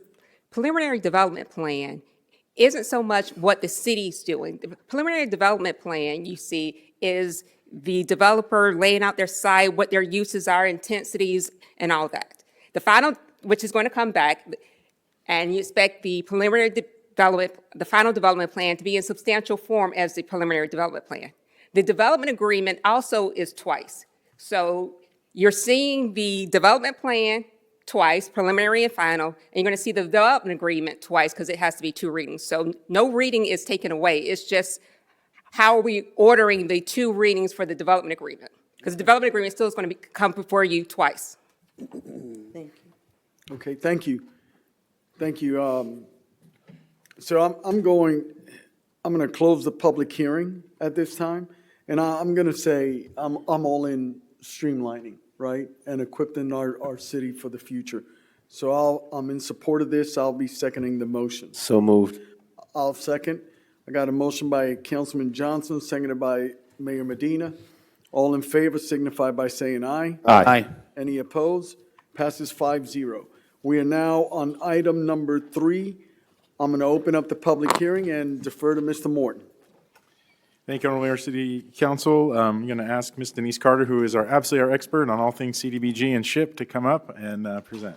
preliminary development plan isn't so much what the city's doing. The preliminary development plan, you see, is the developer laying out their site, what their uses are, intensities, and all that. The final, which is going to come back, and you expect the preliminary development, the final development plan to be in substantial form as the preliminary development plan. The development agreement also is twice. So you're seeing the development plan twice, preliminary and final, and you're going to see the development agreement twice because it has to be 2 readings. So no reading is taken away. It's just how are we ordering the 2 readings for the development agreement? Because the development agreement still is going to come before you twice. Thank you. Okay, thank you. Thank you. So I'm going to close the public hearing at this time, and I'm going to say I'm all in streamlining, right, and equipping our city for the future. So I'm in support of this. I'll be seconding the motion. So moved. I'll second. I got a motion by Councilman Johnson, seconded by Mayor Medina. All in favor signify by saying aye. Aye. Any opposed? Passes 5-0. We are now on item number 3. I'm going to open up the public hearing and defer to Mr. Morton. Thank you, Honorable Mayor, City Council. I'm going to ask Ms. Denise Carter, who is absolutely our expert on all things CDBG and SHIP, to come up and present.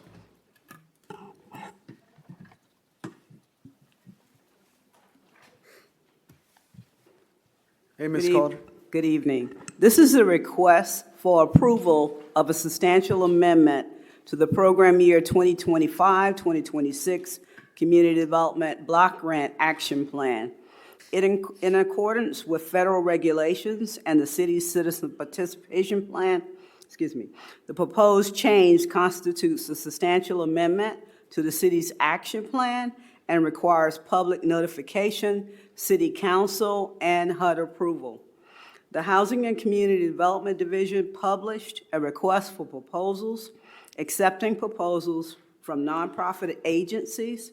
Hey, Ms. Carter. Good evening. This is a request for approval of a substantial amendment to the program year 2025-2026 Community Development Block Grant Action Plan. In accordance with federal regulations and the city's citizen participation plan, the proposed change constitutes a substantial amendment to the city's action plan and requires public notification, city council, and HUD approval. The Housing and Community Development Division published a request for proposals, accepting proposals from nonprofit agencies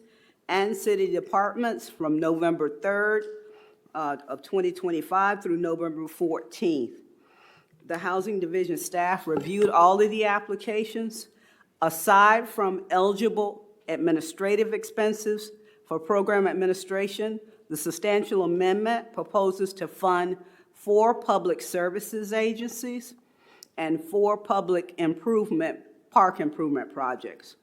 and city departments from November 3rd of 2025 through November 14th. The Housing Division staff reviewed all of the applications. Aside from eligible administrative expenses for program administration, the substantial amendment proposes to fund 4 public services agencies and 4 public park improvement projects.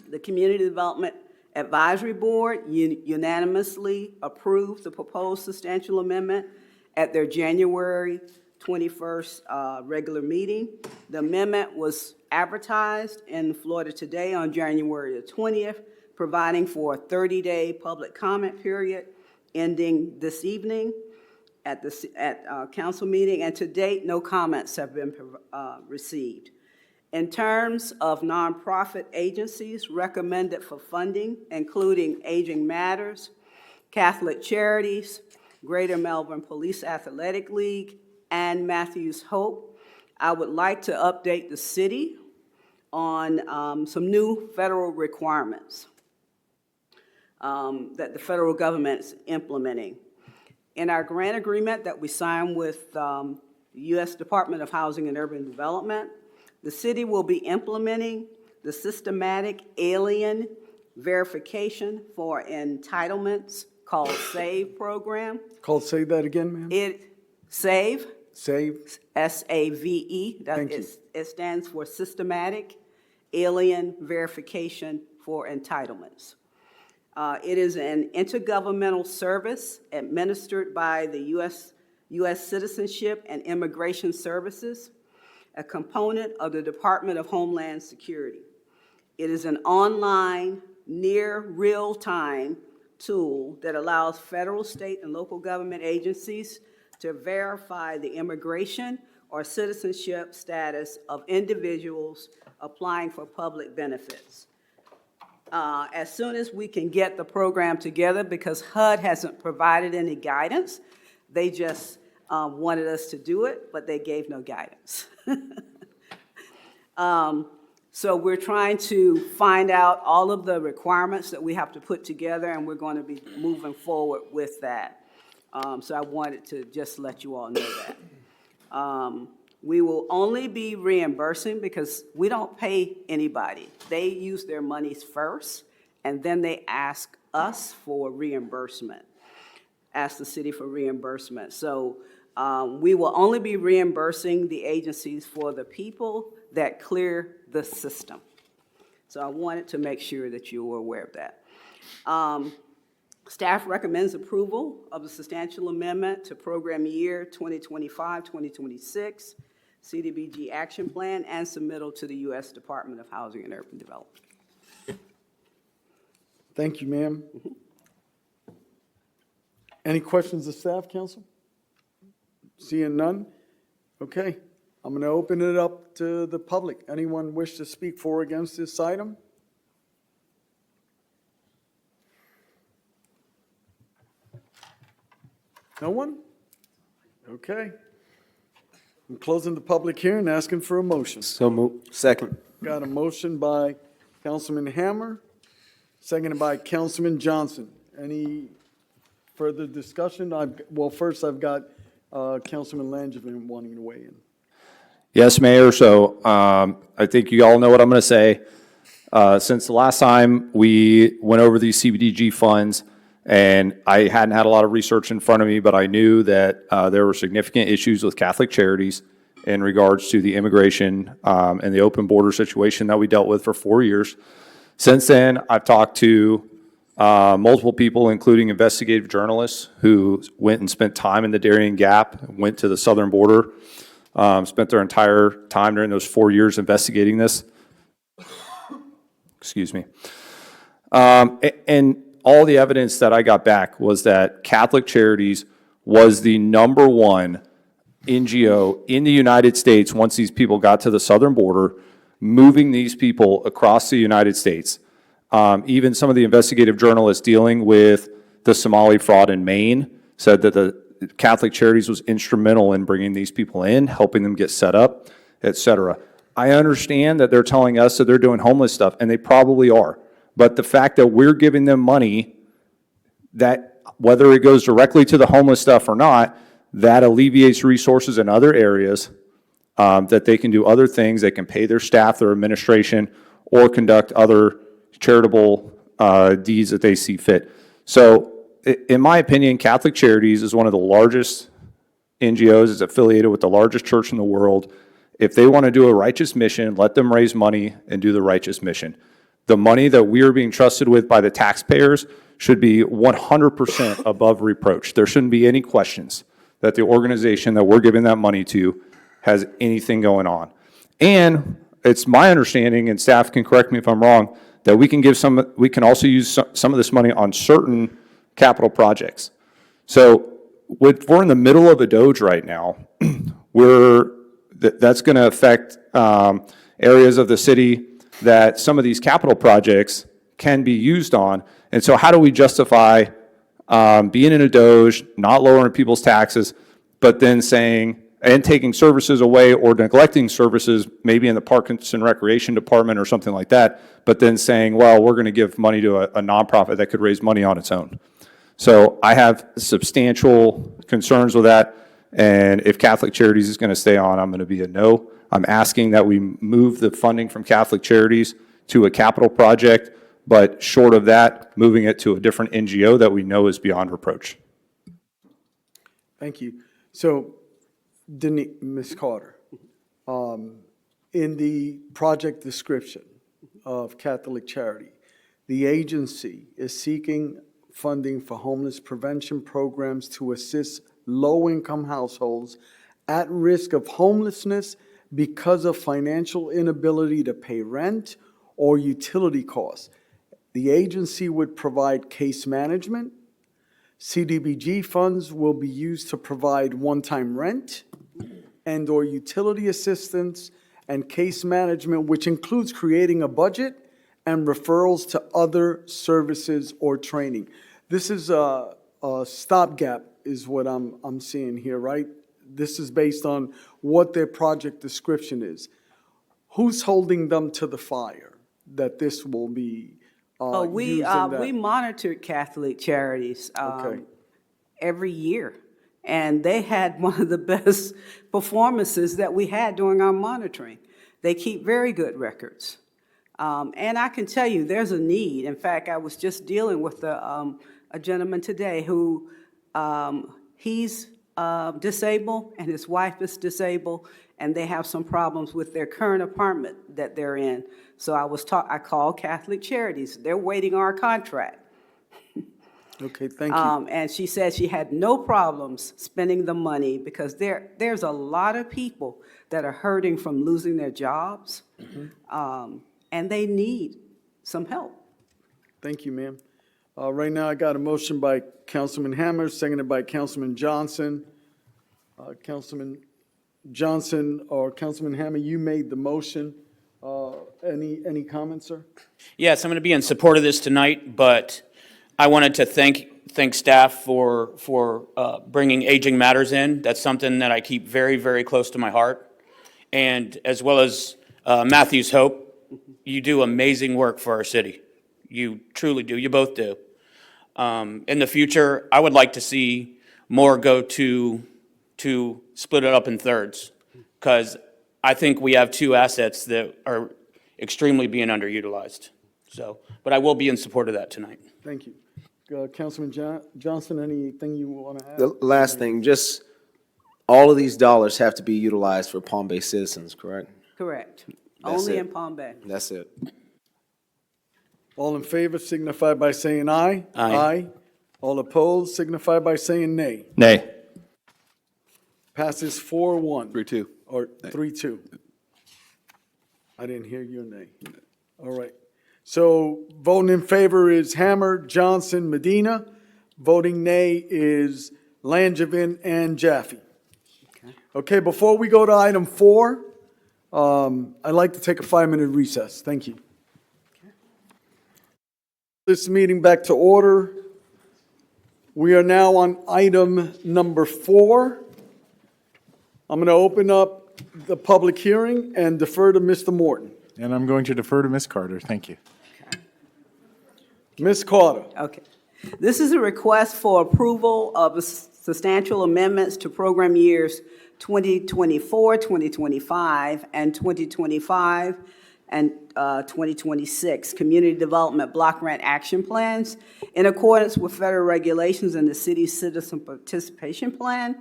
The Community Development Advisory Board unanimously approved the proposed substantial amendment at their January 21st regular meeting. The amendment was advertised in Florida Today on January the 20th, providing for a 30-day public comment period ending this evening at council meeting, and to date, no comments have been received. In terms of nonprofit agencies recommended for funding, including Aging Matters, Catholic Charities, Greater Melbourne Police Athletic League, and Matthews Hope, I would like to update the city on some new federal requirements that the federal government is implementing. In our grant agreement that we signed with the U.S. Department of Housing and Urban Development, the city will be implementing the systematic alien verification for entitlements called SAVE program. Say that again, ma'am? SAVE. SAVE. S-A-V-E. Thank you. It stands for Systematic Alien Verification for Entitlements. It is an intergovernmental service administered by the U.S. U.S. Citizenship and Immigration Services, a component of the Department of Homeland Security. It is an online, near real-time tool that allows federal, state, and local government agencies to verify the immigration or citizenship status of individuals applying for public benefits. As soon as we can get the program together, because HUD hasn't provided any guidance, they just wanted us to do it, but they gave no guidance. So we're trying to find out all of the requirements that we have to put together, and we're going to be moving forward with that. So I wanted to just let you all know that. We will only be reimbursing because we don't pay anybody. They use their monies first, and then they ask us for reimbursement, ask the city for reimbursement. So we will only be reimbursing the agencies for the people that clear the system. So I wanted to make sure that you were aware of that. Staff recommends approval of the substantial amendment to program year 2025-2026 CDBG action plan and submittal to the U.S. Department of Housing and Urban Development. Thank you, ma'am. Any questions of staff, council? Seeing none? Okay, I'm going to open it up to the public. Anyone wish to speak for or against this item? No one? Okay. I'm closing the public hearing, asking for a motion. So moved. Second. Got a motion by Councilman Hammer, seconded by Councilman Johnson. Any further discussion? Well, first I've got Councilman Langevin wanting to weigh in. Yes, Mayor. So I think you all know what I'm going to say. Since the last time we went over these CDBG funds, and I hadn't had a lot of research in front of me, but I knew that there were significant issues with Catholic Charities in regards to the immigration and the open border situation that we dealt with for 4 years. Since then, I've talked to multiple people, including investigative journalists who went and spent time in the Darien Gap, went to the southern border, spent their entire time during those 4 years investigating this. Excuse me. And all the evidence that I got back was that Catholic Charities was the #1 NGO in the United States once these people got to the southern border, moving these people across the United States. Even some of the investigative journalists dealing with the Somali fraud in Maine said that the Catholic Charities was instrumental in bringing these people in, helping them get set up, et cetera. I understand that they're telling us that they're doing homeless stuff, and they probably are. But the fact that we're giving them money, that whether it goes directly to the homeless stuff or not, that alleviates resources in other areas, that they can do other things, they can pay their staff, their administration, or conduct other charitable deeds that they see fit. So in my opinion, Catholic Charities is one of the largest NGOs, it's affiliated with the largest church in the world. If they want to do a righteous mission, let them raise money and do the righteous mission. The money that we are being trusted with by the taxpayers should be 100% above reproach. There shouldn't be any questions that the organization that we're giving that money to has anything going on. And it's my understanding, and staff can correct me if I'm wrong, that we can also use some of this money on certain capital projects. So we're in the middle of a DOGE right now. That's going to affect areas of the city that some of these capital projects can be used on. And so how do we justify being in a DOGE, not lowering people's taxes, but then saying, and taking services away or neglecting services, maybe in the Parks and Recreation Department or something like that, but then saying, well, we're going to give money to a nonprofit that could raise money on its own. So I have substantial concerns with that. And if Catholic Charities is going to stay on, I'm going to be a no. I'm asking that we move the funding from Catholic Charities to a capital project, but short of that, moving it to a different NGO that we know is beyond reproach. Thank you. So, Ms. Carter, in the project description of Catholic Charity, the agency is seeking funding for homeless prevention programs to assist low-income households at risk of homelessness because of financial inability to pay rent or utility costs. The agency would provide case management. CDBG funds will be used to provide one-time rent and/or utility assistance and case management, which includes creating a budget and referrals to other services or training. This is a stopgap, is what I'm seeing here, right? This is based on what their project description is. Who's holding them to the fire that this will be We used in that? we monitored Catholic Charities Okay. every year, and they had one of the best performances that we had during our monitoring. They keep very good records. And I can tell you, there's a need. In fact, I was just dealing with a gentleman today who, he's disabled and his wife is disabled, and they have some problems with their current apartment that they're in. So I called Catholic Charities. They're waiting on our contract. Okay, thank you. And she said she had no problems spending the money because there's a lot of people that are hurting from losing their jobs, and they need some help. Thank you, ma'am. Right now, I got a motion by Councilman Hammer, seconded by Councilman Johnson. Councilman Johnson or Councilman Hammer, you made the motion. Any comments, sir? Yes, I'm going to be in support of this tonight, but I wanted to thank staff for bringing aging matters in. That's something that I keep very, very close to my heart. And as well as Matthew's Hope, you do amazing work for our city. You truly do. You both do. In the future, I would like to see more go to split it up in thirds, because I think we have two assets that are extremely being underutilized. So, but I will be in support of that tonight. Thank you. Councilman Johnson, anything you want to add? The last thing, just all of these dollars have to be utilized for Palm Bay citizens, correct? Correct. That's Only it. in Palm Bay. That's it. All in favor signify by saying aye. Aye. All opposed signify by saying nay. Nay. Passes 4-1. 3-2. Or 3-2. I didn't hear your nay. All right. So voting in favor is Hammer, Johnson, Medina. Voting nay is Langevin and Jaffe. Okay, before we go to item 4, I'd like to take a 5-minute recess. Thank you. This meeting back to order. We are now on item number 4. I'm going to open up the public hearing and defer to Mr. Morton. And I'm going to defer to Ms. Carter. Thank you. Ms. Carter. Okay. This is a request for approval of substantial amendments to program years 2024, 2025, and 2025, and 2026 Community Development Block Grant Action Plans in accordance with federal regulations and the city's Citizen Participation Plan.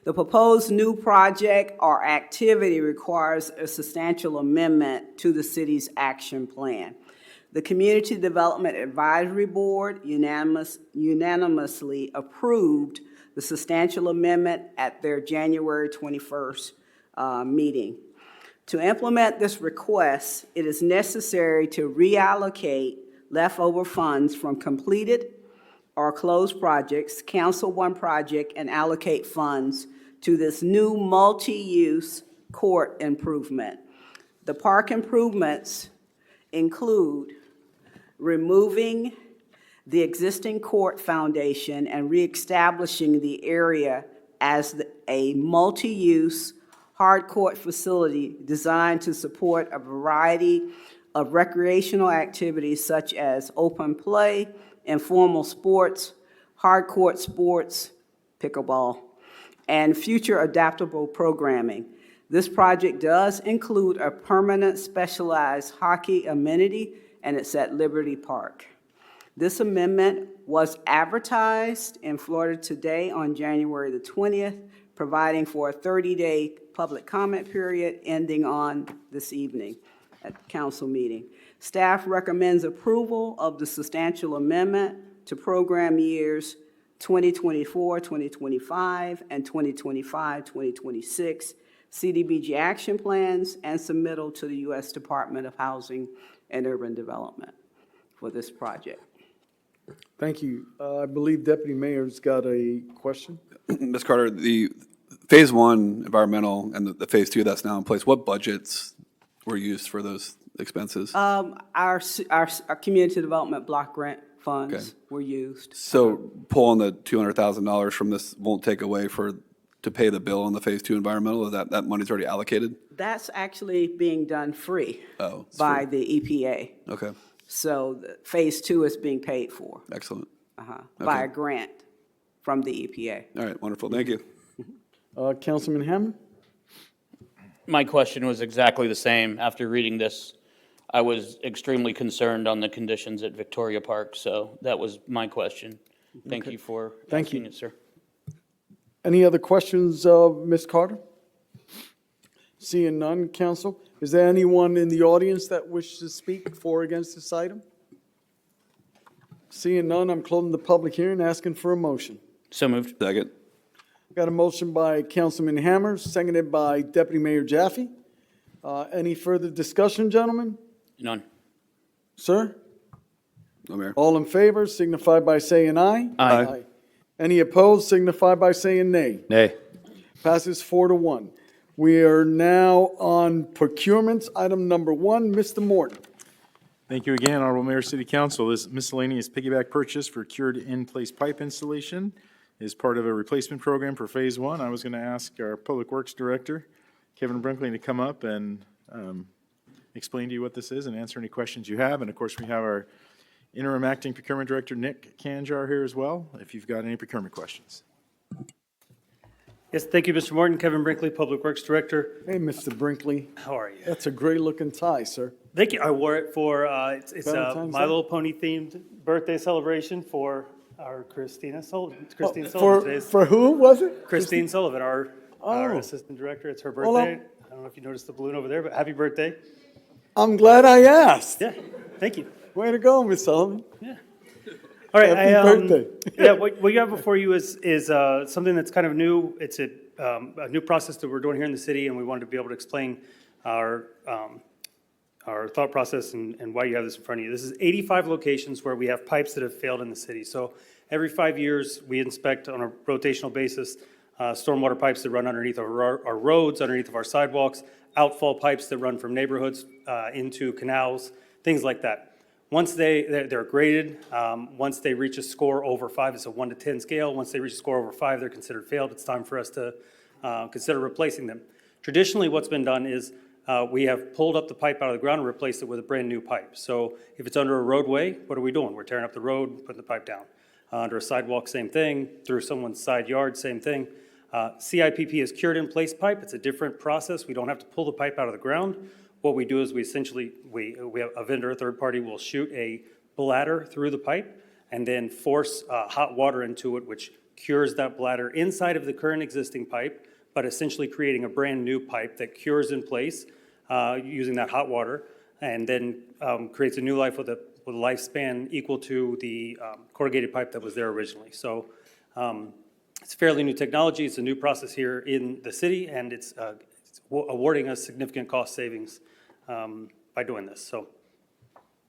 The proposed new project or activity requires a substantial amendment to the city's action plan. The Community Development Advisory Board unanimously approved the substantial amendment at their January 21st meeting. To implement this request, it is necessary to reallocate leftover funds from completed or closed projects, cancel one project, and allocate funds to this new multi-use court improvement. The park improvements include removing the existing court foundation and reestablishing the area as a multi-use hard court facility designed to support a variety of recreational activities such as open play, informal sports, hard court sports, pickleball, and future adaptable programming. This project does include a permanent specialized hockey amenity, and it's at Liberty Park. This amendment was advertised in Florida Today on January the 20th, providing for a 30-day public comment period ending on this evening at the council meeting. Staff recommends approval of the substantial amendment to program years 2024, 2025, and 2025, 2026 CDBG action plans, and submittal to the U.S. Department of Housing and Urban Development for this project. Thank you. I believe Deputy Mayor's got a question. Ms. Carter, the Phase 1 environmental and the Phase 2 that's now in place, what budgets were used for those expenses? Our community development block grant funds Okay. were used. So pulling the $200,000 from this won't take away to pay the bill on the Phase 2 environmental? Is that money's already allocated? That's actually being done free It's by free. the EPA. Okay, So Phase 2 is being paid for excellent. by a grant from the EPA. All right, wonderful, thank you. Councilman Hammond? My question was exactly the same. After reading this, I was extremely concerned on the conditions at Victoria Park, so that was my question. Thank Okay. you for Thank asking you. it, sir. Any other questions of Ms. Carter? Seeing none, council. Is there anyone in the audience that wishes to speak for or against this item? Seeing none, I'm closing the public hearing, asking for a motion. So moved. Second. Got a motion by Councilman Hammer, seconded by Deputy Mayor Jaffe. Any further discussion, gentlemen? None. Sir? No, Mayor. All in favor signify by saying aye. Aye. Any opposed signify by saying nay. Nay. Passes 4-1. We are now on procurements, item number 1. Mr. Morton. Thank you again, Honorable Mayor, City Council. This miscellaneous piggyback purchase for cured in-place pipe installation is part of a replacement program for Phase 1. I was going to ask our Public Works Director, Kevin Brinkley, to come up and explain to you what this is and answer any questions you have. And of course, we have our interim acting procurement director, Nick Kanjar, here as well, if you've got any procurement questions. Yes, thank you, Mr. Morton. Kevin Brinkley, Public Works Director. Hey, Mr. Brinkley. How are you? That's a great-looking tie, sir. Thank you. I wore it for, it's a Valentine's My Day? Little Pony themed birthday celebration for our Christine Sullivan For today's. who was it? Christine Sullivan, our Oh. Assistant Director. It's her Well, birthday. I don't know if you noticed the balloon over there, but happy birthday. I'm glad I asked. Yeah, thank you. Way to go, Miss Sullivan. All right. Happy birthday. Yeah, what you have before you is something that's kind of new. It's a new process that we're doing here in the city, and we wanted to be able to explain our thought process and why you have this in front of you. This is 85 locations where we have pipes that have failed in the city. So every 5 years, we inspect on a rotational basis stormwater pipes that run underneath our roads, underneath of our sidewalks, outfall pipes that run from neighborhoods into canals, things like that. Once they're graded, once they reach a score over 5, it's a 1 to 10 scale. Once they reach a score over 5, they're considered failed. It's time for us to consider replacing them. Traditionally, what's been done is we have pulled up the pipe out of the ground and replaced it with a brand new pipe. So if it's under a roadway, what are we doing? We're tearing up the road, putting the pipe down. Under a sidewalk, same thing. Through someone's side yard, same thing. CIPP is cured in place pipe. It's a different process. We don't have to pull the pipe out of the ground. What we do is we have a vendor, a third party, will shoot a bladder through the pipe and then force hot water into it, which cures that bladder inside of the current existing pipe, but essentially creating a brand new pipe that cures in place using that hot water, and then creates a new life with a lifespan equal to the corrugated pipe that was there originally. So it's fairly new technology. It's a new process here in the city, and it's awarding us significant cost savings by doing this. So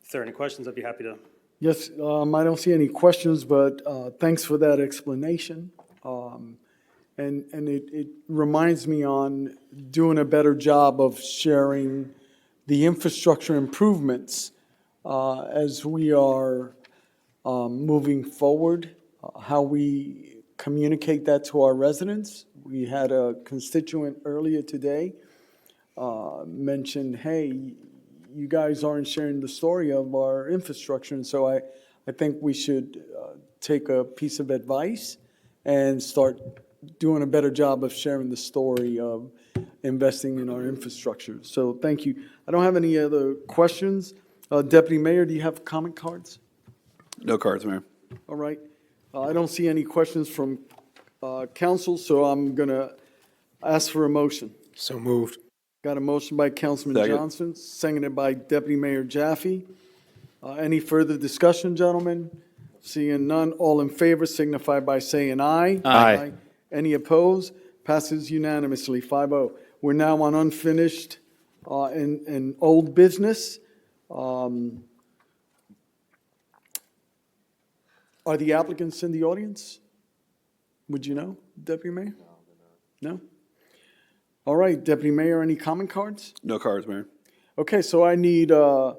if there are any questions, I'd be happy to. Yes, I don't see any questions, but thanks for that explanation. And it reminds me on doing a better job of sharing the infrastructure improvements as we are moving forward, how we communicate that to our residents. We had a constituent earlier today mentioned, hey, you guys aren't sharing the story of our infrastructure. And so I think we should take a piece of advice and start doing a better job of sharing the story of investing in our infrastructure. So thank you. I don't have any other questions. Deputy Mayor, do you have comment cards? No cards, Mayor. All right. I don't see any questions from council, so I'm going to ask for a motion. So moved. Got a motion by Councilman Second. Johnson, seconded by Deputy Mayor Jaffe. Any further discussion, gentlemen? Seeing none, all in favor signify by saying aye. Aye. Any opposed? Passes unanimously, 5-0. We're now on unfinished and old business. Are the applicants in the audience? Would you know, Deputy Mayor? No? All right, Deputy Mayor, any comment cards? No cards, Mayor. Okay, so I need a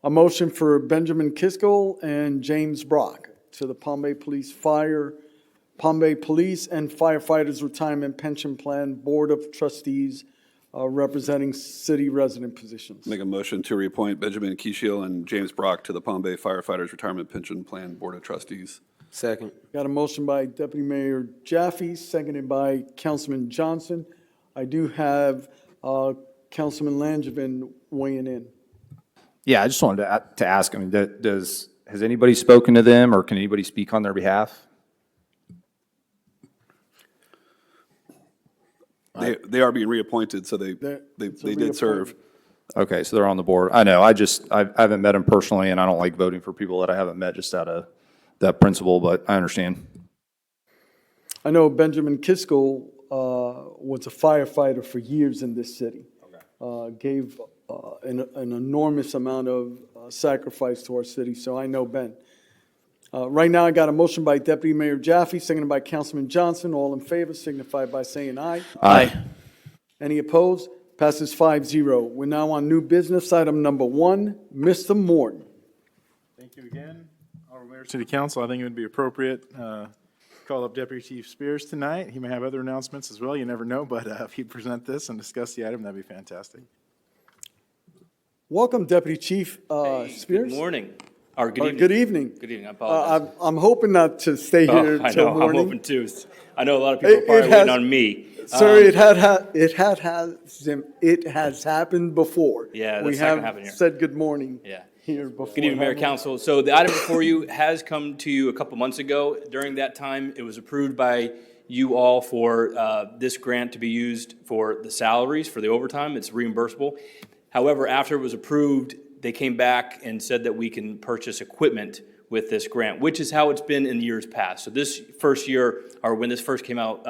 motion for Benjamin Kiskell and James Brock to the Palm Bay Police and Firefighters Retirement Pension Plan Board of Trustees representing city resident positions. Make a motion to reappoint Benjamin Keeshiel and James Brock to the Palm Bay Firefighters Retirement Pension Plan Board of Trustees. Second. Got a motion by Deputy Mayor Jaffe, seconded by Councilman Johnson. I do have Councilman Langevin weighing in. Yeah, I just wanted to ask, I mean, has anybody spoken to them, or can anybody speak on their behalf? They are being reappointed, so they did serve. Okay, so they're on the board. I know, I haven't met them personally, and I don't like voting for people that I haven't met just out of that principle, but I understand. I know Benjamin Kiskell was a firefighter for years in this city. Gave an enormous amount of sacrifice to our city, so I know Ben. Right now, I got a motion by Deputy Mayor Jaffe, seconded by Councilman Johnson. All in favor signify by saying aye. Aye. Any opposed? Passes 5-0. We're now on new business, item number 1, Mr. Morton. Thank you again. Honorable Mayor, City Council, I think it would be appropriate call up Deputy Chief Spears tonight. He may have other announcements as well. You never know, but if he'd present this and discuss the item, that'd be fantastic. Welcome, Deputy Chief Spears. Good morning. Or good evening. Good evening. Good evening. I apologize. I'm hoping not to stay here I till know. morning. I'm hoping too. I know a lot of people are probably waiting on me. Sir, it has happened before. Yeah, that's not gonna happen We here. have said good morning. Yeah. Here before. Good evening, Mayor, Council. So the item before you has come to you a couple months ago. During that time, it was approved by you all for this grant to be used for the salaries, for the overtime. It's reimbursable. However, after it was approved, they came back and said that we can purchase equipment with this grant, which is how it's been in years past. So this first year, or when this first came out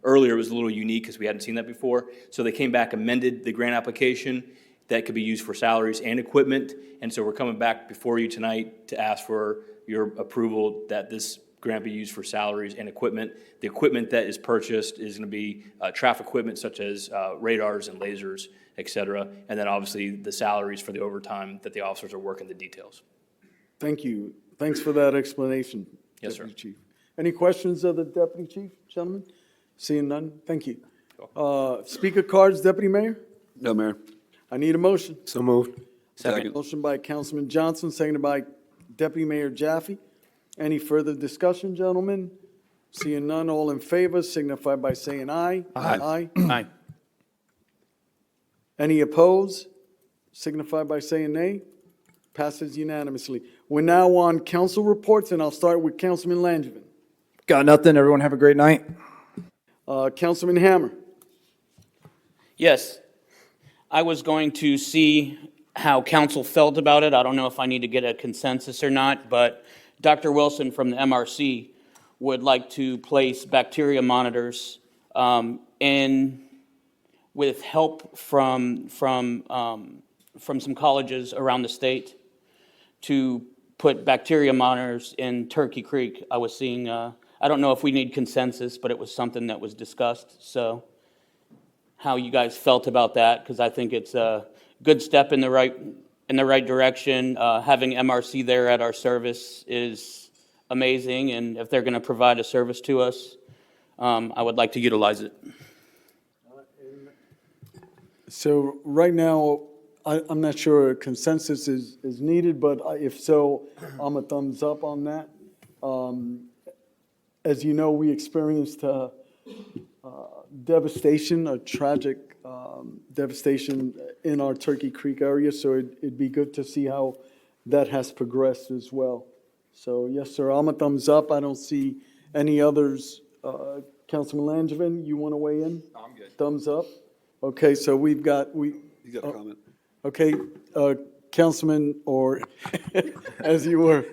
earlier, it was a little unique because we hadn't seen that before. So they came back, amended the grant application that could be used for salaries and equipment. And so we're coming back before you tonight to ask for your approval that this grant be used for salaries and equipment. The equipment that is purchased is going to be traffic equipment such as radars and lasers, et cetera. And then obviously the salaries for the overtime that the officers are working the details. Thank you. Thanks for that explanation, Yes, Deputy sir. Chief. Any questions of the Deputy Chief, gentlemen? Seeing none, thank you. Speaker cards, Deputy Mayor? No, Mayor. I need a motion. So moved. Second. Motion by Councilman Johnson, seconded by Deputy Mayor Jaffe. Any further discussion, gentlemen? Seeing none, all in favor signify by saying aye. Aye. Aye. Any opposed? Signify by saying nay. Passes unanimously. We're now on council reports, and I'll start with Councilman Langevin. Got nothing. Everyone have a great night. Councilman Hammer. Yes. I was going to see how council felt about it. I don't know if I need to get a consensus or not, but Dr. Wilson from the MRC would like to place bacteria monitors in with help from some colleges around the state to put bacteria monitors in Turkey Creek. I was seeing, I don't know if we need consensus, but it was something that was discussed. So how you guys felt about that, because I think it's a good step in the right direction. Having MRC there at our service is amazing, and if they're going to provide a service to us, I would like to utilize it. So right now, I'm not sure a consensus is needed, but if so, I'm a thumbs up on that. As you know, we experienced devastation, a tragic devastation in our Turkey Creek area, so it'd be good to see how that has progressed as well. So yes, sir, I'm a thumbs up. I don't see any others. Councilman Langevin, you want to weigh in? I'm good. Thumbs up? Okay, so we've got, You got a comment? okay, Councilman, or as you were,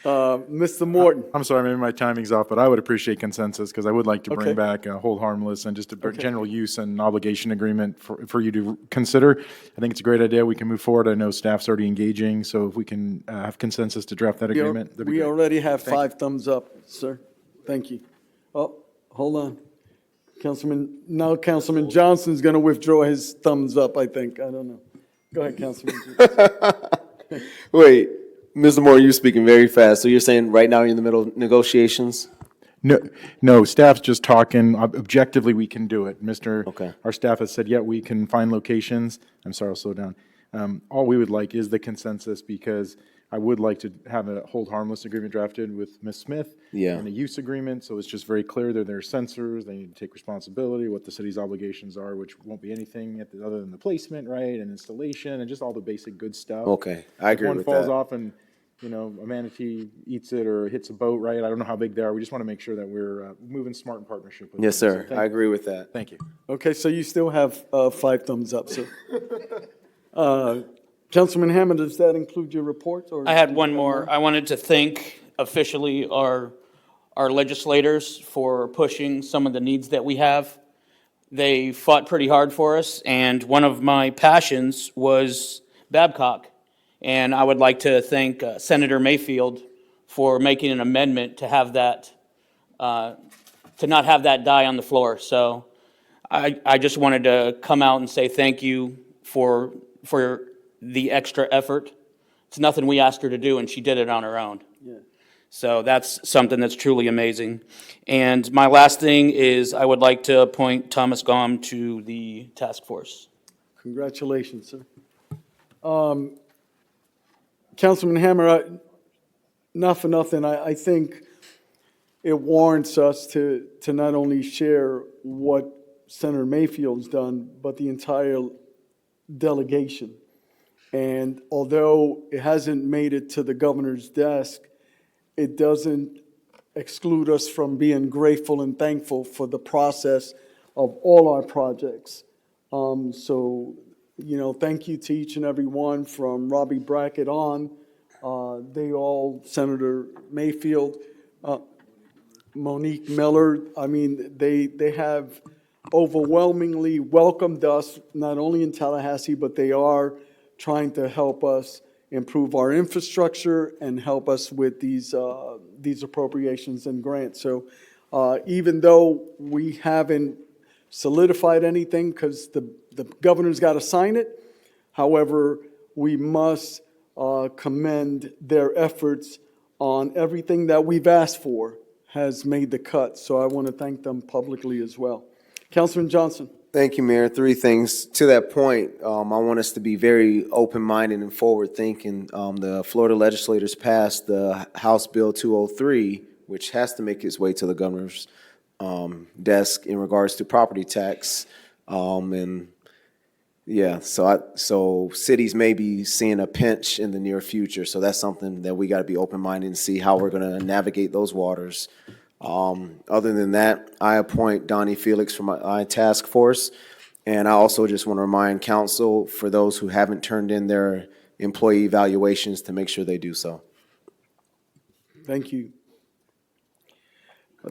Mr. Morton. I'm sorry, maybe my timing's off, but I would appreciate consensus because I would like to bring Okay. back a hold harmless and just a general use and obligation agreement for you to consider. I think it's a great idea. We can move forward. I know staff's already engaging, so if we can have consensus to draft that agreement, that'd be We great. already have Thank you. 5 thumbs up, sir. Thank you. Oh, hold on. Councilman Johnson's going to withdraw his thumbs up, I think. I don't know. Go ahead, Councilman. Wait, Mr. Moore, you're speaking very fast. So you're saying right now you're in the middle of negotiations? No, staff's just talking. Objectively, we can do it. Okay. Our staff has said, yeah, we can find locations. I'm sorry, I'll slow down. All we would like is the consensus because I would like to have a hold harmless agreement drafted with Ms. Smith. Yeah. And a use agreement, so it's just very clear that there are sensors, they need to take responsibility, what the city's obligations are, which won't be anything other than the placement, right, and installation, and just all the basic good stuff. Okay, I agree with If one falls that. off and, a manatee eats it or hits a boat, right, I don't know how big they are, we just want to make sure that we're moving smart in partnership with them. Yes, So sir. thank I you. agree with that. Thank you. Okay, so you still have 5 thumbs up, sir. Councilman Hammond, does that include your report? Or I had one more. I wanted to thank officially our legislators for pushing some of the needs that we have. They fought pretty hard for us, and one of my passions was Babcock. And I would like to thank Senator Mayfield for making an amendment to have that, to not have that die on the floor. So I just wanted to come out and say thank you for the extra effort. It's nothing we asked her to do, and she did it on her own. Yeah. So that's something that's truly amazing. And my last thing is I would like to appoint Thomas Gom to the task force. Congratulations, sir. Councilman Hammer, not for nothing, I think it warrants us to not only share what Senator Mayfield's done, but the entire delegation. And although it hasn't made it to the governor's desk, it doesn't exclude us from being grateful and thankful for the process of all our projects. So, thank you to each and every one from Robbie Brackett on. They all, Senator Mayfield, Monique Miller, they have overwhelmingly welcomed us, not only in Tallahassee, but they are trying to help us improve our infrastructure and help us with these appropriations and grants. So even though we haven't solidified anything because the governor's got to sign it, however, we must commend their efforts on everything that we've asked for has made the cut. So I want to thank them publicly as well. Councilman Johnson. Thank you, Mayor. 3 things. To that point, I want us to be very open-minded and forward-thinking. The Florida legislators passed the House Bill 203, which has to make its way to the governor's desk in regards to property tax. So cities may be seeing a pinch in the near future. So that's something that we got to be open-minded and see how we're going to navigate those waters. Other than that, I appoint Donnie Felix from my task force. And I also just want to remind council, for those who haven't turned in their employee evaluations, to make sure they do so. Thank you.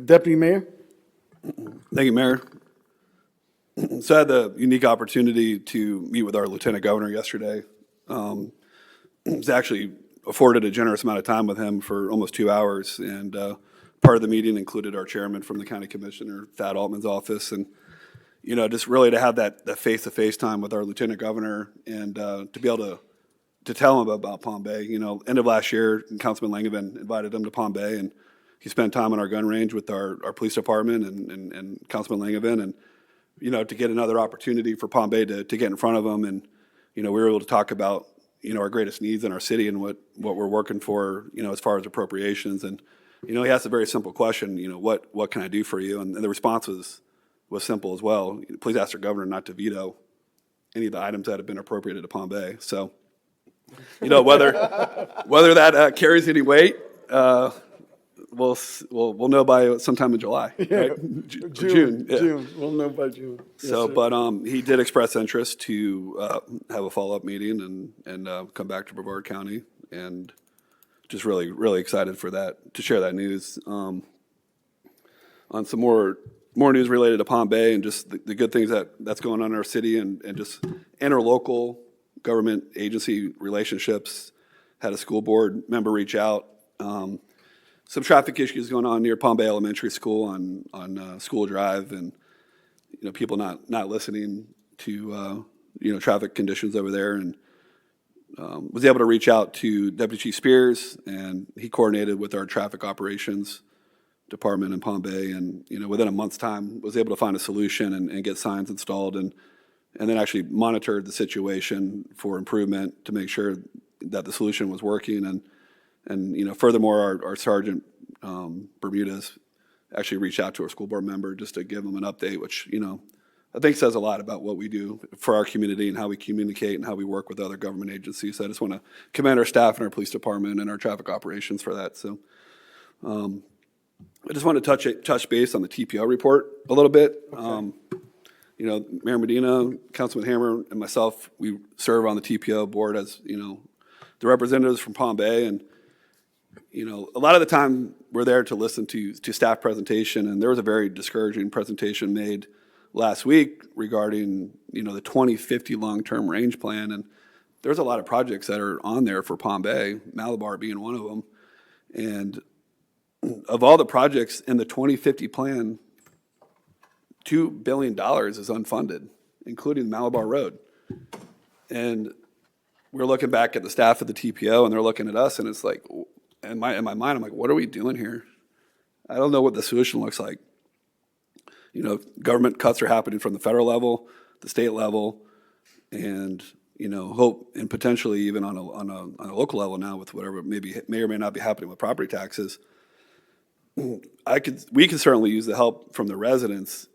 Deputy Mayor? Thank you, Mayor. So I had the unique opportunity to meet with our Lieutenant Governor yesterday. Was actually afforded a generous amount of time with him for almost 2 hours, and part of the meeting included our chairman from the county commissioner, Thad Altman's office, and just really to have that face-to-face time with our Lieutenant Governor and to be able to tell him about Palm Bay. End of last year, Councilman Langevin invited him to Palm Bay, and he spent time on our gun range with our police department and Councilman Langevin, and to get another opportunity for Palm Bay to get in front of him, and we were able to talk about our greatest needs in our city and what we're working for as far as appropriations. And he asked a very simple question, what can I do for you? And the response was simple as well. Please ask our governor not to veto any of the items that have been appropriated to Palm Bay. So whether that carries any weight, we'll know by sometime in July, right? June. Yeah. June. We'll know by June. Yes, So, sir. but he did express interest to have a follow-up meeting and come back to Brevard County and just really, really excited for that, to share that news. On some more news related to Palm Bay and just the good things that's going on in our city and just interlocal government agency relationships. Had a school board member reach out. Some traffic issues going on near Palm Bay Elementary School on School Drive, and people not listening to traffic conditions over there, and was able to reach out to Deputy Chief Spears, and he coordinated with our traffic operations department in Palm Bay, and within a month's time was able to find a solution and get signs installed, and then actually monitored the situation for improvement to make sure that the solution was working, and furthermore our Sergeant Bermudez actually reached out to our school board member just to give them an update, which I think says a lot about what we do for our community and how we communicate and how we work with other government agencies. So I just want to commend our staff and our police department and our traffic operations for that. So I just want to touch base on the TPO report a little bit. Okay. Mayor Medina, Councilman Hammer, and myself, we serve on the TPO board as, the representatives from Palm Bay. And, a lot of the time we're there to listen to staff presentation. And there was a very discouraging presentation made last week regarding, the 2050 long-term range plan. And there's a lot of projects that are on there for Palm Bay, Malabar being one of them. And of all the projects in the 2050 plan, $2 billion is unfunded, including Malabar Road. And we're looking back at the staff of the TPO, and they're looking at us, and it's like, in my mind, I'm like, what are we doing here? I don't know what the solution looks like. Government cuts are happening from the federal level, the state level, and hope, and potentially even on a local level now with whatever may or may not be happening with property taxes. We can certainly use the help from the residents,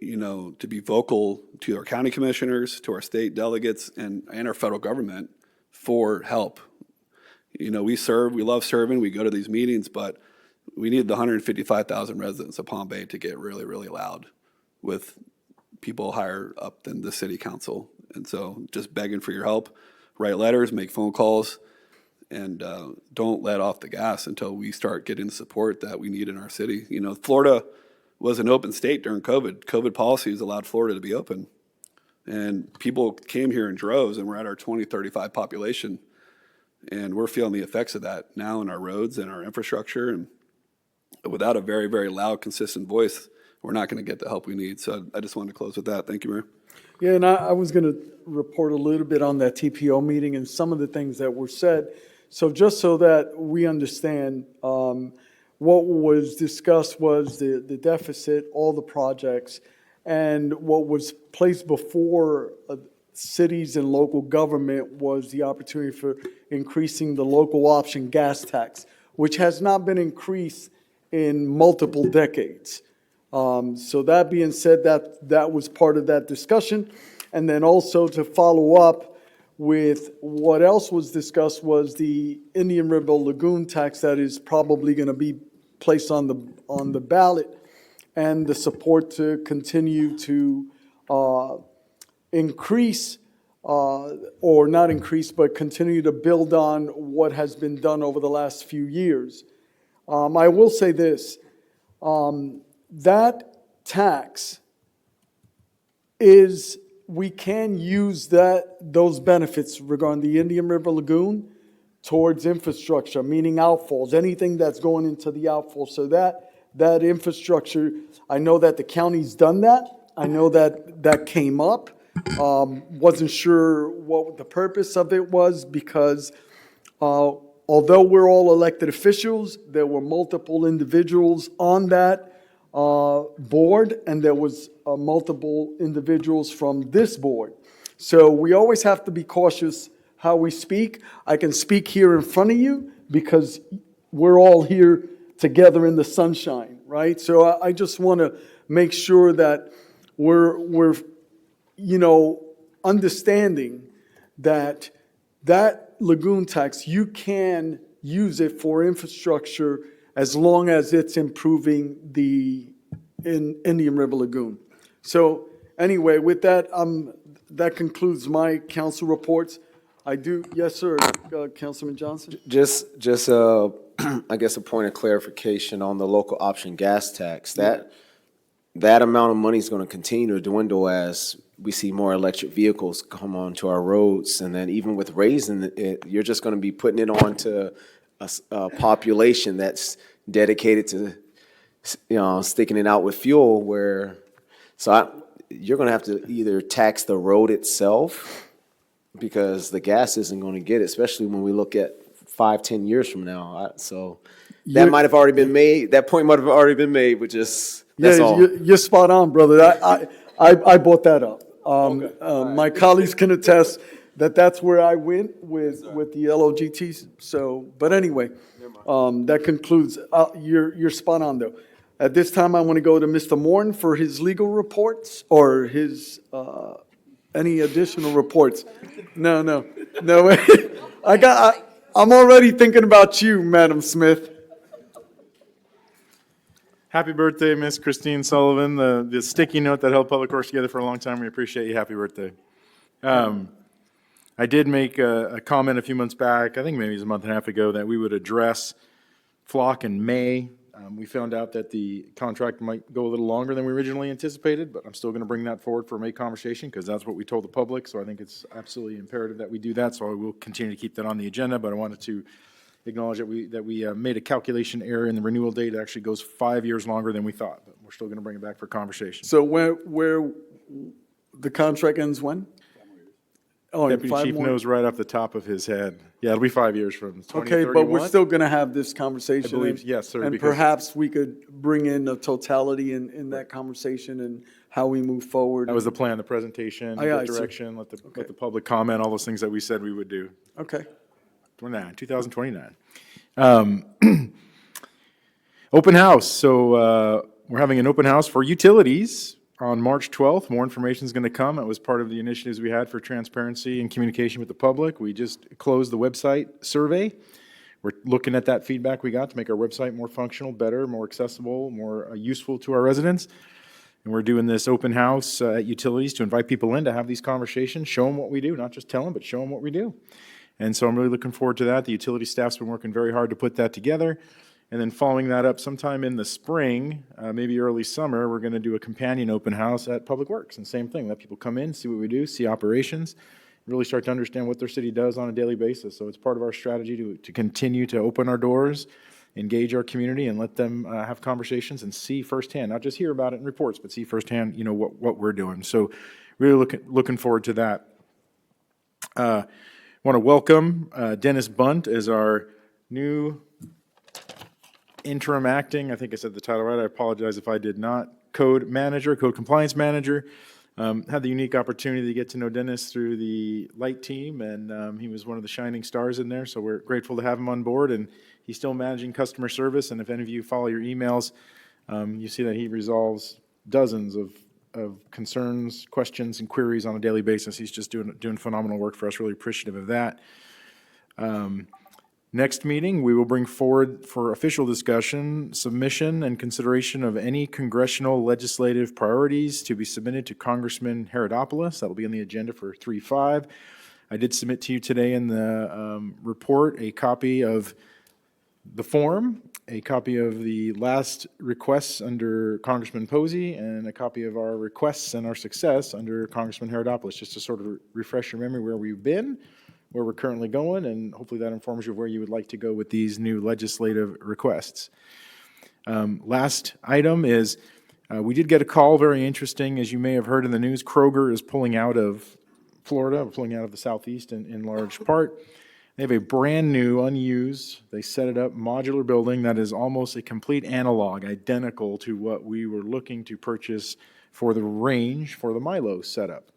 to be vocal to our county commissioners, to our state delegates, and our federal government for help. We love serving, we go to these meetings, but we need the 155,000 residents of Palm Bay to get really, really loud with people higher up than the city council. And so just begging for your help, write letters, make phone calls, and don't let off the gas until we start getting the support that we need in our city. Florida was an open state during COVID. COVID policies allowed Florida to be open. And people came here in droves, and we're at our 2035 population. And we're feeling the effects of that now in our roads and our infrastructure. And without a very, very loud, consistent voice, we're not going to get the help we need. So I just wanted to close with that. Thank you, Mayor. Yeah, and I was going to report a little bit on that TPO meeting and some of the things that were said. So just so that we understand, what was discussed was the deficit, all the projects, and what was placed before cities and local government was the opportunity for increasing the local option gas tax, which has not been increased in multiple decades. So that being said, that was part of that discussion. And then also to follow up with what else was discussed was the Indian River Lagoon tax that is probably going to be placed on the ballot, and the support to continue to increase, or not increase, but continue to build on what has been done over the last few years. I will say this, that tax is, we can use those benefits regarding the Indian River Lagoon towards infrastructure, meaning outfalls, anything that's going into the outfall. So that infrastructure, I know that the county's done that. I know that came up. Wasn't sure what the purpose of it was because although we're all elected officials, there were multiple individuals on that board, and there was multiple individuals from this board. So we always have to be cautious how we speak. I can speak here in front of you because we're all here together in the sunshine, right? So I just want to make sure that we're understanding that lagoon tax, you can use it for infrastructure as long as it's improving the Indian River Lagoon. So anyway, with that, that concludes my council reports. I do, yes, sir, Councilman Johnson? Just, I guess a point of clarification on the local option gas tax. That amount of money is going to continue to dwindle as we see more electric vehicles come onto our roads. And then even with raising it, you're just going to be putting it on to a population that's dedicated to, sticking it out with fuel you're going to have to either tax the road itself because the gas isn't going to get it, especially when we look at 5-10 years from now. That might have already been made. That point might have already been made, but that's all. You're spot on, brother. I brought that up. My colleagues can attest that that's where I went with the LOGTs. So, but anyway, that concludes. You're spot on, though. At this time, I want to go to Mr. Morton for his legal reports or his any additional reports. No. I'm already thinking about you, Madam Smith. Happy birthday, Miss Christine Sullivan, the sticky note that held Public Works together for a long time. We appreciate you. Happy birthday. I did make a comment a few months back, I think maybe it was a month and a half ago, that we would address Flock in May. We found out that the contract might go a little longer than we originally anticipated, but I'm still going to bring that forward for a May conversation because that's what we told the public. So I think it's absolutely imperative that we do that. So I will continue to keep that on the agenda, but I wanted to acknowledge that we made a calculation error in the renewal date. It actually goes 5 years longer than we thought, but we're still going to bring it back for conversation. So where the contract ends when? Oh, in Deputy 5 Chief more? knows right off the top of his head. Yeah, it'll be 5 years from 2031. Okay, but we're still going to have this conversation. I believe, yes, sir. And because- perhaps we could bring in a totality in that conversation and how we move forward. That was the plan, the presentation, Aye, aye, the sir. direction, let the public comment, all those things that we said we would do. Okay. 2029. Open house. So we're having an open house for utilities on March 12th. More information is going to come. It was part of the initiatives we had for transparency and communication with the public. We just closed the website survey. We're looking at that feedback we got to make our website more functional, better, more accessible, more useful to our residents. And we're doing this open house at utilities to invite people in to have these conversations, show them what we do, not just tell them, but show them what we do. And so I'm really looking forward to that. The utility staff's been working very hard to put that together. And then following that up sometime in the spring, maybe early summer, we're going to do a companion open house at Public Works. And same thing, let people come in, see what we do, see operations, really start to understand what their city does on a daily basis. So it's part of our strategy to continue to open our doors, engage our community, and let them have conversations and see firsthand, not just hear about it in reports, but see firsthand, what we're doing. So really looking forward to that. Want to welcome Dennis Bunt as our new interim acting, I think I said the title right, I apologize if I did not, code compliance manager. Had the unique opportunity to get to know Dennis through the light team, and he was one of the shining stars in there, so we're grateful to have him on board, and he's still managing customer service, and if any of you follow your emails, you see that he resolves dozens of concerns, questions, and queries on a daily basis. He's just doing phenomenal work for us, really appreciative of that. Next meeting, we will bring forward for official discussion, submission, and consideration of any congressional legislative priorities to be submitted to Congressman Herodopoulos. That will be on the agenda for 3-5. I did submit to you today in the report a copy of the form, a copy of the last requests under Congressman Posey, and a copy of our requests and our success under Congressman Herodopoulos, just to sort of refresh your memory where we've been, where we're currently going, and hopefully that informs you of where you would like to go with these new legislative requests. Last item is, we did get a call, very interesting, as you may have heard in the news, Kroger is pulling out of Florida, pulling out of the Southeast in large part. They have a brand new, unused, they set it up, modular building that is almost a complete analog, identical to what we were looking to purchase for the range for the Milo setup.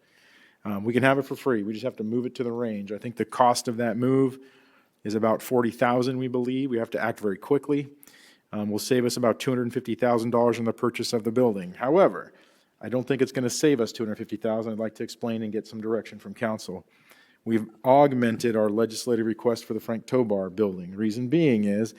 We can have it for free. We just have to move it to the range. I think the cost of that move is about $40,000, we believe. We have to act very quickly. Will save us about $250,000 in the purchase of the building. However, I don't think it's going to save us $250,000. I'd like to explain and get some direction from council. We've augmented our legislative request for the Frank Tobar building. The reason being is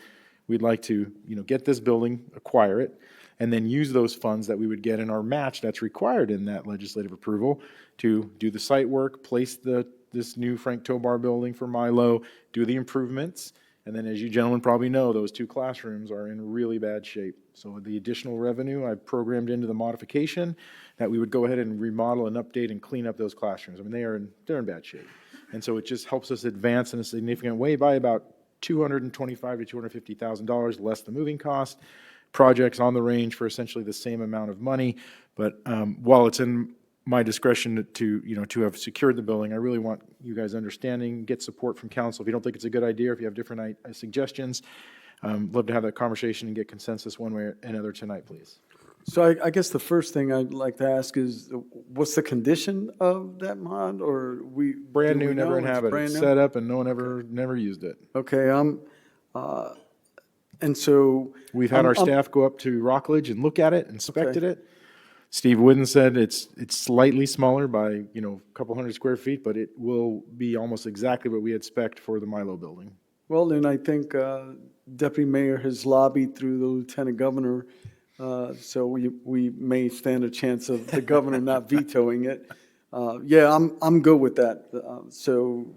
we'd like to, get this building, acquire it, and then use those funds that we would get in our match that's required in that legislative approval to do the site work, place the this new Frank Tobar building for Milo, do the improvements. And then, as you gentlemen probably know, those 2 classrooms are in really bad shape. So the additional revenue I programmed into the modification that we would go ahead and remodel and update and clean up those classrooms. I mean, they're in bad shape. And so it just helps us advance in a significant way by about $225,000 to $250,000 less the moving cost. Projects on the range for essentially the same amount of money. But while it's in my discretion to have secured the building, I really want you guys understanding, get support from council. If you don't think it's a good idea, if you have different suggestions, love to have that conversation and get consensus one way or another tonight, please. So I guess the first thing I'd like to ask is, what's the condition of that mod, or we? Brand do new, we know never it's inhabited, brand new? set up, and no one never used it. Okay, and so. We've had our staff go up to Rockledge and look at it, inspected it. Steve Wooden said it's slightly smaller by, a couple hundred square feet, but it will be almost exactly what we expect for the Milo building. Well, then I think Deputy Mayor has lobbied through the Lieutenant Governor, so we may stand a chance of the governor not vetoing it. Yeah, I'm good with that. So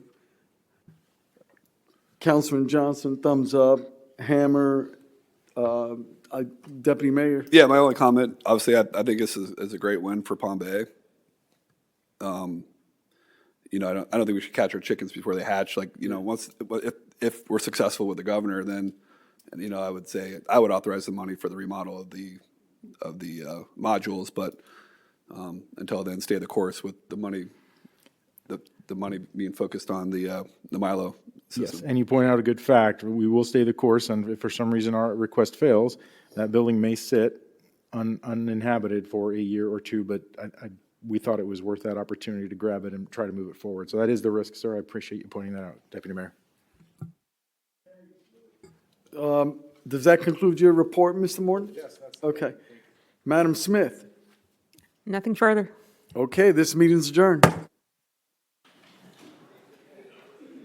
Councilman Johnson, thumbs up. Hammer, Deputy Mayor. Yeah, my only comment, obviously, I think this is a great win for Palm Bay. I don't think we should catch our chickens before they hatch. If we're successful with the governor, then, I would say, I would authorize the money for the remodel of the modules, but until then, stay the course with the money being focused on the Milo system. Yes, and you point out a good fact. We will stay the course, and if for some reason our request fails, that building may sit uninhabited for a year or two, but we thought it was worth that opportunity to grab it and try to move it forward. So that is the risk, sir. I appreciate you pointing that out, Deputy Mayor. Does that conclude your report, Mr. Morton? Yes. Okay. Madam Smith? Nothing further. Okay, this meeting's adjourned.